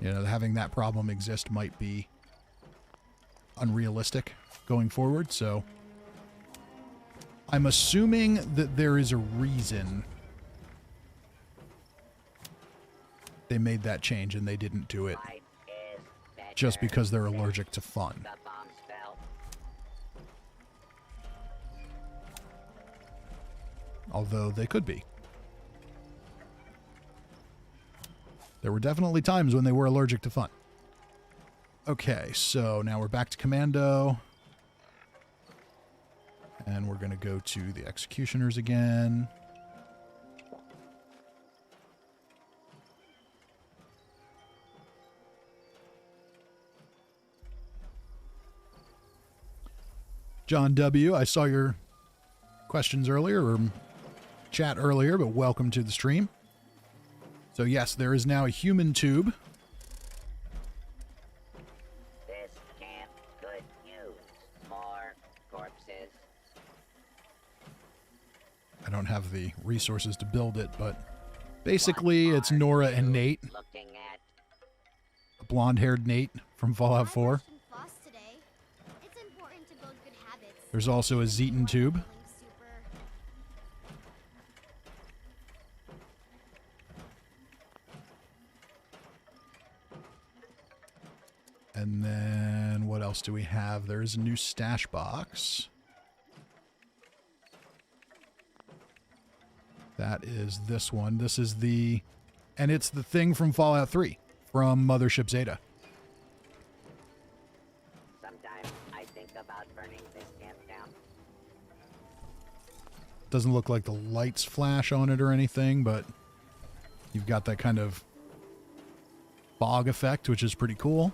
having that problem exist might be unrealistic going forward. So I'm assuming that there is a reason they made that change and they didn't do it just because they're allergic to fun. Although they could be. There were definitely times when they were allergic to fun. Okay, so now we're back to Commando. And we're going to go to the Executioners again. John W., I saw your questions earlier, or chat earlier, but welcome to the stream. So yes, there is now a human tube. This camp could use more corpses. I don't have the resources to build it, but basically it's Nora and Nate. A blonde-haired Nate from Fallout 4. There's also a Zetan tube. And then what else do we have? There is a new stash box. That is this one. This is the... And it's the thing from Fallout 3, from Mothership Zeta. Sometimes I think about burning this camp down. Doesn't look like the lights flash on it or anything, but you've got that kind of fog effect, which is pretty cool.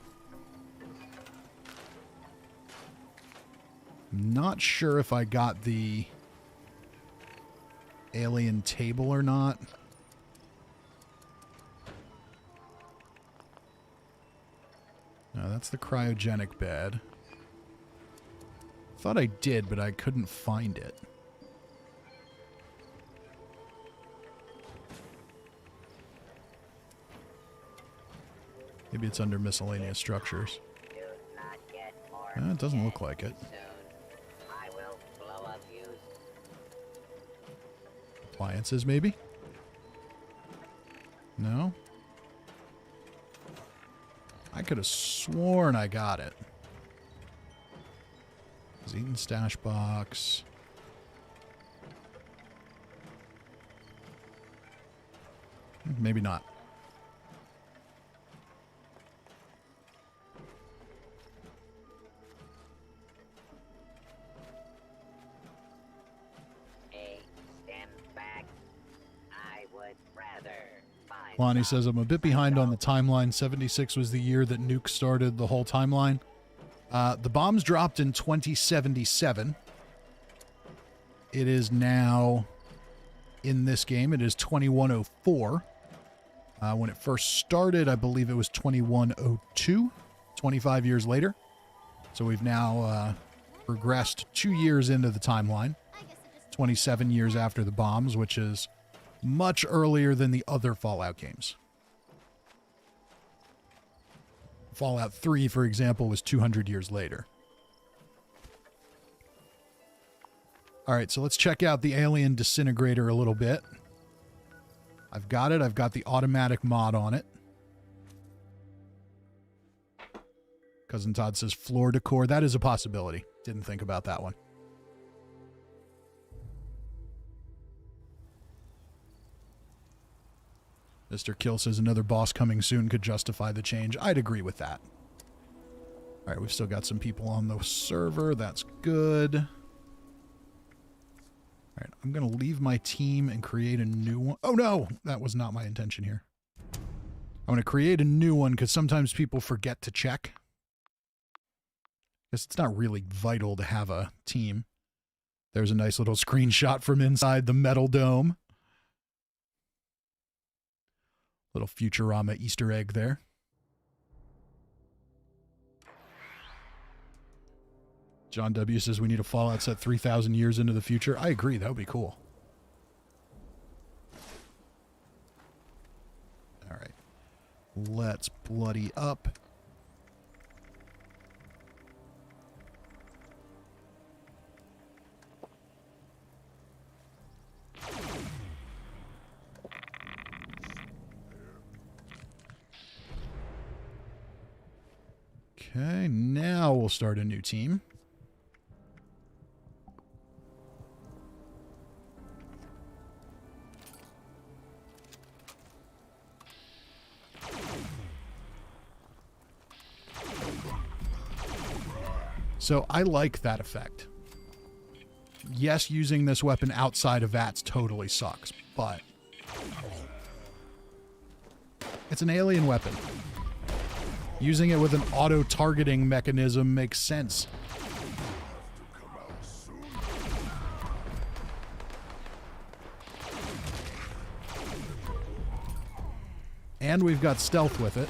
I'm not sure if I got the alien table or not. No, that's the cryogenic bed. Thought I did, but I couldn't find it. Maybe it's under miscellaneous structures. It doesn't look like it. Appliances, maybe? No? I could have sworn I got it. Zetan stash box. Maybe not. Lonnie says, I'm a bit behind on the timeline. 76 was the year that Nuke started the whole timeline. The bombs dropped in 2077. It is now, in this game, it is 2104. When it first started, I believe it was 2102, 25 years later. So we've now progressed 2 years into the timeline, 27 years after the bombs, which is much earlier than the other Fallout games. Fallout 3, for example, was 200 years later. All right, so let's check out the Alien Disintegrator a little bit. I've got it. I've got the automatic mod on it. Cousin Todd says floor decor. That is a possibility. Didn't think about that one. Mr. Kill says another boss coming soon could justify the change. I'd agree with that. All right, we've still got some people on the server. That's good. All right, I'm going to leave my team and create a new one. Oh, no, that was not my intention here. I'm going to create a new one because sometimes people forget to check. Because it's not really vital to have a team. There's a nice little screenshot from inside the metal dome. Little Futurama Easter egg there. John W. says we need a Fallout set 3,000 years into the future. I agree. That would be cool. All right. Let's bloody up. Okay, now we'll start a new team. So I like that effect. Yes, using this weapon outside of VATS totally sucks, but it's an alien weapon. Using it with an auto-targeting mechanism makes sense. And we've got stealth with it.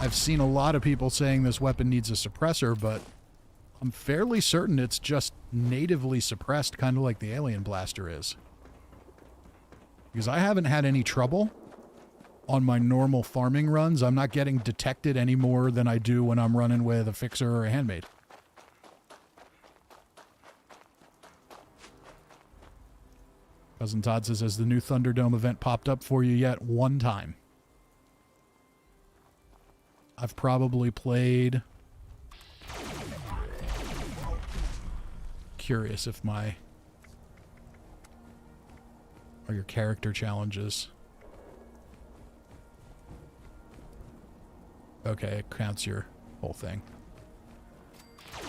I've seen a lot of people saying this weapon needs a suppressor, but I'm fairly certain it's just natively suppressed, kind of like the Alien Blaster is. Because I haven't had any trouble on my normal farming runs. I'm not getting detected any more than I do when I'm running with a fixer or a handmaid. Cousin Todd says, has the new Thunderdome event popped up for you yet? One time. I've probably played... Curious if my... Or your character challenges. Okay, it counts your whole thing. I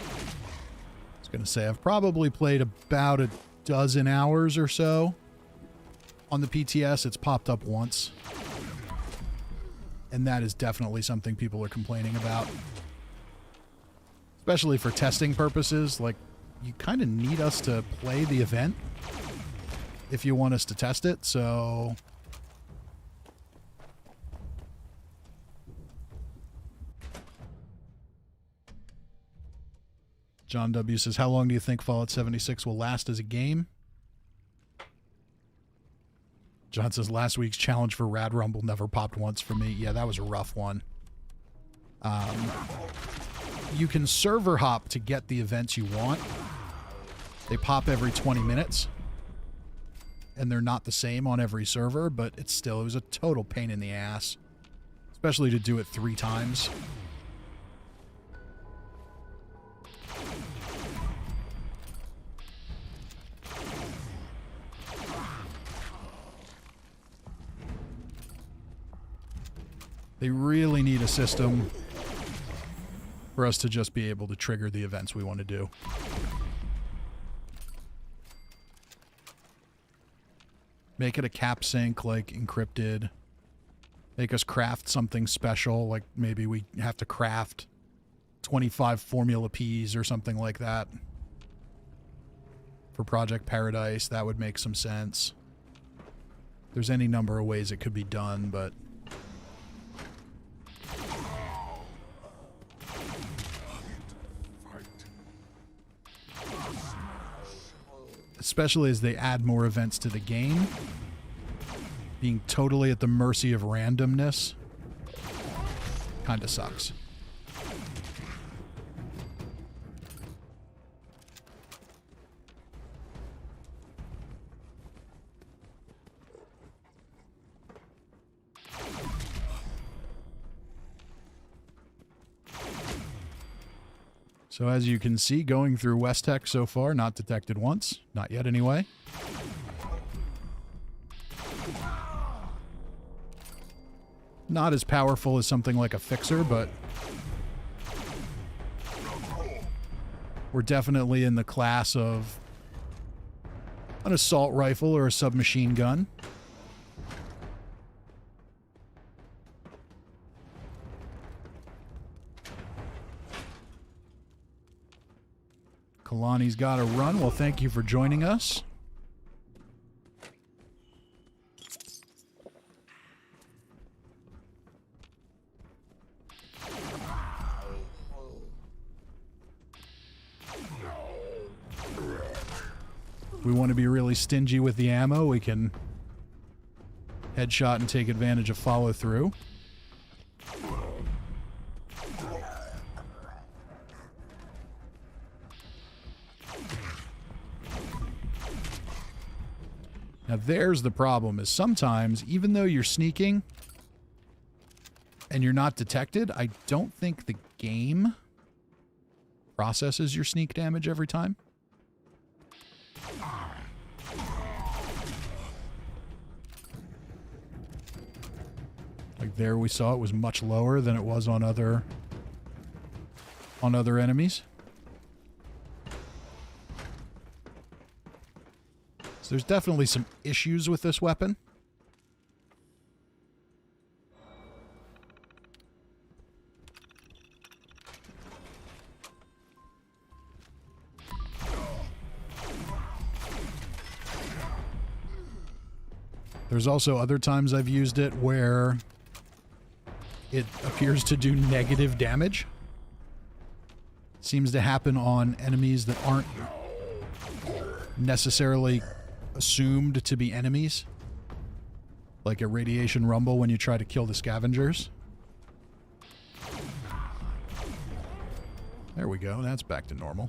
was going to say, I've probably played about a dozen hours or so on the PTS. It's popped up once. And that is definitely something people are complaining about. Especially for testing purposes. Like, you kind of need us to play the event if you want us to test it, so... John W. says, how long do you think Fallout 76 will last as a game? John says, last week's challenge for Rad Rumble never popped once for me. Yeah, that was a rough one. You can server hop to get the events you want. They pop every 20 minutes. And they're not the same on every server, but it was a total pain in the ass. Especially to do it 3 times. They really need a system for us to just be able to trigger the events we want to do. Make it a cap sync, like encrypted. Make us craft something special, like maybe we have to craft 25 formula Ps or something like that. For Project Paradise, that would make some sense. There's any number of ways it could be done, but... especially as they add more events to the game, being totally at the mercy of randomness kind of sucks. So as you can see, going through West Tech so far, not detected once. Not yet anyway. Not as powerful as something like a fixer, but we're definitely in the class of an assault rifle or a submachine gun. Kalani's got a run. Well, thank you for joining us. We want to be really stingy with the ammo. We can headshot and take advantage of follow through. Now there's the problem, is sometimes, even though you're sneaking and you're not detected, I don't think the game processes your sneak damage every time. Like there we saw it was much lower than it was on other enemies. So there's definitely some issues with this weapon. There's also other times I've used it where it appears to do negative damage. Seems to happen on enemies that aren't necessarily assumed to be enemies, like a radiation rumble when you try to kill the scavengers. There we go, that's back to normal.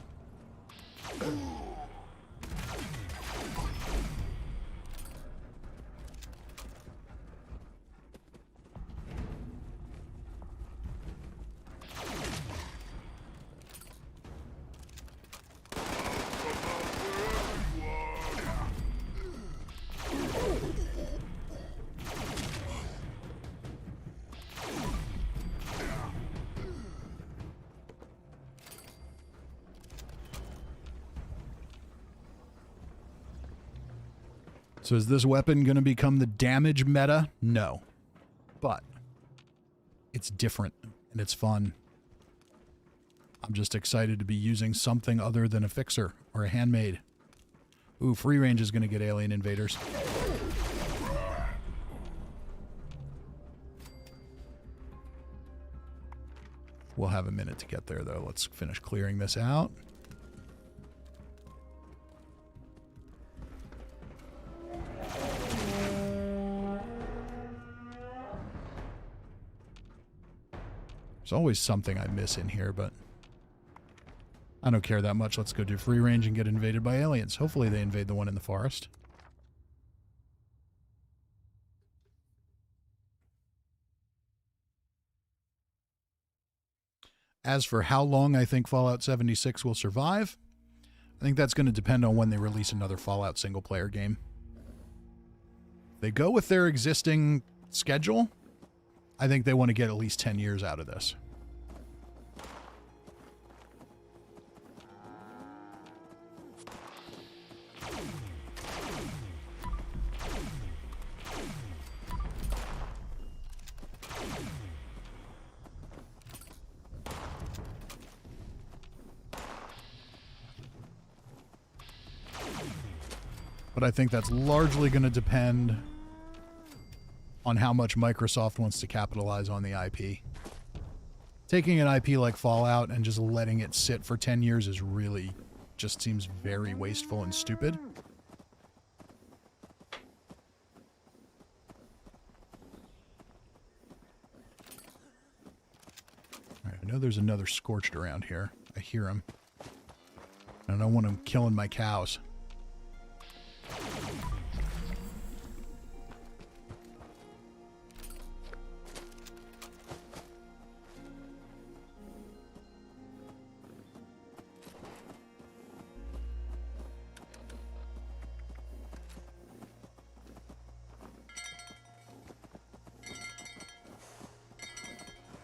So is this weapon going to become the damage meta? No. But it's different and it's fun. I'm just excited to be using something other than a fixer or a handmade. Ooh, free range is going to get alien invaders. We'll have a minute to get there, though. Let's finish clearing this out. There's always something I miss in here, but I don't care that much. Let's go do free range and get invaded by aliens. Hopefully they invade the one in the forest. As for how long I think Fallout 76 will survive, I think that's going to depend on when they release another Fallout single-player game. If they go with their existing schedule, I think they want to get at least 10 years out of this. But I think that's largely going to depend on how much Microsoft wants to capitalize on the IP. Taking an IP like Fallout and just letting it sit for 10 years is really just seems very wasteful and stupid. All right, I know there's another Scorched around here. I hear him. I don't want him killing my cows.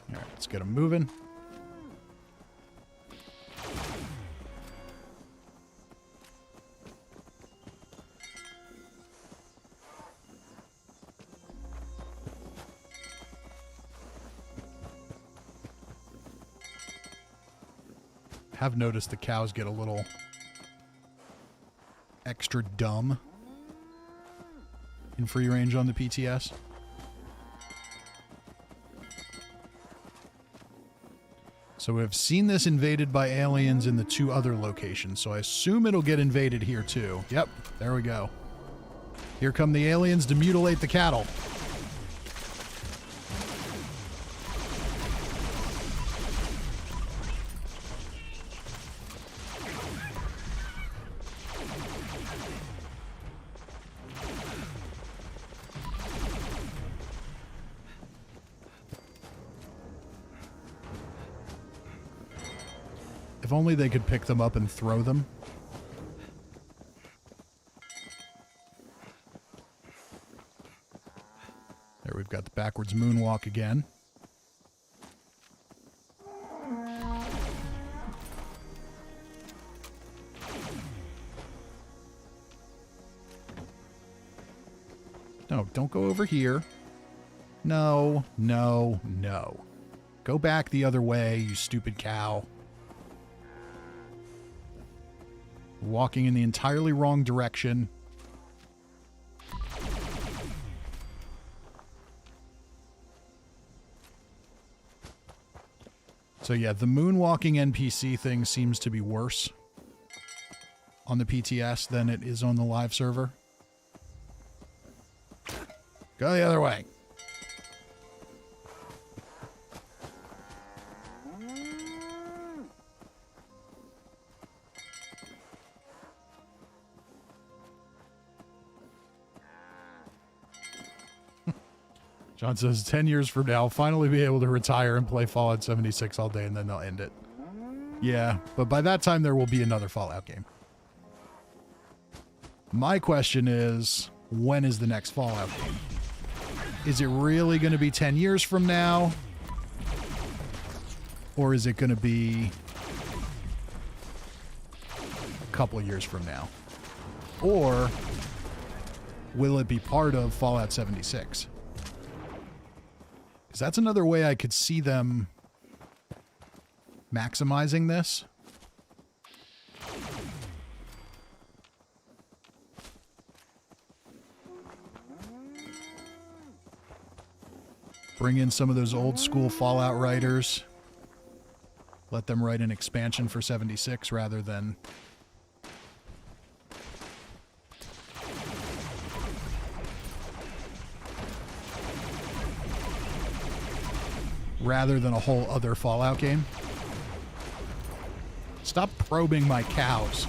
All right, let's get him moving. Have noticed the cows get a little extra dumb in free range on the PTS. So we've seen this invaded by aliens in the 2 other locations, so I assume it'll get invaded here too. Yep, there we go. Here come the aliens to mutilate the cattle. If only they could pick them up and throw them. There, we've got the backwards moonwalk again. No, don't go over here. No, no, no. Go back the other way, you stupid cow. Walking in the entirely wrong direction. So yeah, the moonwalking NPC thing seems to be worse on the PTS than it is on the live server. Go the other way. John says 10 years from now, I'll finally be able to retire and play Fallout 76 all day, and then they'll end it. Yeah, but by that time there will be another Fallout game. My question is, when is the next Fallout game? Is it really going to be 10 years from now? Or is it going to be a couple of years from now? Or will it be part of Fallout 76? Because that's another way I could see them maximizing this. Bring in some of those old school Fallout writers. Let them write an expansion for 76 rather than... a whole other Fallout game. Stop probing my cows.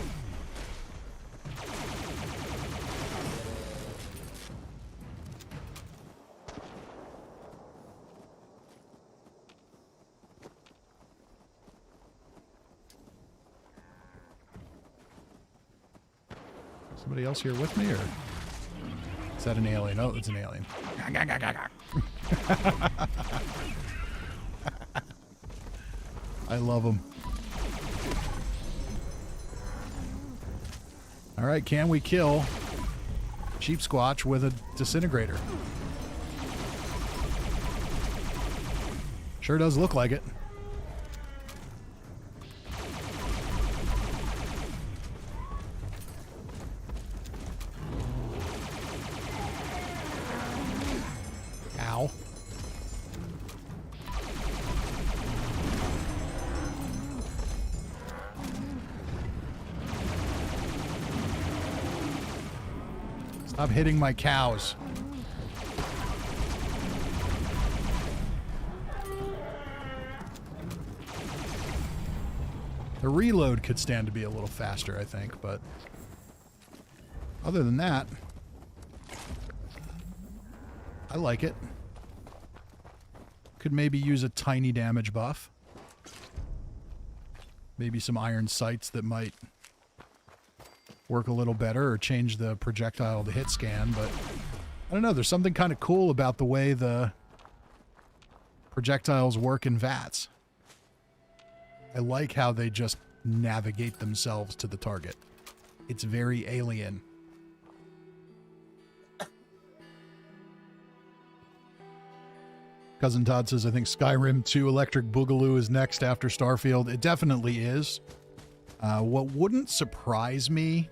Somebody else here with me, or is that an alien? Oh, it's an alien. I love them. All right, can we kill Sheep Squatch with a disintegrator? Sure does look like it. Stop hitting my cows. The reload could stand to be a little faster, I think, but other than that, I like it. Could maybe use a tiny damage buff. Maybe some iron sights that might work a little better or change the projectile to hit scan, but I don't know. There's something kind of cool about the way the projectiles work in VATS. I like how they just navigate themselves to the target. It's very alien. Cousin Todd says, I think Skyrim 2 Electric Boogaloo is next after Starfield. It definitely is. What wouldn't surprise me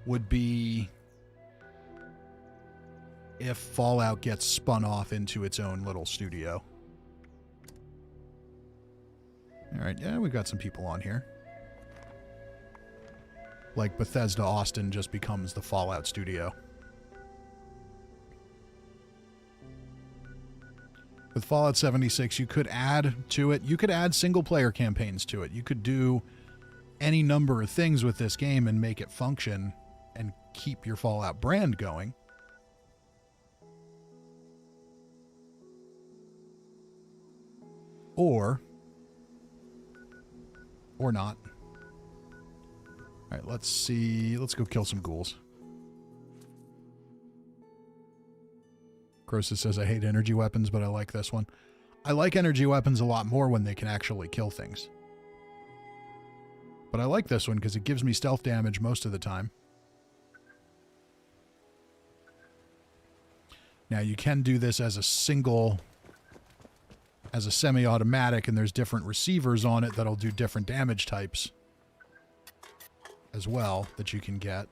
would be if Fallout gets spun off into its own little studio. All right, yeah, we've got some people on here. Like Bethesda Austin just becomes the Fallout studio. With Fallout 76, you could add to it. You could add single-player campaigns to it. You could do any number of things with this game and make it function and keep your Fallout brand going. Or not. All right, let's see. Let's go kill some ghouls. Croesus says, I hate energy weapons, but I like this one. I like energy weapons a lot more when they can actually kill things. But I like this one because it gives me stealth damage most of the time. Now, you can do this as a single, as a semi-automatic, and there's different receivers on it that'll do different damage types as well that you can get.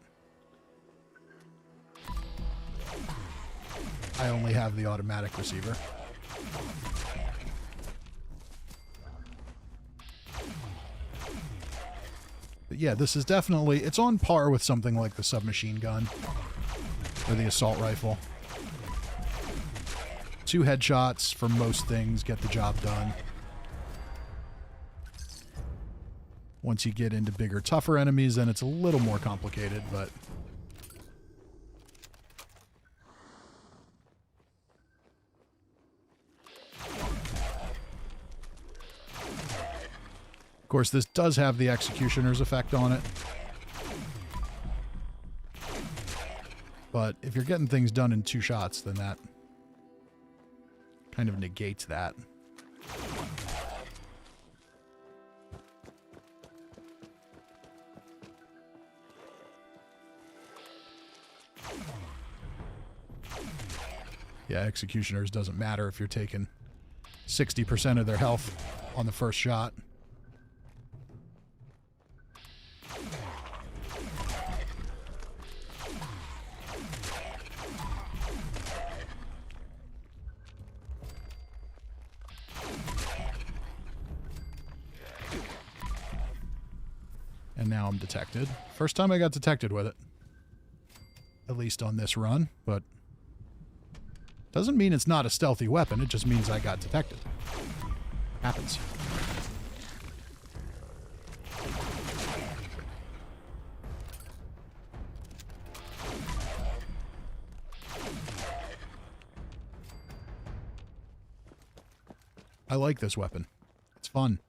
I only have the automatic receiver. But yeah, this is definitely, it's on par with something like the submachine gun or the assault rifle. 2 headshots for most things get the job done. Once you get into bigger, tougher enemies, then it's a little more complicated, but of course, this does have the Executioner's effect on it. But if you're getting things done in 2 shots, then that kind of negates that. Yeah, Executioners doesn't matter if you're taking 60% of their health on the first shot. And now I'm detected. First time I got detected with it. At least on this run, but doesn't mean it's not a stealthy weapon. It just means I got detected. Happens. I like this weapon. It's fun.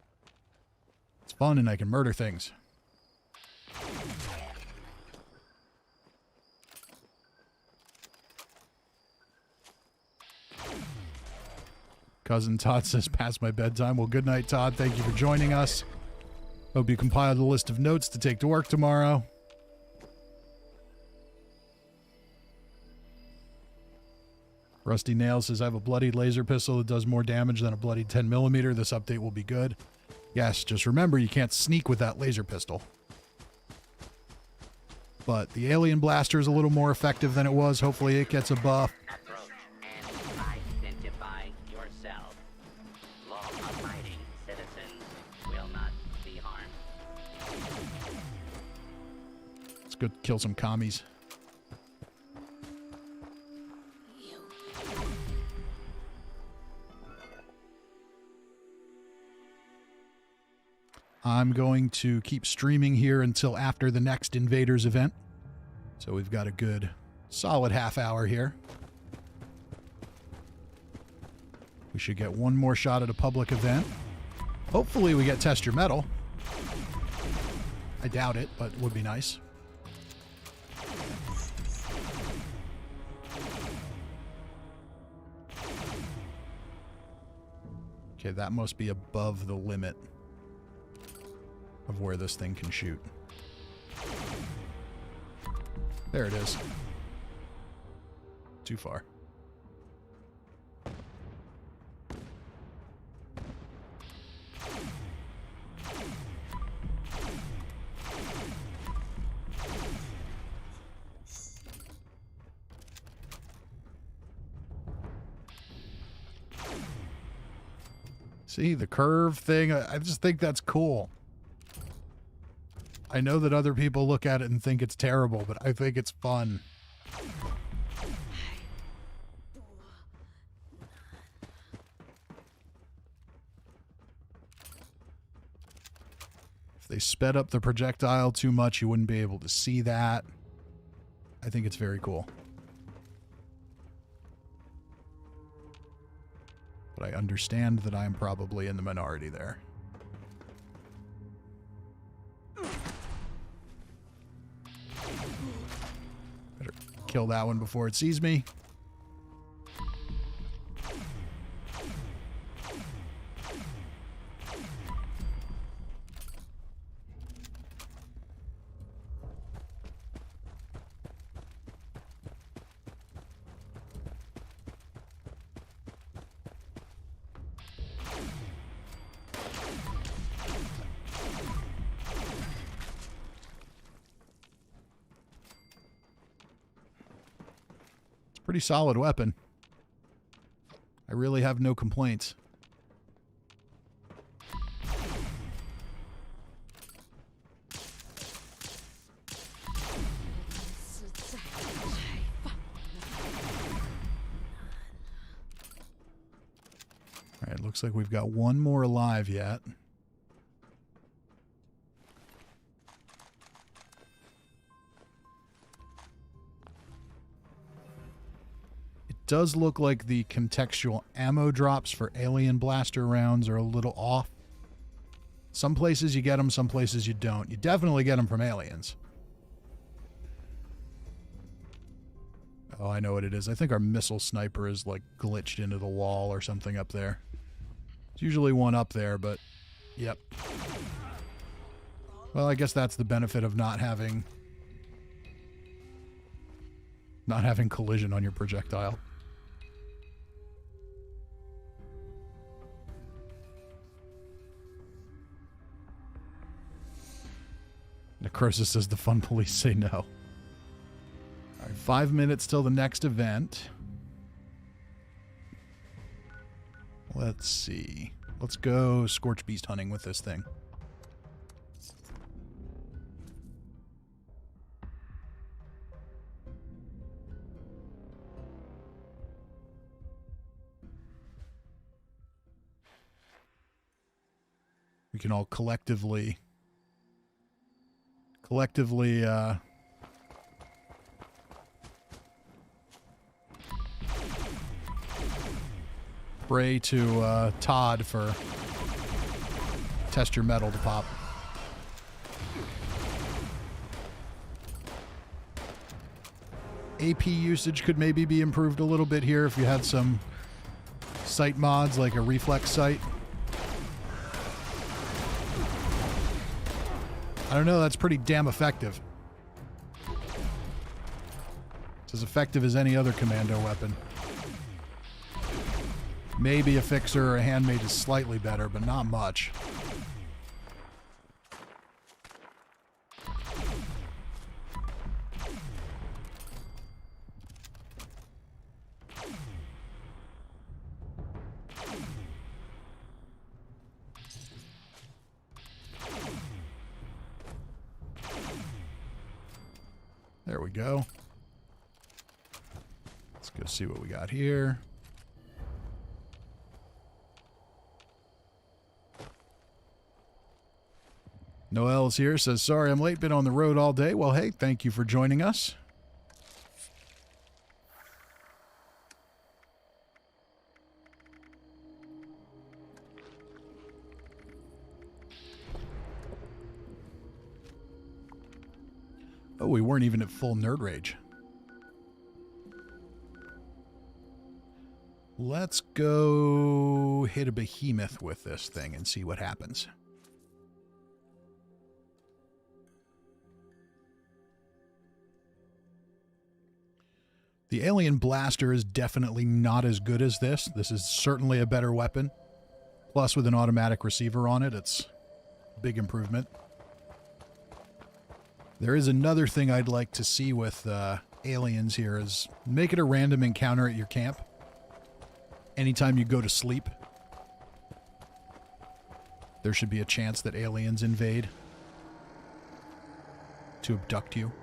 It's fun and I can murder things. Cousin Todd says, past my bedtime. Well, good night, Todd. Thank you for joining us. Hope you compiled a list of notes to take to work tomorrow. Rusty Nail says, I have a bloodied laser pistol that does more damage than a bloodied 10mm. This update will be good. Yes, just remember you can't sneak with that laser pistol. But the alien blaster is a little more effective than it was. Hopefully it gets a buff. Identify yourself. Law-abiding citizens will not be harmed. Let's go kill some commies. I'm going to keep streaming here until after the next Invaders event. So we've got a good solid half hour here. We should get one more shot at a public event. Hopefully we get Test Your Metal. I doubt it, but it would be nice. Okay, that must be above the limit of where this thing can shoot. There it is. Too far. See, the curve thing, I just think that's cool. I know that other people look at it and think it's terrible, but I think it's fun. If they sped up the projectile too much, you wouldn't be able to see that. I think it's very cool. But I understand that I'm probably in the minority there. Better kill that one before it sees me. Pretty solid weapon. I really have no complaints. All right, looks like we've got one more alive yet. Does look like the contextual ammo drops for alien blaster rounds are a little off. Some places you get them, some places you don't. You definitely get them from aliens. Oh, I know what it is. I think our missile sniper is like glitched into the wall or something up there. There's usually one up there, but yep. Well, I guess that's the benefit of not having collision on your projectile. Necrosis says the fun police say no. All right, 5 minutes till the next event. Let's see. Let's go Scorch Beast hunting with this thing. We can all collectively pray to Todd for Test Your Metal to pop. AP usage could maybe be improved a little bit here if you had some sight mods like a reflex sight. I don't know, that's pretty damn effective. It's as effective as any other commando weapon. Maybe a fixer or a handmade is slightly better, but not much. There we go. Let's go see what we got here. Noel's here, says, sorry I'm late, been on the road all day. Well, hey, thank you for joining us. Oh, we weren't even at full nerd rage. Let's go hit a behemoth with this thing and see what happens. The alien blaster is definitely not as good as this. This is certainly a better weapon. Plus, with an automatic receiver on it, it's a big improvement. There is another thing I'd like to see with aliens here is make it a random encounter at your camp. Anytime you go to sleep, there should be a chance that aliens invade to abduct you.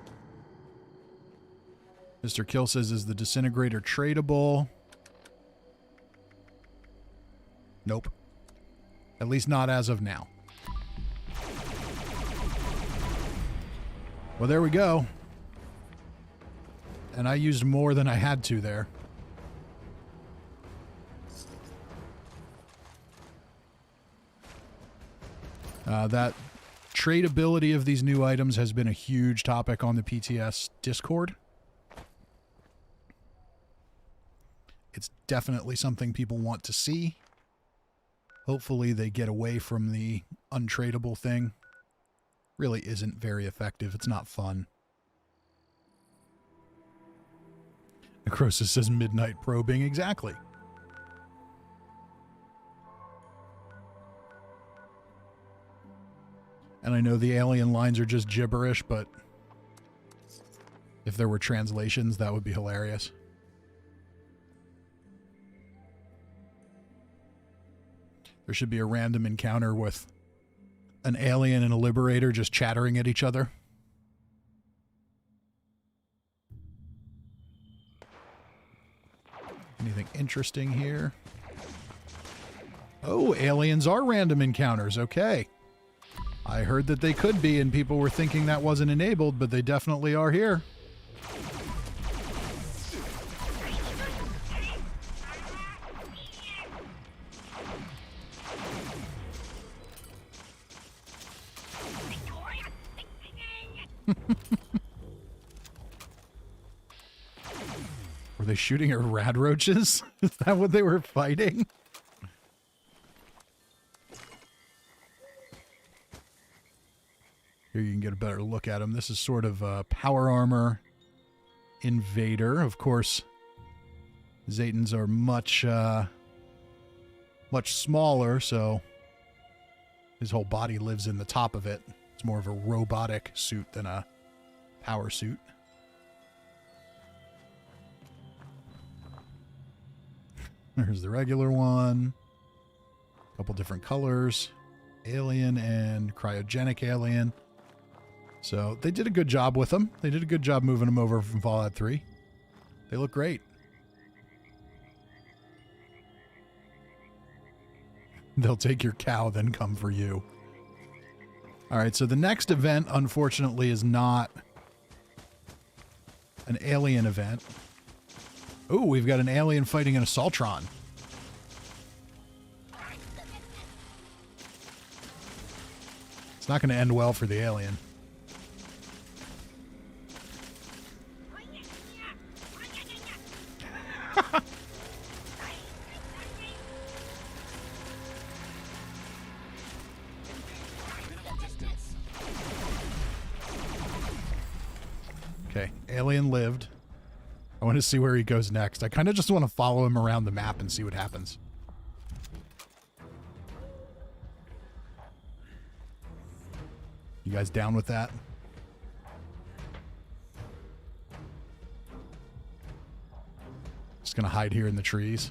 Mr. Kill says, is the disintegrator tradable? Nope. At least not as of now. Well, there we go. And I used more than I had to there. That tradability of these new items has been a huge topic on the PTS Discord. It's definitely something people want to see. Hopefully they get away from the untradable thing. Really isn't very effective. It's not fun. Necrosis says midnight probing. Exactly. And I know the alien lines are just gibberish, but if there were translations, that would be hilarious. There should be a random encounter with an alien and a liberator just chattering at each other. Anything interesting here? Oh, aliens are random encounters. Okay. I heard that they could be, and people were thinking that wasn't enabled, but they definitely are here. Were they shooting at rad roaches? Is that what they were fighting? Here you can get a better look at them. This is sort of a power armor invader. Of course, Zetans are much smaller, so his whole body lives in the top of it. It's more of a robotic suit than a power suit. There's the regular one. A couple different colors. Alien and cryogenic alien. So they did a good job with them. They did a good job moving them over from Fallout 3. They look great. They'll take your cow, then come for you. All right, so the next event, unfortunately, is not an alien event. Ooh, we've got an alien fighting an Assaultron. It's not going to end well for the alien. Okay, alien lived. I want to see where he goes next. I kind of just want to follow him around the map and see what happens. You guys down with that? Just gonna hide here in the trees.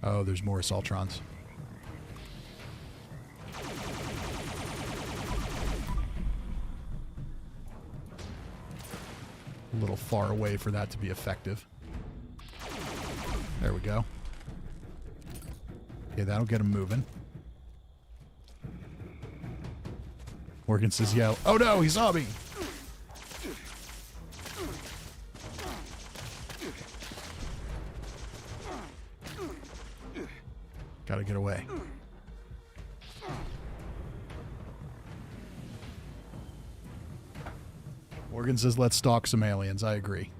Oh, there's more Assaultrons. A little far away for that to be effective. There we go. Okay, that'll get him moving. Morgan says, yeah. Oh no, he saw me! Gotta get away. Morgan says, let's stalk some aliens. I agree.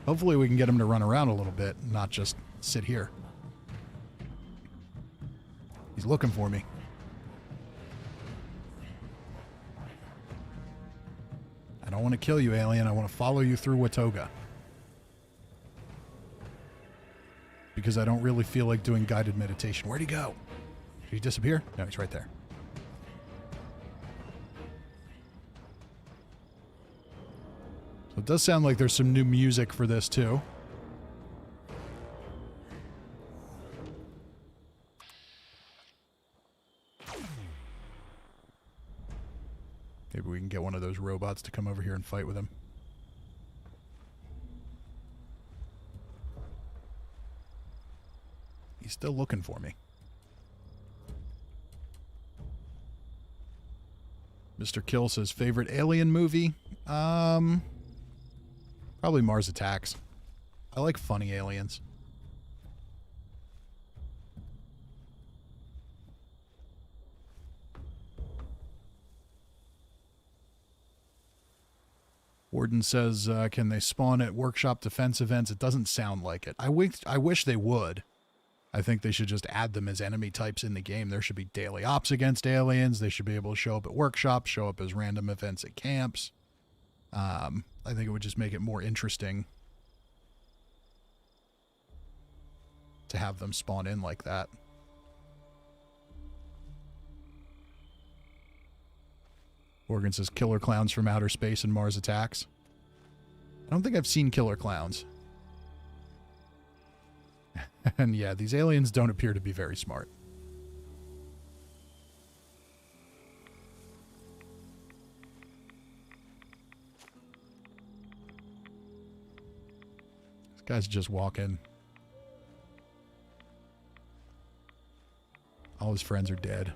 Hopefully we can get him to run around a little bit, not just sit here. He's looking for me. I don't want to kill you, alien. I want to follow you through Watoga. Because I don't really feel like doing guided meditation. Where'd he go? Did he disappear? No, he's right there. So it does sound like there's some new music for this, too. Maybe we can get one of those robots to come over here and fight with him. He's still looking for me. Mr. Kill says, favorite alien movie? Probably Mars Attacks. I like funny aliens. Warden says, can they spawn at workshop defense events? It doesn't sound like it. I wish they would. I think they should just add them as enemy types in the game. There should be daily ops against aliens. They should be able to show up at workshops, show up as random events at camps. I think it would just make it more interesting to have them spawn in like that. Morgan says, killer clowns from outer space and Mars Attacks. I don't think I've seen killer clowns. And yeah, these aliens don't appear to be very smart. This guy's just walking. All his friends are dead.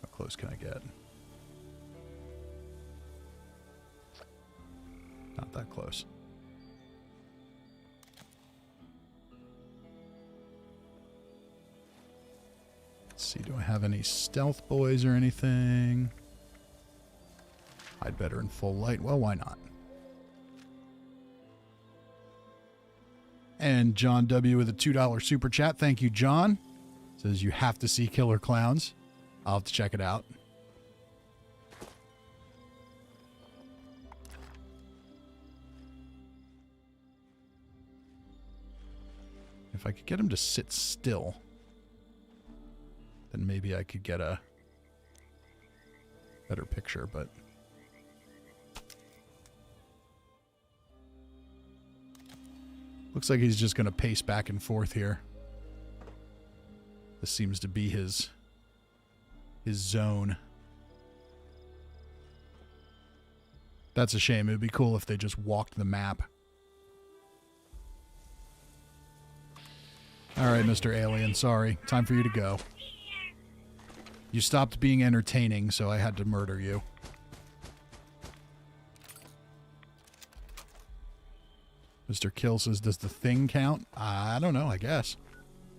How close can I get? Not that close. Let's see, do I have any stealth boys or anything? I'd better in full light. Well, why not? And John W. with a $2 super chat. Thank you, John. Says you have to see Killer Clowns. I'll have to check it out. If I could get him to sit still, then maybe I could get a better picture, but looks like he's just going to pace back and forth here. This seems to be his zone. That's a shame. It would be cool if they just walked the map. All right, Mr. Alien, sorry. Time for you to go. You stopped being entertaining, so I had to murder you. Mr. Kill says, does the thing count? I don't know, I guess.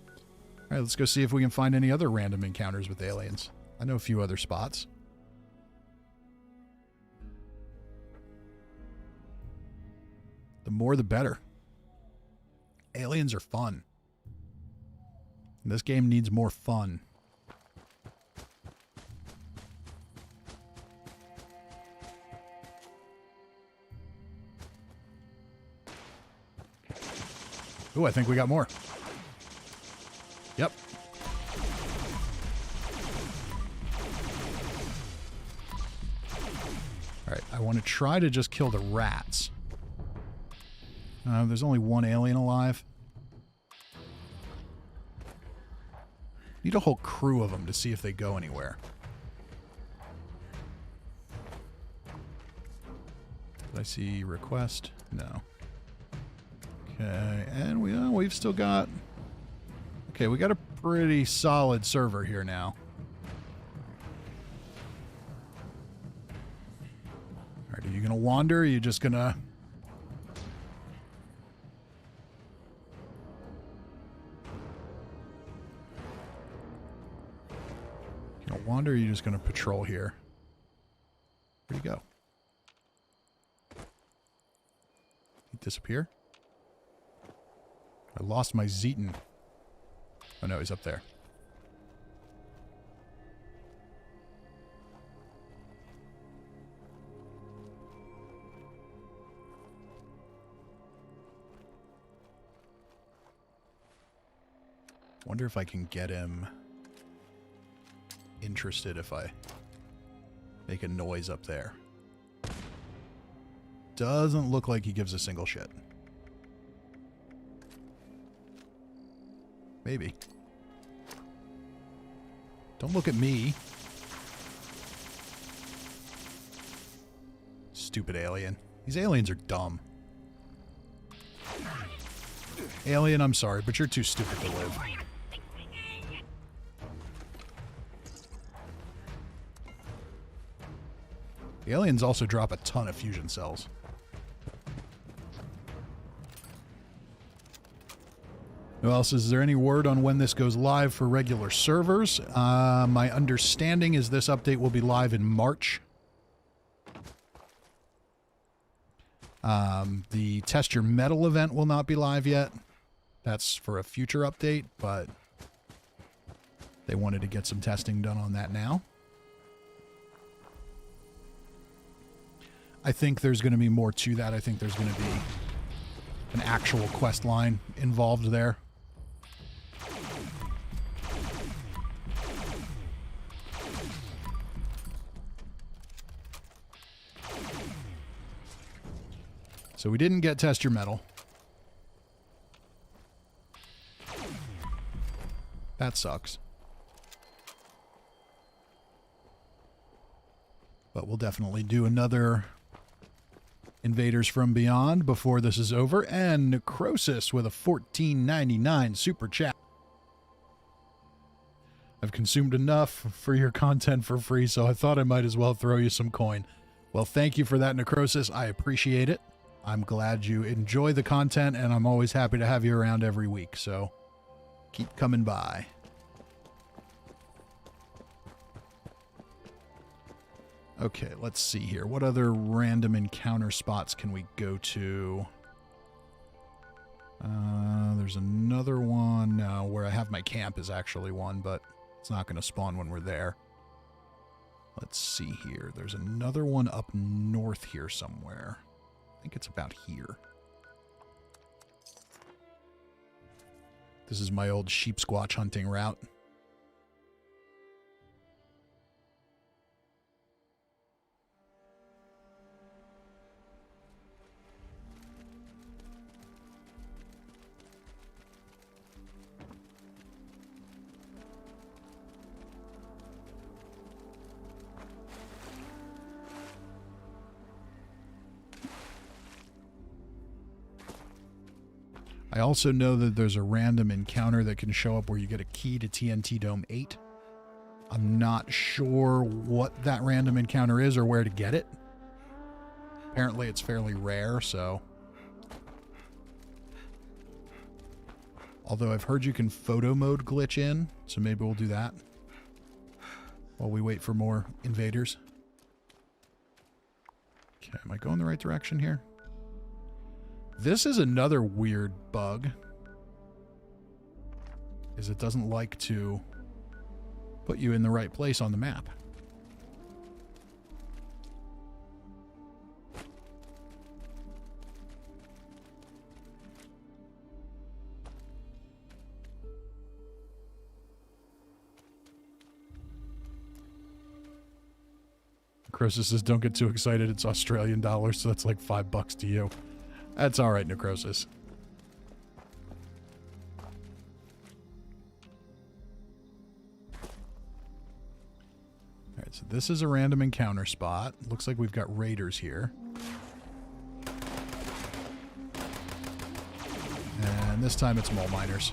All right, let's go see if we can find any other random encounters with aliens. I know a few other spots. The more the better. Aliens are fun. And this game needs more fun. Ooh, I think we got more. Yep. Alright, I want to try to just kill the rats. There's only one alien alive. Need a whole crew of them to see if they go anywhere. Did I see request? No. Okay, and we've still got... Okay, we got a pretty solid server here now. Alright, are you going to wander, or are you just going to... Wander, or are you just going to patrol here? Where'd he go? He disappear? I lost my Zetan. Oh no, he's up there. Wonder if I can get him interested if I make a noise up there. Doesn't look like he gives a single shit. Maybe. Don't look at me. Stupid alien. These aliens are dumb. Alien, I'm sorry, but you're too stupid to live. The aliens also drop a ton of fusion cells. Who else? Is there any word on when this goes live for regular servers? My understanding is this update will be live in March. The Test Your Metal event will not be live yet. That's for a future update, but they wanted to get some testing done on that now. I think there's going to be more to that. I think there's going to be an actual quest line involved there. So we didn't get Test Your Metal. That sucks. But we'll definitely do another Invaders from Beyond before this is over. And Necrosis with a $14.99 super chat. I've consumed enough for your content for free, so I thought I might as well throw you some coin. Well, thank you for that, Necrosis. I appreciate it. I'm glad you enjoy the content, and I'm always happy to have you around every week, so keep coming by. Okay, let's see here. What other random encounter spots can we go to? There's another one. No, where I have my camp is actually one, but it's not going to spawn when we're there. Let's see here. There's another one up north here somewhere. I think it's about here. This is my old sheep squatch hunting route. I also know that there's a random encounter that can show up where you get a key to TNT Dome 8. I'm not sure what that random encounter is or where to get it. Apparently it's fairly rare, so... Although I've heard you can photo mode glitch in, so maybe we'll do that while we wait for more invaders. Okay, am I going the right direction here? This is another weird bug, is it doesn't like to put you in the right place on the map. Necrosis says, don't get too excited, it's Australian dollars, so that's like $5 to you. That's all right, Necrosis. Alright, so this is a random encounter spot. Looks like we've got raiders here. And this time it's mole miners.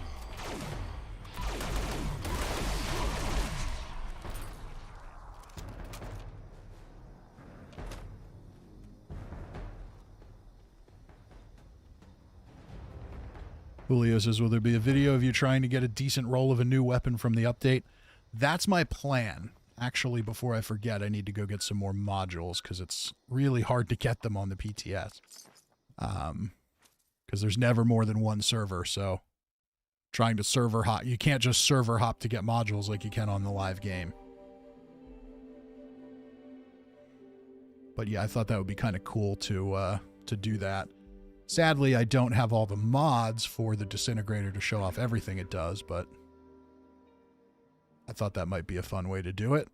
Julio says, will there be a video of you trying to get a decent roll of a new weapon from the update? That's my plan. Actually, before I forget, I need to go get some more modules because it's really hard to get them on the PTS. Because there's never more than one server, so trying to server hop. You can't just server hop to get modules like you can on the live game. But yeah, I thought that would be kind of cool to do that. Sadly, I don't have all the mods for the disintegrator to show off everything it does, but I thought that might be a fun way to do it.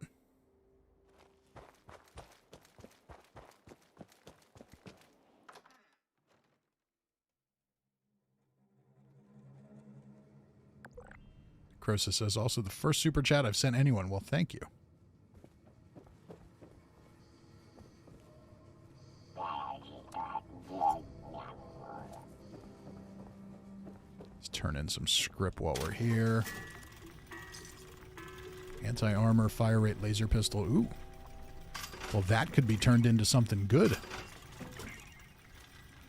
Croesus says, also the first super chat I've sent anyone. Well, thank you. Let's turn in some script while we're here. Anti-armor, fire rate, laser pistol. Ooh. Well, that could be turned into something good.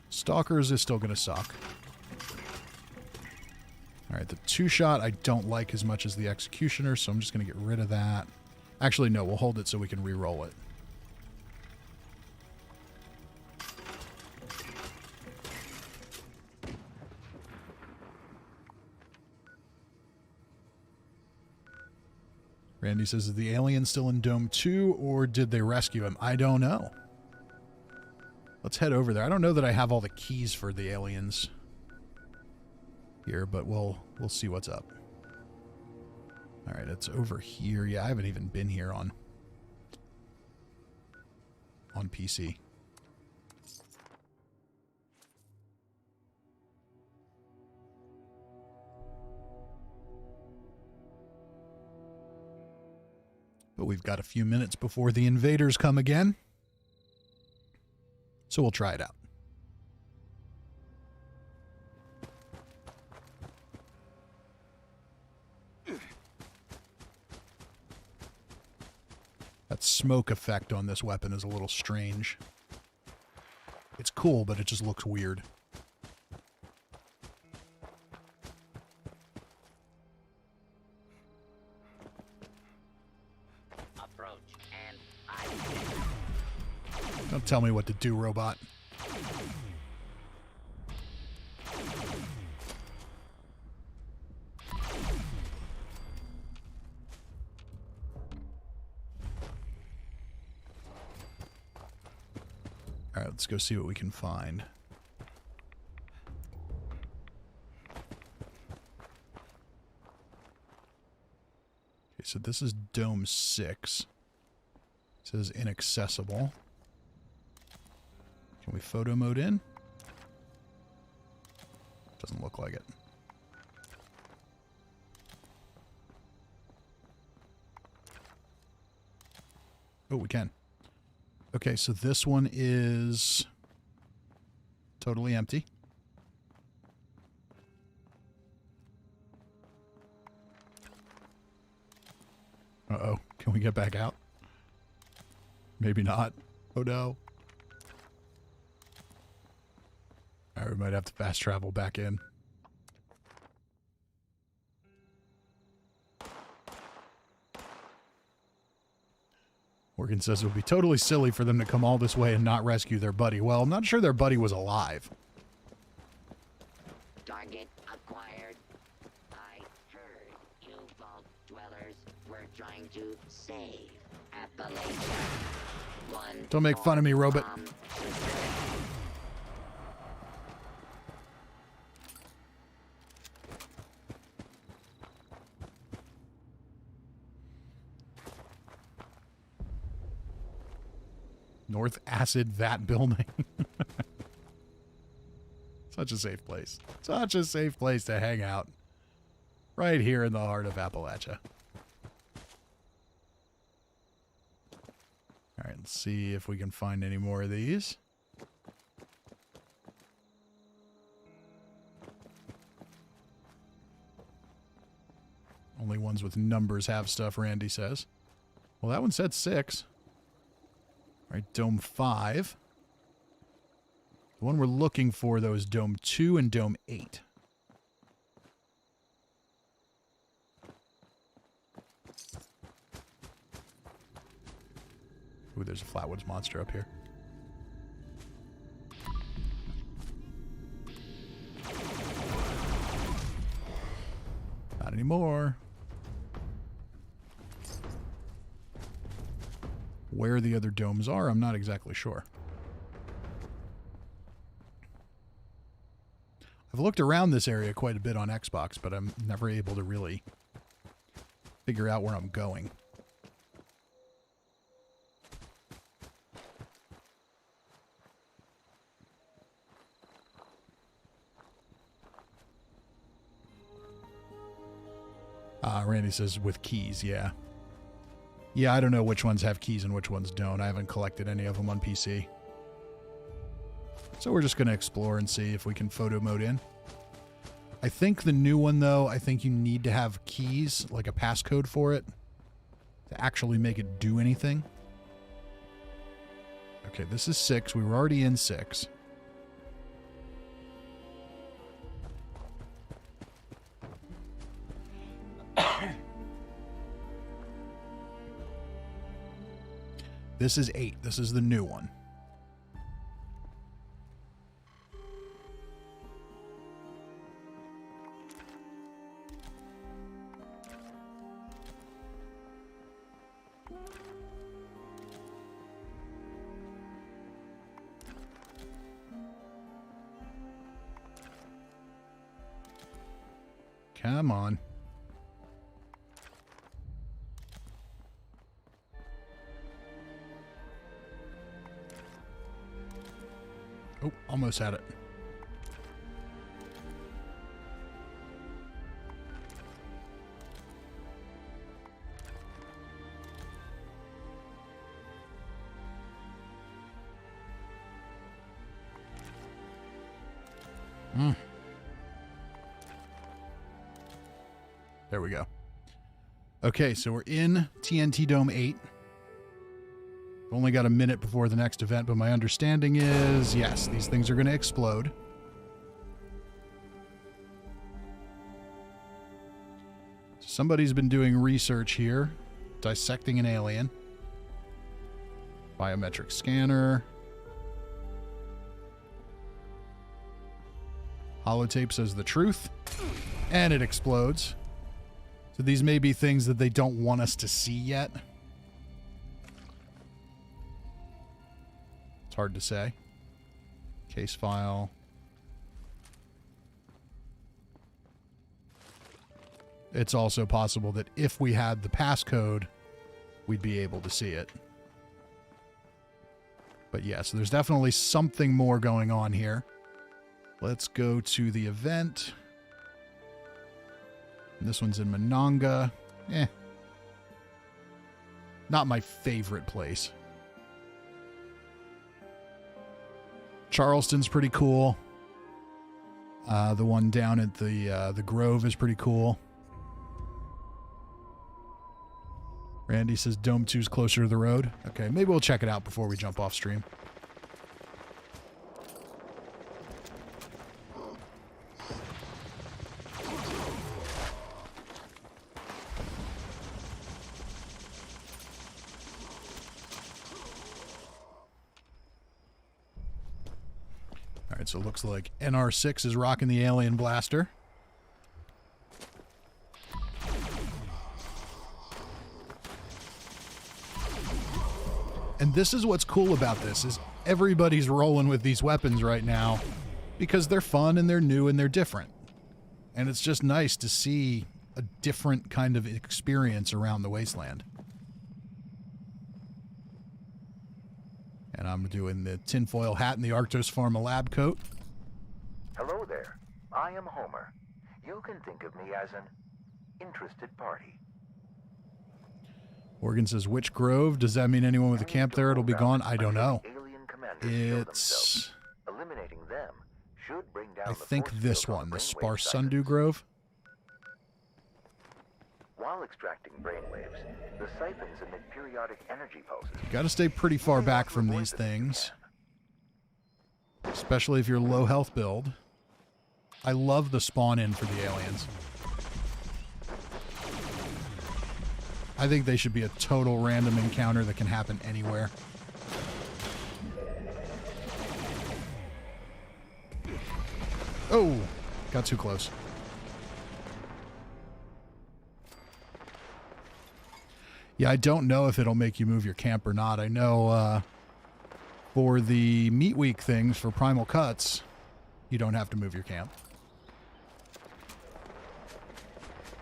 Stalkers is still going to suck. Alright, the two-shot I don't like as much as the Executioner, so I'm just going to get rid of that. Actually, no, we'll hold it so we can re-roll it. Randy says, is the alien still in Dome 2, or did they rescue him? I don't know. Let's head over there. I don't know that I have all the keys for the aliens here, but we'll see what's up. All right, it's over here. Yeah, I haven't even been here on PC. But we've got a few minutes before the invaders come again, so we'll try it out. That smoke effect on this weapon is a little strange. It's cool, but it just looks weird. Approach and Don't tell me what to do, robot. Alright, let's go see what we can find. Okay, so this is Dome 6. It says inaccessible. Can we photo mode in? Doesn't look like it. Oh, we can. Okay, so this one is totally empty. Uh-oh. Can we get back out? Maybe not. Oh, no. All right, we might have to fast travel back in. Morgan says it would be totally silly for them to come all this way and not rescue their buddy. Well, I'm not sure their buddy was alive. target acquired. I heard you vault dwellers were trying to save Appalachia. Don't make fun of me, robot. North Acid Vat Building. Such a safe place. Such a safe place to hang out. Right here in the heart of Appalachia. Let's see if we can find any more of these. Only ones with numbers have stuff, Randy says. Well, that one said 6. All right, Dome 5. The one we're looking for, though, is Dome 2 and Dome 8. Ooh, there's a Flatwoods monster up here. Not anymore. Where the other domes are, I'm not exactly sure. I've looked around this area quite a bit on Xbox, but I'm never able to really figure out where I'm going. Randy says with keys, yeah. Yeah, I don't know which ones have keys and which ones don't. I haven't collected any of them on PC. So we're just going to explore and see if we can photo mode in. I think the new one, though, I think you need to have keys, like a passcode for it, to actually make it do anything. Okay, this is 6. We were already in 6. This is 8. This is the new one. Come on. Oh, almost had it. There we go. Okay, so we're in TNT Dome 8. We've only got a minute before the next event, but my understanding is, yes, these things are going to explode. Somebody's been doing research here, dissecting an alien. Biometric scanner. Holotape says the truth, and it explodes. So these may be things that they don't want us to see yet. It's hard to say. Case file. It's also possible that if we had the passcode, we'd be able to see it. But yes, there's definitely something more going on here. Let's go to the event. This one's in Monongah. Not my favorite place. Charleston's pretty cool. The one down at the Grove is pretty cool. Randy says Dome 2's closer to the road. Okay, maybe we'll check it out before we jump off stream. Alright, so it looks like NR6 is rocking the alien blaster. And this is what's cool about this, is everybody's rolling with these weapons right now because they're fun and they're new and they're different. And it's just nice to see a different kind of experience around the wasteland. And I'm doing the tinfoil hat and the Arctos Pharma lab coat. Hello there. I am Homer. You can think of me as an interested party. Morgan says, which grove? Does that mean anyone with a camp there, it'll be gone? I don't know. It's... Eliminating them should bring down I think this one, the Sparse Sundew Grove. While extracting brainwaves, the siphons emit periodic energy pulses. Got to stay pretty far back from these things, especially if you're low health build. I love the spawn in for the aliens. I think they should be a total random encounter that can happen anywhere. Oh, got too close. Yeah, I don't know if it'll make you move your camp or not. I know for the Meat Week things, for Primal Cuts, you don't have to move your camp.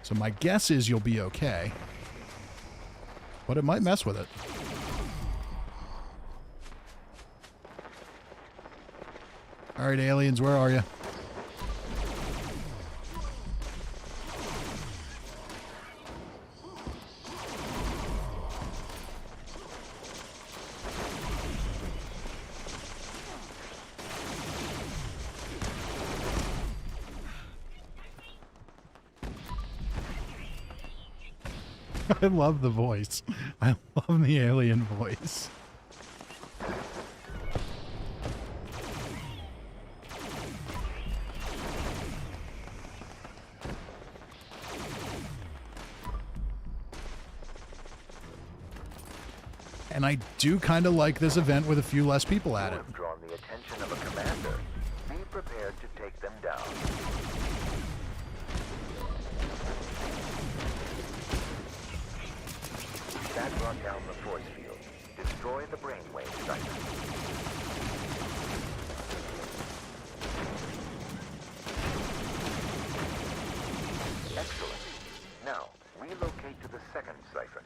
So my guess is you'll be okay. But it might mess with it. Alright, aliens, where are you? I love the voice. I love the alien voice. And I do kind of like this event with a few less people at it. You have drawn the attention of a commander. Be prepared to take them down. That brought down the force field. Destroy the brainwave siphon. Excellent. Now, relocate to the second siphon.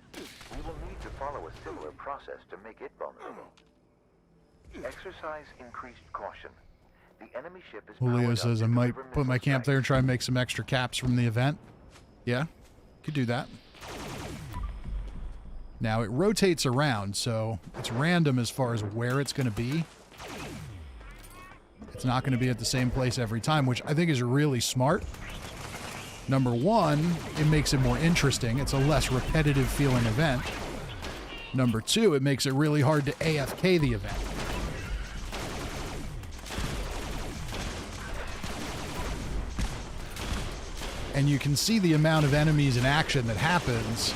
We will need to follow a similar process to make it vulnerable. Exercise increased caution. The enemy ship is Julio says I might put my camp there and try and make some extra caps from the event. Yeah, could do that. Now, it rotates around, so it's random as far as where it's going to be. It's not going to be at the same place every time, which I think is really smart. Number one, it makes it more interesting. It's a less repetitive feeling event. Number two, it makes it really hard to AFK the event. And you can see the amount of enemies in action that happens.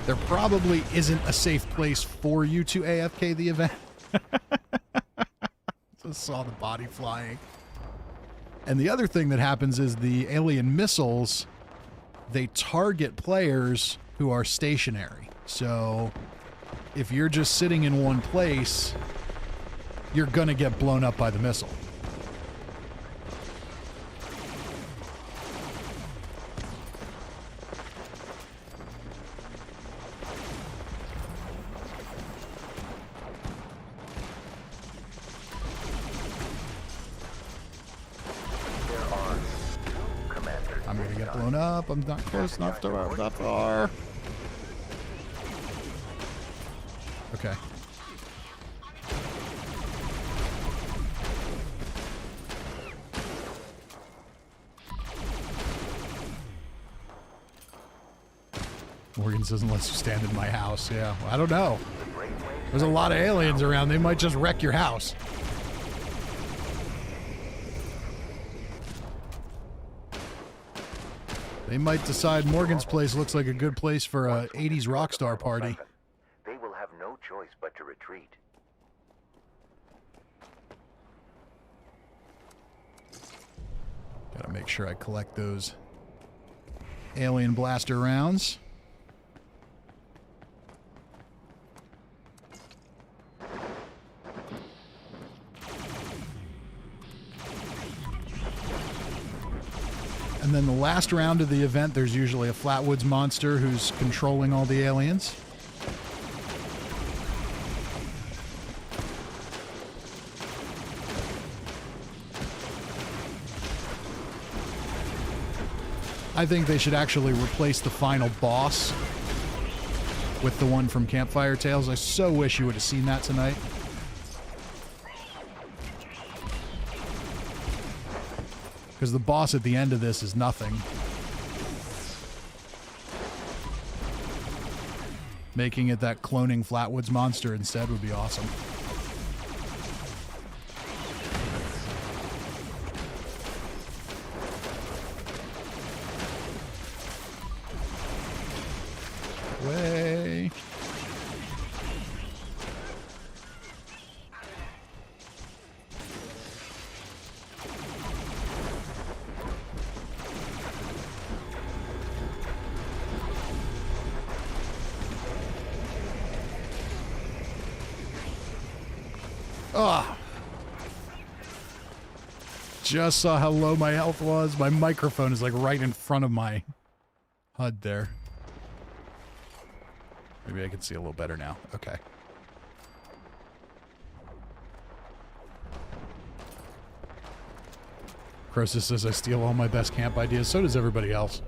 There probably isn't a safe place for you to AFK the event. Just saw the body flying. And the other thing that happens is the alien missiles, they target players who are stationary. So if you're just sitting in one place, you're going to get blown up by the missile. Up. I'm not close enough to where that far. Okay. Morgan says unless you stand in my house. Yeah, well, I don't know. There's a lot of aliens around. They might just wreck your house. They might decide Morgan's place looks like a good place for a 80s rock star party. They will have no choice but to retreat. Gotta make sure I collect those alien blaster rounds. And then the last round of the event, there's usually a Flatwoods monster who's controlling all the aliens. I think they should actually replace the final boss with the one from Campfire Tales. I so wish you would have seen that tonight. Because the boss at the end of this is nothing. Making it that cloning Flatwoods monster instead would be awesome. Way. Ah. Just saw how low my health was. My microphone is like right in front of my HUD there. Maybe I can see a little better now. Okay. Croesus says I steal all my best camp ideas. So does everybody else.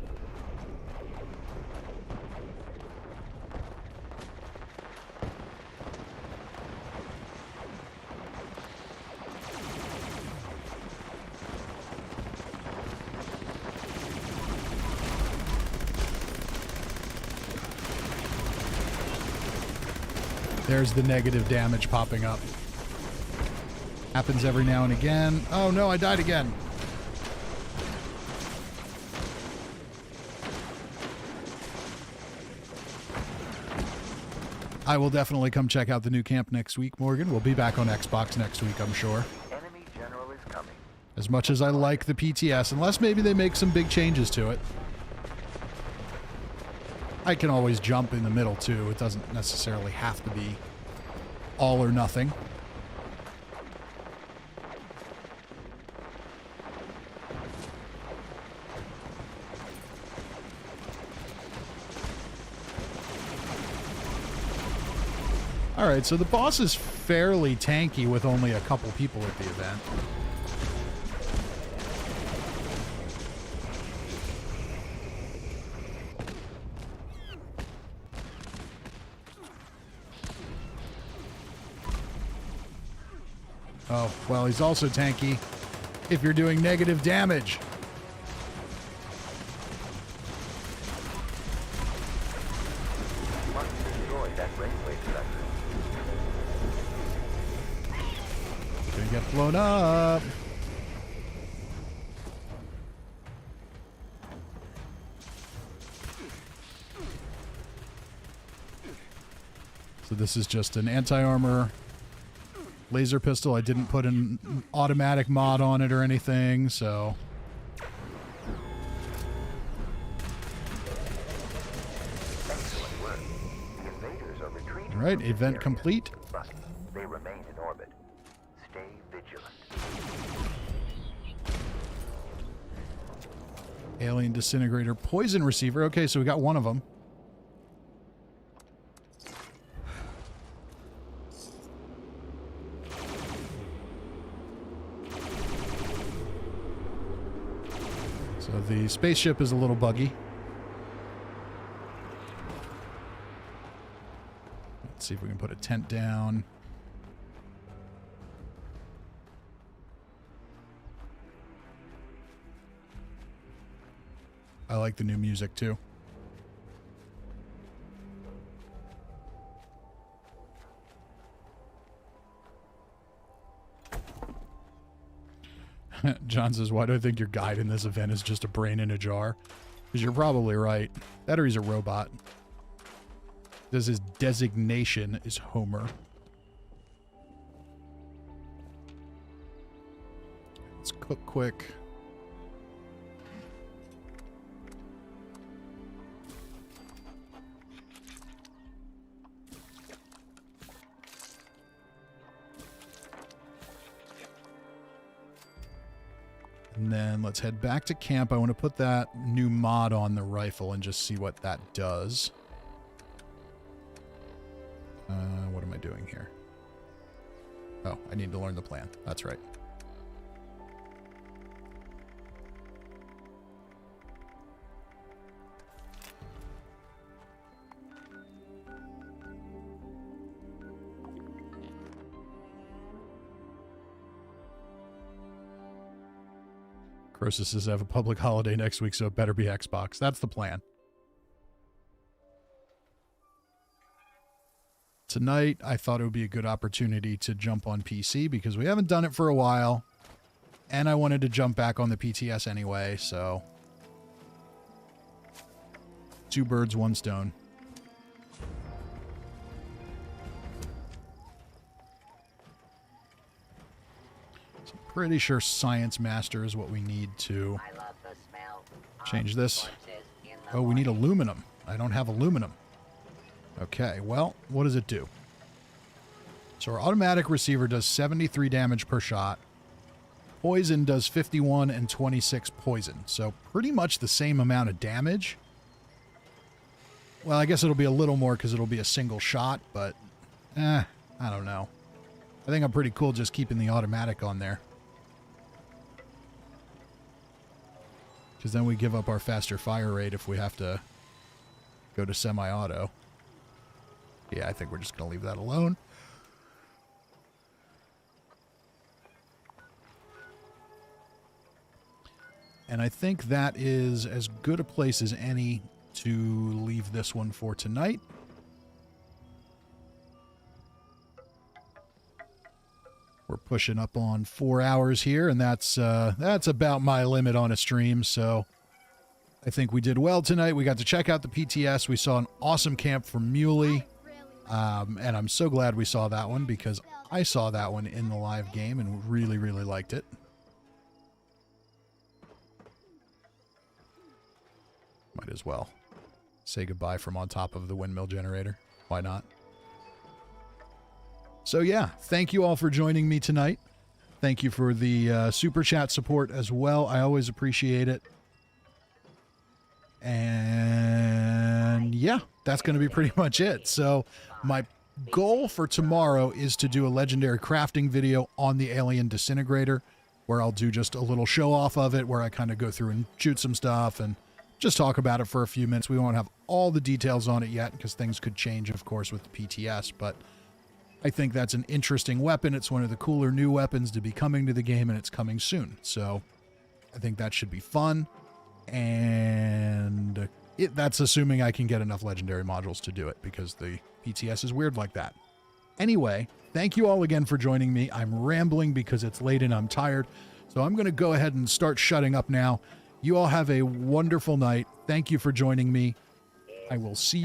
There's the negative damage popping up. Happens every now and again. Oh no, I died again. I will definitely come check out the new camp next week, Morgan. We'll be back on Xbox next week, I'm sure. Enemy general is coming. As much as I like the PTS, unless maybe they make some big changes to it. I can always jump in the middle, too. It doesn't necessarily have to be all or nothing. Alright, so the boss is fairly tanky with only a couple people at the event. Oh, well, he's also tanky if you're doing negative damage. You must destroy that brainwave sector. Gonna get blown up. So this is just an anti-armor laser pistol. I didn't put an automatic mod on it or anything, so... Excellent work. The invaders are retreating. Alright, event complete. But they remain in orbit. Stay vigilant. Alien disintegrator poison receiver. Okay, so we got one of them. So the spaceship is a little buggy. Let's see if we can put a tent down. I like the new music too. John says, why do I think your guide in this event is just a brain in a jar? Because you're probably right. That or he's a robot. Because his designation is Homer. Let's cook quick. And then let's head back to camp. I want to put that new mod on the rifle and just see what that does. What am I doing here? Oh, I need to learn the plan. That's right. Croesus says I have a public holiday next week, so it better be Xbox. That's the plan. Tonight, I thought it would be a good opportunity to jump on PC because we haven't done it for a while. And I wanted to jump back on the PTS anyway, so... 2 birds, 1 stone. So I'm pretty sure Science Master is what we need to change this. Oh, we need aluminum. I don't have aluminum. Okay, well, what does it do? So our automatic receiver does 73 damage per shot. Poison does 51 and 26 poison. So pretty much the same amount of damage. Well, I guess it'll be a little more because it'll be a single shot, but I don't know. I think I'm pretty cool just keeping the automatic on there. Because then we give up our faster fire rate if we have to go to semi-auto. Yeah, I think we're just going to leave that alone. And I think that is as good a place as any to leave this one for tonight. We're pushing up on 4 hours here, and that's about my limit on a stream, so I think we did well tonight. We got to check out the PTS. We saw an awesome camp from Muley, and I'm so glad we saw that one because I saw that one in the live game and really, really liked it. Might as well say goodbye from on top of the windmill generator. Why not? So yeah, thank you all for joining me tonight. Thank you for the super chat support as well. I always appreciate it. And yeah, that's going to be pretty much it. So my goal for tomorrow is to do a legendary crafting video on the alien disintegrator, where I'll do just a little show off of it, where I kind of go through and shoot some stuff and just talk about it for a few minutes. We won't have all the details on it yet because things could change, of course, with the PTS, but I think that's an interesting weapon. It's one of the cooler new weapons to be coming to the game, and it's coming soon. So I think that should be fun. And that's assuming I can get enough legendary modules to do it, because the PTS is weird like that. Anyway, thank you all again for joining me. I'm rambling because it's late and I'm tired. So I'm going to go ahead and start shutting up now. You all have a wonderful night. Thank you for joining me. I will see you